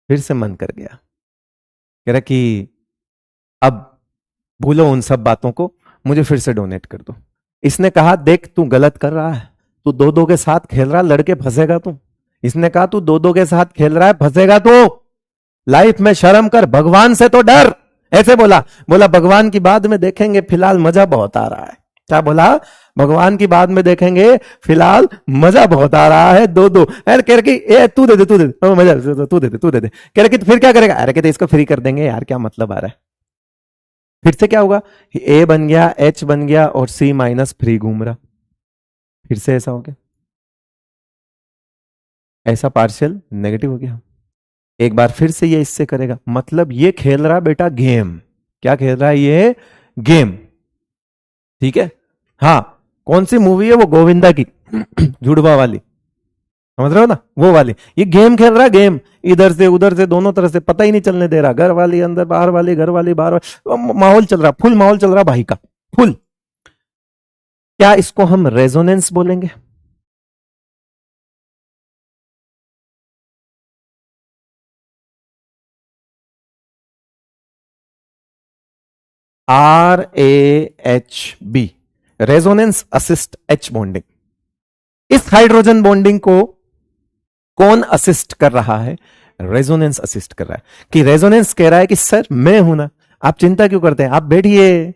Speaker 1: फिर से मन कर गया, कह रहा कि अब भूलो उन सब बातों को, मुझे फिर से डोनेट कर दो। इसने कहा देख तू गलत कर रहा है, तू दो दो के साथ खेल रहा है, लड़के फंसेगा तू। इसने कहा तू दो दो के साथ खेल रहा है, फंसेगा तू, लाइफ में शर्म कर, भगवान से तो डर, ऐसे बोला। बोला भगवान की बाद में देखेंगे, फिलहाल मजा बहुत आ रहा है। क्या बोला, भगवान की बाद में देखेंगे, फिलहाल मजा बहुत आ रहा है, दो दो, अरे कह रहे कि तू दे दे, तू दे दे, मजा तू दे दे, तू दे दे, कह रहे कि फिर क्या करेगा, अरे कहते इसको फ्री कर देंगे यार, क्या मतलब आ रहा है। फिर से क्या होगा, ए बन गया, एच बन गया और सी माइनस फ्री घूम रहा, फिर से ऐसा हो गया, ऐसा पार्शियल नेगेटिव हो गया। एक बार फिर से ये इससे करेगा, मतलब ये खेल रहा बेटा गेम। क्या खेल रहा है ये, गेम, ठीक है। हाँ, कौन सी मूवी है वो, गोविंदा की जुड़वा वाली, समझ रहे हो ना, वो वाली। ये गेम खेल रहा है, गेम, इधर से उधर से दोनों तरफ से, पता ही नहीं चलने दे रहा, घर वाली अंदर, बाहर वाली, घर वाली बाहर वाली, माहौल चल रहा, फुल माहौल चल रहा भाई का, फुल। क्या इसको हम रेजोनेंस बोलेंगे? RAHB, resonance assist H bonding. इस हाइड्रोजन बॉन्डिंग को कौन असिस्ट कर रहा है? रेजोनेंस असिस्ट कर रहा है। कि रेजोनेंस कह रहा है कि सर मैं हूं ना, आप चिंता क्यों करते हैं, आप बैठिए,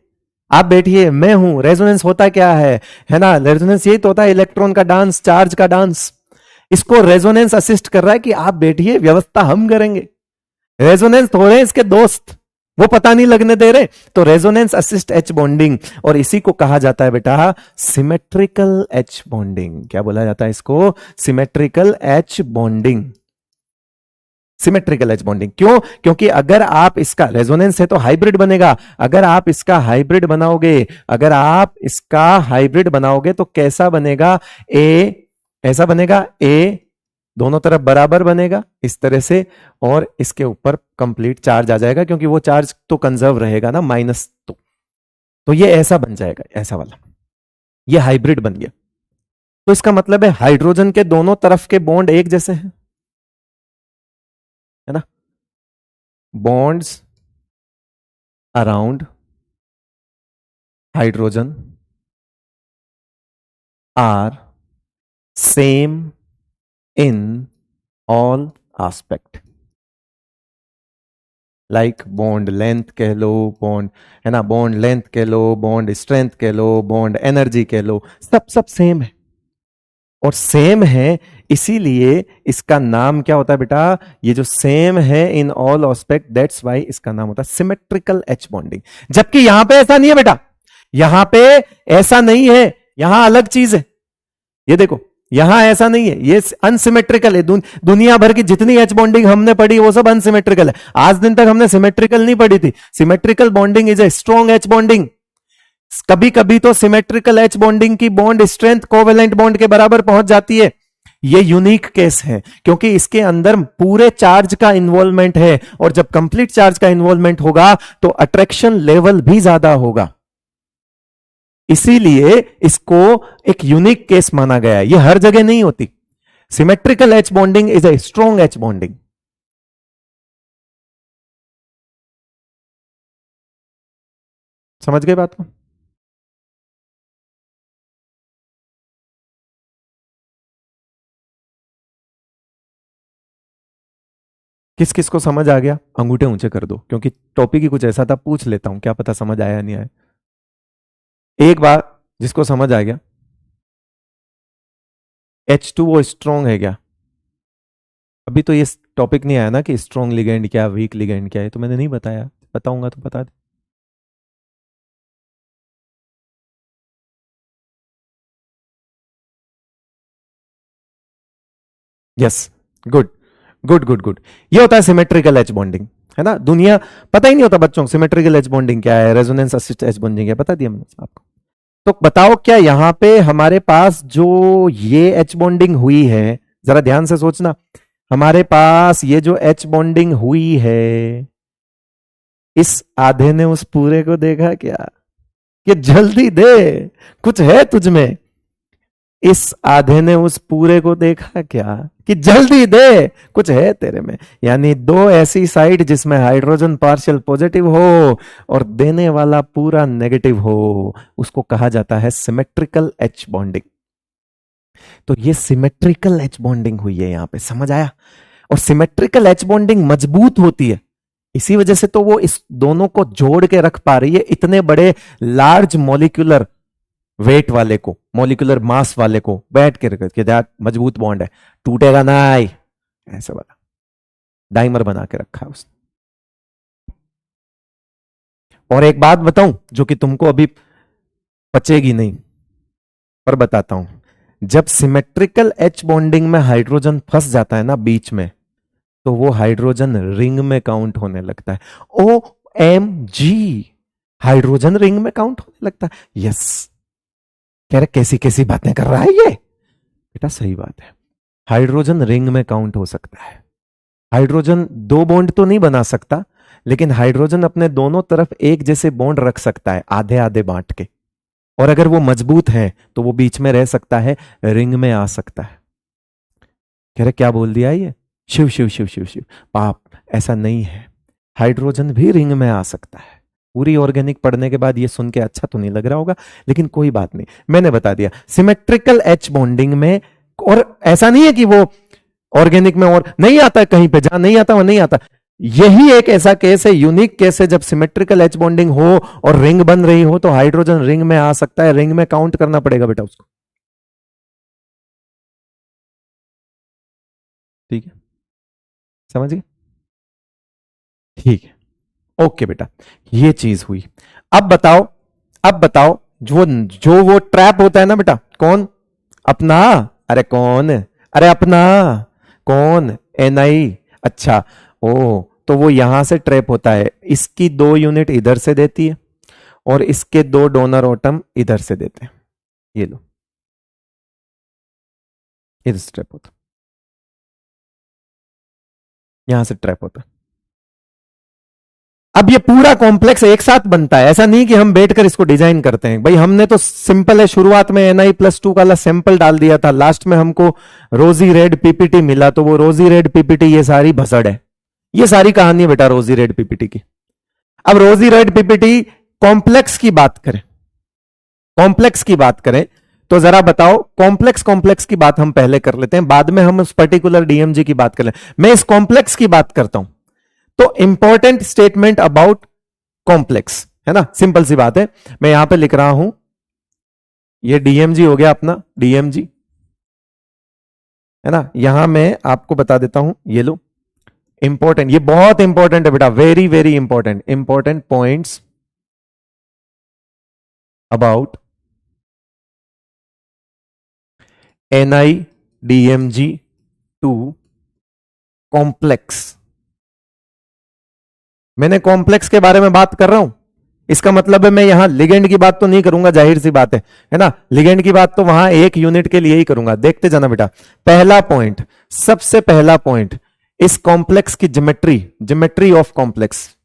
Speaker 1: आप बैठिए, मैं हूं। रेजोनेंस होता क्या है ना, रेजोनेंस यही तो होता है, इलेक्ट्रॉन का डांस, चार्ज का डांस। इसको रेजोनेंस असिस्ट कर रहा है कि आप बैठिए, व्यवस्था हम करेंगे। रेजोनेंस थोड़े इसके दोस्त, वो पता नहीं लगने दे रहे। तो रेजोनेंस असिस्ट एच बॉन्डिंग, और इसी को कहा जाता है बेटा सिमेट्रिकल एच बॉन्डिंग। क्या बोला जाता है इसको? Symmetrical H bonding. Symmetrical H bonding क्यों? क्योंकि अगर आप इसका रेजोनेंस है तो हाइब्रिड बनेगा, अगर आप इसका हाइब्रिड बनाओगे, अगर आप इसका हाइब्रिड बनाओगे तो कैसा बनेगा? ए ऐसा बनेगा, ए दोनों तरफ बराबर बनेगा इस तरह से, और इसके ऊपर कंप्लीट चार्ज आ जाएगा क्योंकि वो चार्ज तो कंजर्व रहेगा ना, माइनस तो ये ऐसा बन जाएगा, ऐसा वाला, ये हाइब्रिड बन गया। तो इसका मतलब है हाइड्रोजन के दोनों तरफ के बॉन्ड एक जैसे हैं, है ना? Bonds around hydrogen are same in all aspect, like bond length कह लो, बॉन्ड, है ना, बॉन्ड लेंथ कह लो, बॉन्ड स्ट्रेंथ कह लो, बॉन्ड एनर्जी कह लो, सब सेम है। और सेम है इसीलिए इसका नाम क्या होता है बेटा? ये जो सेम है इन ऑल एस्पेक्ट, दैट्स वाई इसका नाम होता है सिमेट्रिकल एच बॉन्डिंग। जबकि यहां पे ऐसा नहीं है बेटा, यहां पे ऐसा नहीं है, यहां अलग चीज है। ये देखो यहां ऐसा नहीं है, ये अनसिमेट्रिकल है। दुनिया भर की जितनी एच बॉन्डिंग हमने पढ़ी वो सब अनसिमेट्रिकल है। आज दिन तक हमने सिमेट्रिकल नहीं पढ़ी थी। Symmetrical bonding is a strong H bonding. कभी कभी तो सिमेट्रिकल एच बॉन्डिंग की बॉन्ड स्ट्रेंथ कोवेलेंट बॉन्ड के बराबर पहुंच जाती है। ये यूनिक केस है क्योंकि इसके अंदर पूरे चार्ज का इन्वॉल्वमेंट है, और जब कंप्लीट चार्ज का इन्वॉल्वमेंट होगा तो अट्रैक्शन लेवल भी ज्यादा होगा, इसीलिए इसको एक यूनिक केस माना गया है। ये हर जगह नहीं होती। Symmetrical H bonding is a strong H bonding. समझ गए बात को? किस किस को समझ आ गया? अंगूठे ऊंचे कर दो, क्योंकि टॉपिक ही कुछ ऐसा था, पूछ लेता हूं क्या पता समझ आया नहीं आया। एक बार जिसको समझ आ गया, H2O स्ट्रॉन्ग है क्या? अभी तो ये टॉपिक नहीं आया ना कि स्ट्रॉन्ग लिगेंड क्या, वीक लिगेंड क्या है, तो मैंने नहीं बताया, बताऊंगा तो बता दे। Yes, good good good good. ये होता है सिमेट्रिकल एच बॉन्डिंग, है ना? दुनिया पता ही नहीं होता बच्चों को सिमेट्रिकल एच बॉन्डिंग क्या है, रेजोनेंस असिस्ट एच बॉन्डिंग क्या, बता दिया मैंने आपको। तो बताओ क्या यहां पे हमारे पास जो ये एच बॉन्डिंग हुई है, जरा ध्यान से सोचना, हमारे पास ये जो एच बॉन्डिंग हुई है, इस आधे ने उस पूरे को देखा क्या कि जल्दी दे, कुछ है तुझ में? इस आधे ने उस पूरे को देखा क्या कि जल्दी दे, कुछ है तेरे में? यानी दो ऐसी साइड जिसमें हाइड्रोजन पार्शियल पॉजिटिव हो और देने वाला पूरा नेगेटिव हो, उसको कहा जाता है सिमेट्रिकल एच बॉन्डिंग। तो ये सिमेट्रिकल एच बॉन्डिंग हुई है यहां पे, समझ आया? और सिमेट्रिकल एच बॉन्डिंग मजबूत होती है, इसी वजह से तो वो इस दोनों को जोड़ के रख पा रही है, इतने बड़े लार्ज मॉलिक्यूलर वेट वाले को, मॉलिक्यूलर मास वाले को बैठ के रख के, मजबूत बॉन्ड है, टूटेगा ना, ऐसा वाला डाइमर बना के रखा है उसने। और एक बात बताऊं जो कि तुमको अभी पचेगी नहीं, पर बताता हूं, जब सिमेट्रिकल एच बॉन्डिंग में हाइड्रोजन फंस जाता है ना बीच में, तो वो हाइड्रोजन रिंग में काउंट होने लगता है। OMG, हाइड्रोजन रिंग में काउंट होने लगता है। यस, कह रहे कैसी कैसी बातें कर रहा है ये बेटा, सही बात है, हाइड्रोजन रिंग में काउंट हो सकता है। हाइड्रोजन दो बॉन्ड तो नहीं बना सकता, लेकिन हाइड्रोजन अपने दोनों तरफ एक जैसे बॉन्ड रख सकता है, आधे आधे बांट के, और अगर वो मजबूत है तो वो बीच में रह सकता है, रिंग में आ सकता है। कह रहे क्या बोल दिया ये? शिव शिव शिव शिव शिव, पाप, ऐसा नहीं है, हाइड्रोजन भी रिंग में आ सकता है। पूरी ऑर्गेनिक पढ़ने के बाद ये सुन के अच्छा तो नहीं लग रहा होगा, लेकिन कोई बात नहीं, मैंने बता दिया। सिमेट्रिकल एच बॉन्डिंग में, और ऐसा नहीं है कि वो ऑर्गेनिक में और नहीं आता, कहीं पे जहां नहीं आता वहां नहीं आता, यही एक ऐसा केस है, यूनिक केस है, जब सिमेट्रिकल एच बॉन्डिंग हो और रिंग बन रही हो तो हाइड्रोजन रिंग में आ सकता है, रिंग में काउंट करना पड़ेगा बेटा उसको। ठीक है, समझ गए? ठीक है, ओके बेटा, ये चीज हुई। अब बताओ, अब बताओ, जो जो वो ट्रैप होता है ना बेटा, कौन? अपना, अरे कौन, अरे अपना, कौन? NI। अच्छा, ओ, तो वो यहां से ट्रैप होता है, इसकी 2 यूनिट इधर से देती है और इसके 2 डोनर एटम इधर से देते हैं। ये लो, इधर से ट्रैप होता है, यहां से ट्रैप होता है। अब ये पूरा कॉम्प्लेक्स एक साथ बनता है, ऐसा नहीं कि हम बैठकर इसको डिजाइन करते हैं। भाई हमने तो सिंपल है, शुरुआत में Ni+2 का सैंपल डाल दिया था, लास्ट में हमको रोजी रेड पीपीटी मिला, तो वो रोजी रेड पीपीटी ये सारी भसड़ है। ये सारी कहानी है बेटा रोजी रेड पीपीटी की। अब रोजी रेड पीपीटी कॉम्प्लेक्स की बात करें, कॉम्प्लेक्स की बात करें तो जरा बताओ, कॉम्प्लेक्स कॉम्प्लेक्स की बात हम पहले कर लेते हैं, बाद में हम उस पर्टिकुलर डीएमजी की बात कर लें। मैं इस कॉम्प्लेक्स की बात करता हूं। तो इंपॉर्टेंट स्टेटमेंट अबाउट कॉम्प्लेक्स है ना, सिंपल सी बात है। मैं यहां पे लिख रहा हूं, ये डीएमजी हो गया अपना, डीएमजी है ना। यहां मैं आपको बता देता हूं, ये लो इंपॉर्टेंट, ये बहुत इंपॉर्टेंट है बेटा, very very important, important points about NiDMG2 complex. मैंने कॉम्प्लेक्स के बारे में बात कर रहा हूं, इसका मतलब है मैं यहां लिगेंड की बात तो नहीं करूंगा, जाहिर सी बात है ना। लिगेंड की बात तो वहां एक यूनिट के लिए ही करूंगा। देखते जाना बेटा, पहला पॉइंट, सबसे पहला पॉइंट, इस कॉम्प्लेक्स की ज्योमेट्री, ज्योमेट्री ऑफ कॉम्प्लेक्स।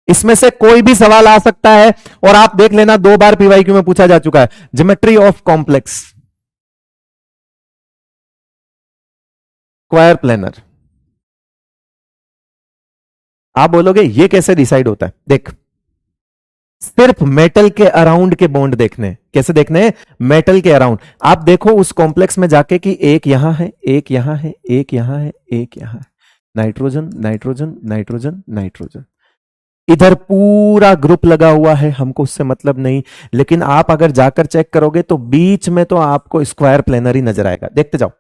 Speaker 1: इसमें से कोई भी सवाल आ सकता है, और आप देख लेना 2 बार पीवाईक्यू में पूछा जा चुका है। Geometry of complex, square planar. आप बोलोगे ये कैसे डिसाइड होता है? देख, सिर्फ मेटल के अराउंड के बॉन्ड देखने हैं। कैसे देखने हैं? मेटल के अराउंड। आप देखो उस कॉम्प्लेक्स में जाके कि एक यहां है, एक यहां है, एक यहां है, एक यहां है, नाइट्रोजन नाइट्रोजन नाइट्रोजन नाइट्रोजन, इधर पूरा ग्रुप लगा हुआ है, हमको उससे मतलब नहीं। लेकिन आप अगर जाकर चेक करोगे तो बीच में तो आपको स्क्वायर प्लेनर ही नजर आएगा। देखते जाओ,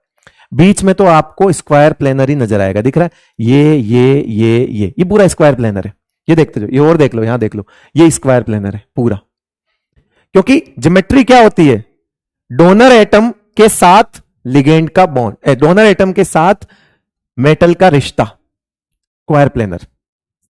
Speaker 1: बीच में तो आपको स्क्वायर प्लेनर ही नजर आएगा। दिख रहा है? ये पूरा स्क्वायर प्लेनर है। ये देखते जाओ, ये और देख लो, यहां देख लो, ये स्क्वायर प्लेनर है पूरा। क्योंकि ज्योमेट्री क्या होती है? डोनर एटम के साथ लिगेंड का बॉन्ड, डोनर एटम के साथ मेटल का रिश्ता, स्क्वायर प्लेनर।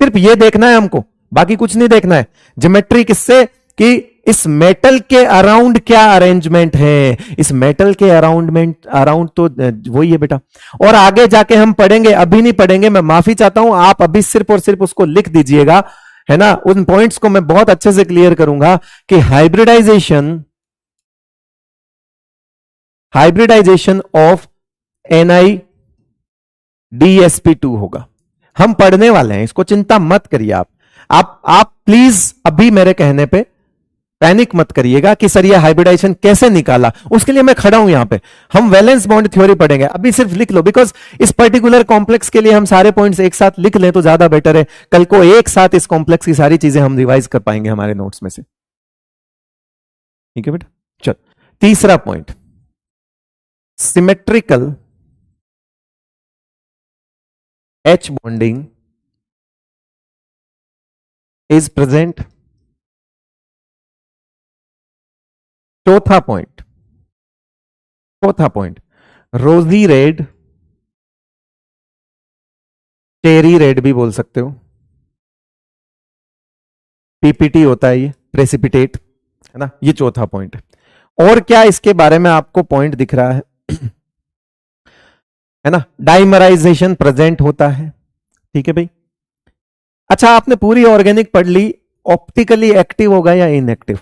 Speaker 1: सिर्फ ये देखना है हमको, बाकी कुछ नहीं देखना है। ज्योमेट्री किससे? कि इस मेटल के अराउंड क्या अरेंजमेंट है, इस मेटल के अराउंड तो वही है बेटा। और आगे जाके हम पढ़ेंगे, अभी नहीं पढ़ेंगे, मैं माफी चाहता हूं, आप अभी सिर्फ और सिर्फ उसको लिख दीजिएगा, है ना। उन पॉइंट्स को मैं बहुत अच्छे से क्लियर करूंगा कि हाइब्रिडाइजेशन ऑफ NiDsp2 होगा। हम पढ़ने वाले हैं, इसको चिंता मत करिए आप प्लीज अभी मेरे कहने पे पैनिक मत करिएगा कि सर ये हाइब्रिडाइजेशन कैसे निकाला। उसके लिए मैं खड़ा हूं यहां पे। हम वैलेंस बॉन्ड थ्योरी पढ़ेंगे, अभी सिर्फ लिख लो, बिकॉज इस पर्टिकुलर कॉम्प्लेक्स के लिए हम सारे पॉइंट्स एक साथ लिख लें तो ज्यादा बेटर है। कल को एक साथ इस कॉम्प्लेक्स की सारी चीजें हम रिवाइज कर पाएंगे हमारे नोट्स में से। ठीक है बेटा, चल तीसरा point, symmetrical H bonding is present। चौथा पॉइंट, चौथा पॉइंट, रोजी रेड, टेरी रेड भी बोल सकते हो, पीपीटी होता है ये, प्रेसिपिटेट, है ना। ये चौथा पॉइंट है। और क्या इसके बारे में आपको पॉइंट दिख रहा है? है ना, डाइमराइजेशन प्रेजेंट होता है। ठीक है भाई। अच्छा, आपने पूरी ऑर्गेनिक पढ़ ली, ऑप्टिकली एक्टिव होगा या इनएक्टिव?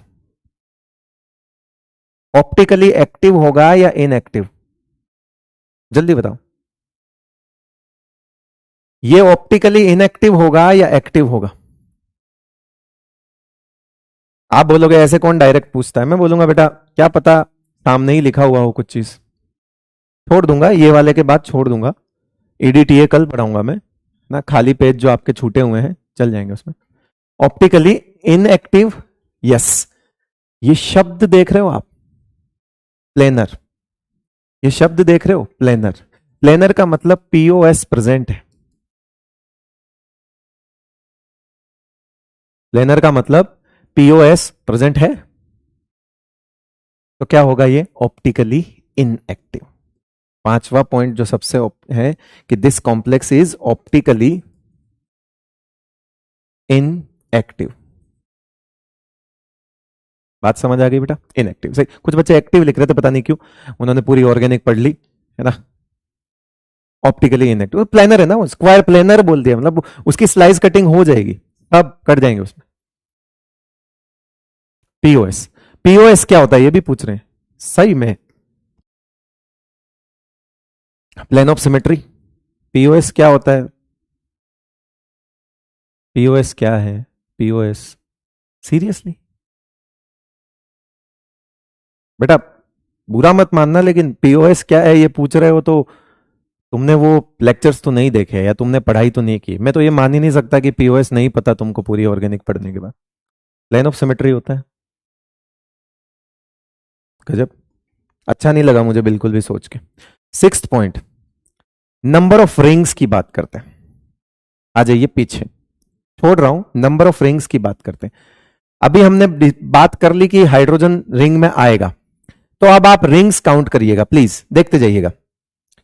Speaker 1: ऑप्टिकली एक्टिव होगा या इनएक्टिव? जल्दी बताओ। ये ऑप्टिकली इनएक्टिव होगा या एक्टिव होगा? आप बोलोगे ऐसे कौन डायरेक्ट पूछता है? मैं बोलूंगा बेटा क्या पता सामने ही लिखा हुआ हो कुछ चीज। छोड़ दूंगा ये वाले के बाद, छोड़ दूंगा, ईडीटीए कल पढ़ाऊंगा मैं ना, खाली पेज जो आपके छूटे हुए हैं चल जाएंगे उसमें। Optically inactive, yes. ये शब्द देख रहे हो आप, प्लेनर, ये शब्द देख रहे हो, प्लेनर। प्लेनर का मतलब पीओएस प्रेजेंट है। प्लेनर का मतलब पीओएस प्रेजेंट है, तो क्या होगा? ये ऑप्टिकली इनएक्टिव। पांचवा पॉइंट जो सबसे है कि this complex is optically inactive. बात समझ आ गई बेटा? इनएक्टिव। सही, कुछ बच्चे एक्टिव लिख रहे थे, पता नहीं क्यों, उन्होंने पूरी ऑर्गेनिक पढ़ ली है ना। ऑप्टिकली इनएक्टिव प्लेनर है ना, वो स्क्वायर प्लेनर बोल दिया, मतलब उसकी स्लाइस कटिंग हो जाएगी, अब कट जाएंगे उसमें। पीओएस, पीओएस क्या होता है ये भी पूछ रहे हैं सही में। Plane of symmetry. पीओएस क्या होता है? पीओएस क्या है? पीओएस सीरियसली बेटा बुरा मत मानना, लेकिन पीओएस क्या है ये पूछ रहे हो तो तुमने वो लेक्चर्स तो नहीं देखे या तुमने पढ़ाई तो नहीं की। मैं तो ये मान ही नहीं सकता कि पीओएस नहीं पता तुमको पूरी ऑर्गेनिक पढ़ने के बाद। प्लेन ऑफ सिमेट्री होता है। गजब, अच्छा नहीं लगा मुझे बिल्कुल भी सोच के। Sixth point, number of rings की बात करते हैं। आ जाइए पीछे, छोड़ रहा हूं, नंबर ऑफ रिंग्स की बात करते हैं। अभी हमने बात कर ली कि हाइड्रोजन रिंग में आएगा, तो अब आप रिंग्स काउंट करिएगा प्लीज, देखते जाइएगा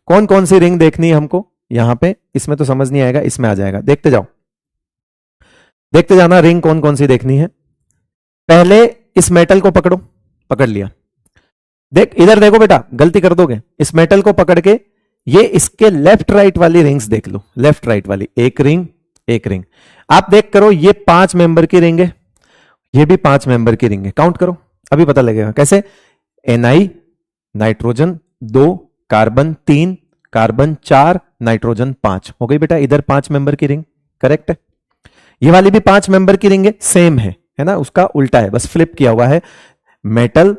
Speaker 1: कौन कौन सी रिंग देखनी है हमको। यहां पे इसमें तो समझ नहीं आएगा, इसमें आ जाएगा, देखते जाओ, देखते जाना रिंग कौन कौन सी देखनी है। पहले इस मेटल को पकड़ो, पकड़ लिया, देख इधर देखो बेटा, गलती कर दोगे, इस मेटल को पकड़ के ये इसके लेफ्ट राइट वाली रिंग्स देख लो, लेफ्ट राइट वाली, एक रिंग एक रिंग। आप देख करो ये 5 मेंबर की रिंग है, ये भी 5 मेंबर की रिंग है, काउंट करो अभी पता लगेगा कैसे। एनआई नाइट्रोजन 2, कार्बन 3, कार्बन 4, नाइट्रोजन 5, हो गई बेटा इधर 5 मेंबर की रिंग, करेक्ट है। ये वाली भी 5 मेंबर की रिंग है, सेम है ना, उसका उल्टा है, बस फ्लिप किया हुआ है। मेटल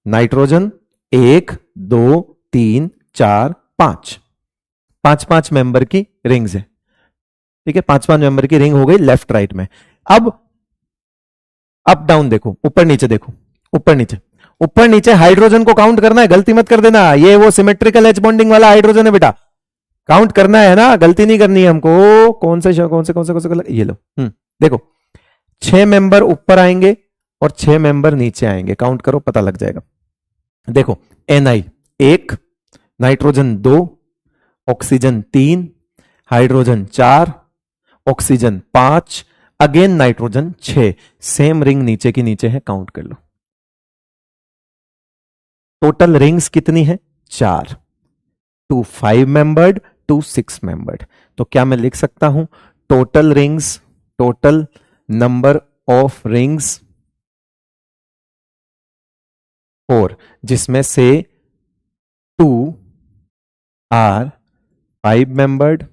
Speaker 1: नाइट्रोजन 1 2 3 4 5, 5 मेंबर की रिंग्स है, ठीक है, 5 मेंबर की रिंग हो गई लेफ्ट राइट में। अब अप डाउन देखो, ऊपर नीचे देखो, ऊपर नीचे, ऊपर नीचे हाइड्रोजन को काउंट करना है, गलती मत कर देना, ये वो सिमेट्रिकल एच बॉन्डिंग वाला हाइड्रोजन है बेटा, काउंट करना है ना, गलती नहीं करनी है हमको। कौन से कलर, ये लो, देखो 6 मेंबर ऊपर आएंगे और 6 मेंबर नीचे आएंगे, काउंट करो पता लग जाएगा। देखो एनआई 1, nitrogen 2, oxygen 3, hydrogen 4, oxygen 5, again nitrogen 6, same ring नीचे की नीचे है, काउंट कर लो। टोटल रिंग्स कितनी है? 4, 2 5 मेंबर्ड, 2 6 मेंबर्ड। तो क्या मैं लिख सकता हूं total rings, total number of rings 4, जिसमें से 2 are 5 membered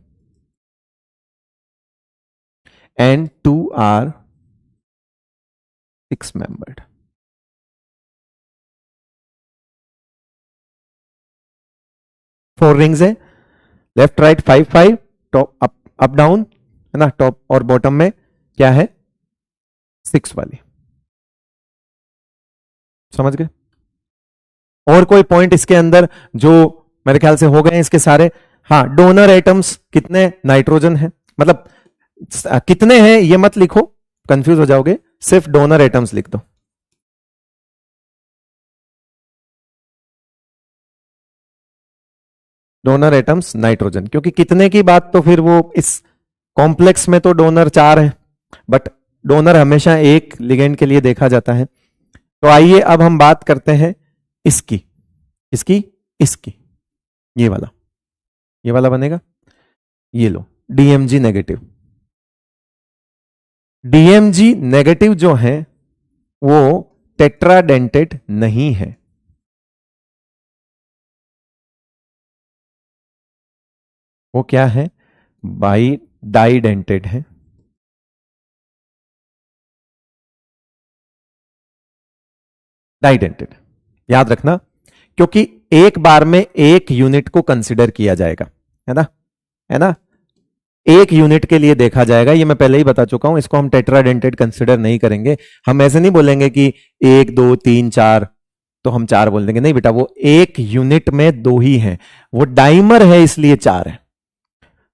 Speaker 1: and 2 are 6 membered. Four rings है, left right 5 5, top up up down है ना, टॉप और बॉटम में क्या है 6 वाली, समझ गए। और कोई पॉइंट इसके अंदर जो मेरे ख्याल से हो गए हैं इसके सारे। हाँ, डोनर एटम्स कितने नाइट्रोजन है, मतलब कितने हैं ये मत लिखो, कंफ्यूज हो जाओगे, सिर्फ डोनर एटम्स लिख दो। डोनर एटम्स नाइट्रोजन, क्योंकि कितने की बात तो फिर वो इस कॉम्प्लेक्स में तो डोनर 4 है, बट डोनर हमेशा एक लिगेंड के लिए देखा जाता है। तो आइए अब हम बात करते हैं इसकी, इसकी, इसकी, ये वाला बनेगा, ये लो डीएमजी नेगेटिव। डीएमजी नेगेटिव जो है वो टेट्राडेंटेड नहीं है, वो क्या है, बाई डाइडेंटेड है। डाइडेंटेड याद रखना, क्योंकि एक बार में एक यूनिट को कंसिडर किया जाएगा, है ना, है ना, एक यूनिट के लिए देखा जाएगा, ये मैं पहले ही बता चुका हूं, इसको हम टेट्राडेंटेड कंसिडर नहीं करेंगे। हम ऐसे नहीं बोलेंगे कि 1 2 3 4 तो हम 4 बोल देंगे, नहीं बेटा, वो एक यूनिट में 2 ही हैं, वो डाइमर है इसलिए 4 है।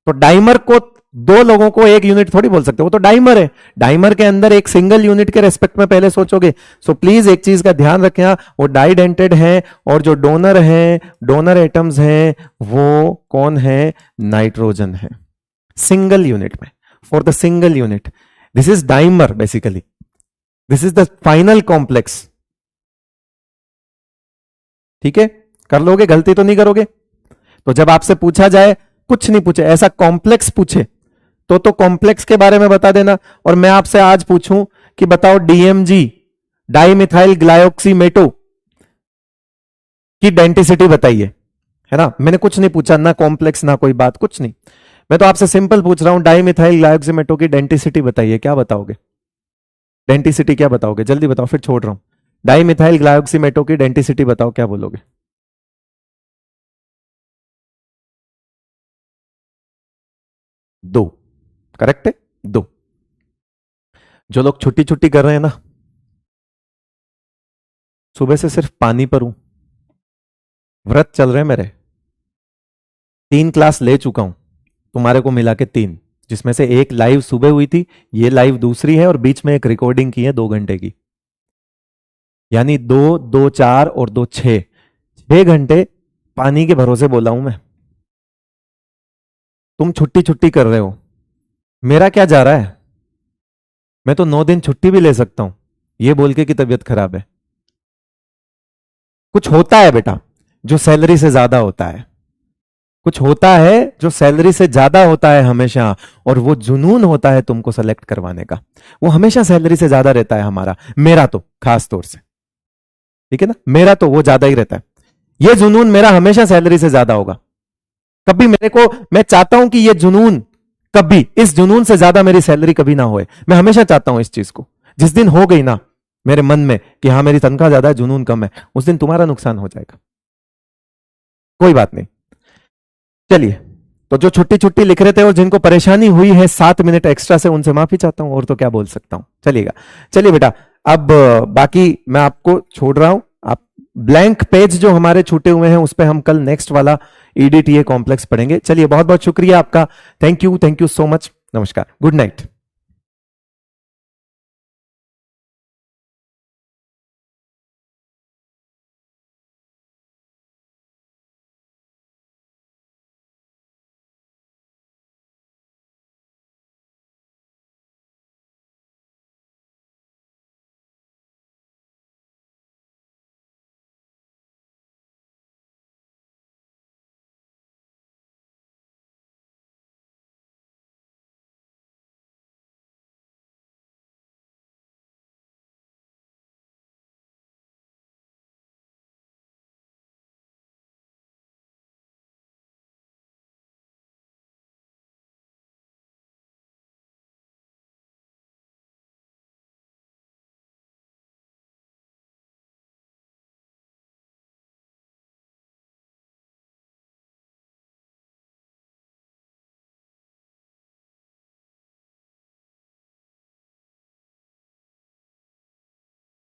Speaker 1: तो डाइमर को दो लोगों को एक यूनिट थोड़ी बोल सकते, वो तो डाइमर है। डाइमर के अंदर एक सिंगल यूनिट के रेस्पेक्ट में पहले सोचोगे। सो प्लीज एक चीज का ध्यान रखें, वो डाइडेंटेड है और जो डोनर है, डोनर एटम्स हैं, वो कौन है? नाइट्रोजन है, सिंगल यूनिट में, for the single unit. This is dimer basically, this is the final complex. ठीक है, कर लोगे, गलती तो नहीं करोगे? तो जब आपसे पूछा जाए, कुछ नहीं पूछे, ऐसा कॉम्प्लेक्स पूछे तो कॉम्प्लेक्स के बारे में बता देना। और मैं आपसे आज पूछूं कि बताओ डीएमजी, डाइमिथाइल ग्लाइऑक्सीमेटो की डेंसिटी बताइए, है ना? मैंने कुछ नहीं पूछा, ना कॉम्प्लेक्स ना कोई बात, कुछ नहीं। मैं तो आपसे सिंपल पूछ रहा हूं, डाइमिथाइल ग्लाइऑक्सीमेटो की डेंसिटी बताइए, क्या बताओगे? डेंसिटी क्या बताओगे? जल्दी बताओ, फिर छोड़ रहा हूं। डाइमिथाइल ग्लाइऑक्सीमेटो की डेंसिटी बताओ, क्या बोलोगे? 2। करेक्ट है, 2। जो लोग छुट्टी छुट्टी कर रहे हैं ना, सुबह से सिर्फ पानी पर हूं, व्रत चल रहे हैं मेरे, 3 क्लास ले चुका हूं, तुम्हारे को मिला के 3, जिसमें से एक लाइव सुबह हुई थी, ये लाइव दूसरी है, और बीच में एक रिकॉर्डिंग की है 2 घंटे की। यानी 2, 2, 4 और 2, 6, 6 घंटे पानी के भरोसे बोला हूं मैं। तुम छुट्टी छुट्टी कर रहे हो, मेरा क्या जा रहा है? मैं तो 9 दिन छुट्टी भी ले सकता हूं, ये बोल के कि तबीयत खराब है। कुछ होता है बेटा जो सैलरी से ज्यादा होता है, कुछ होता है जो सैलरी से ज्यादा होता है हमेशा, और वो जुनून होता है तुमको सेलेक्ट करवाने का, वो हमेशा सैलरी से ज्यादा रहता है हमारा, मेरा तो खास तौर से, ठीक है ना? मेरा तो वो ज्यादा ही रहता है, ये जुनून मेरा हमेशा सैलरी से ज्यादा होगा। कभी मेरे को, मैं चाहता हूं कि ये जुनून, कभी इस जुनून से ज्यादा मेरी सैलरी कभी ना होए, मैं हमेशा चाहता हूं इस चीज को। जिस दिन हो गई ना मेरे मन में कि हाँ मेरी तनख्वाह ज्यादा है, जुनून कम है, उस दिन तुम्हारा नुकसान हो जाएगा। कोई बात नहीं, चलिए। तो जो छुट्टी छुट्टी लिख रहे थे और जिनको परेशानी हुई है 7 मिनट एक्स्ट्रा से, उनसे माफी चाहता हूं, और तो क्या बोल सकता हूं। चलिएगा, चलिए बेटा, अब बाकी मैं आपको छोड़ रहा हूं। आप ब्लैंक पेज जो हमारे छूटे हुए हैं उस पर हम कल नेक्स्ट वाला ईडीटीए कॉम्प्लेक्स पढ़ेंगे। चलिए, बहुत बहुत शुक्रिया आपका, थैंक यू सो मच, नमस्कार, गुड नाइट।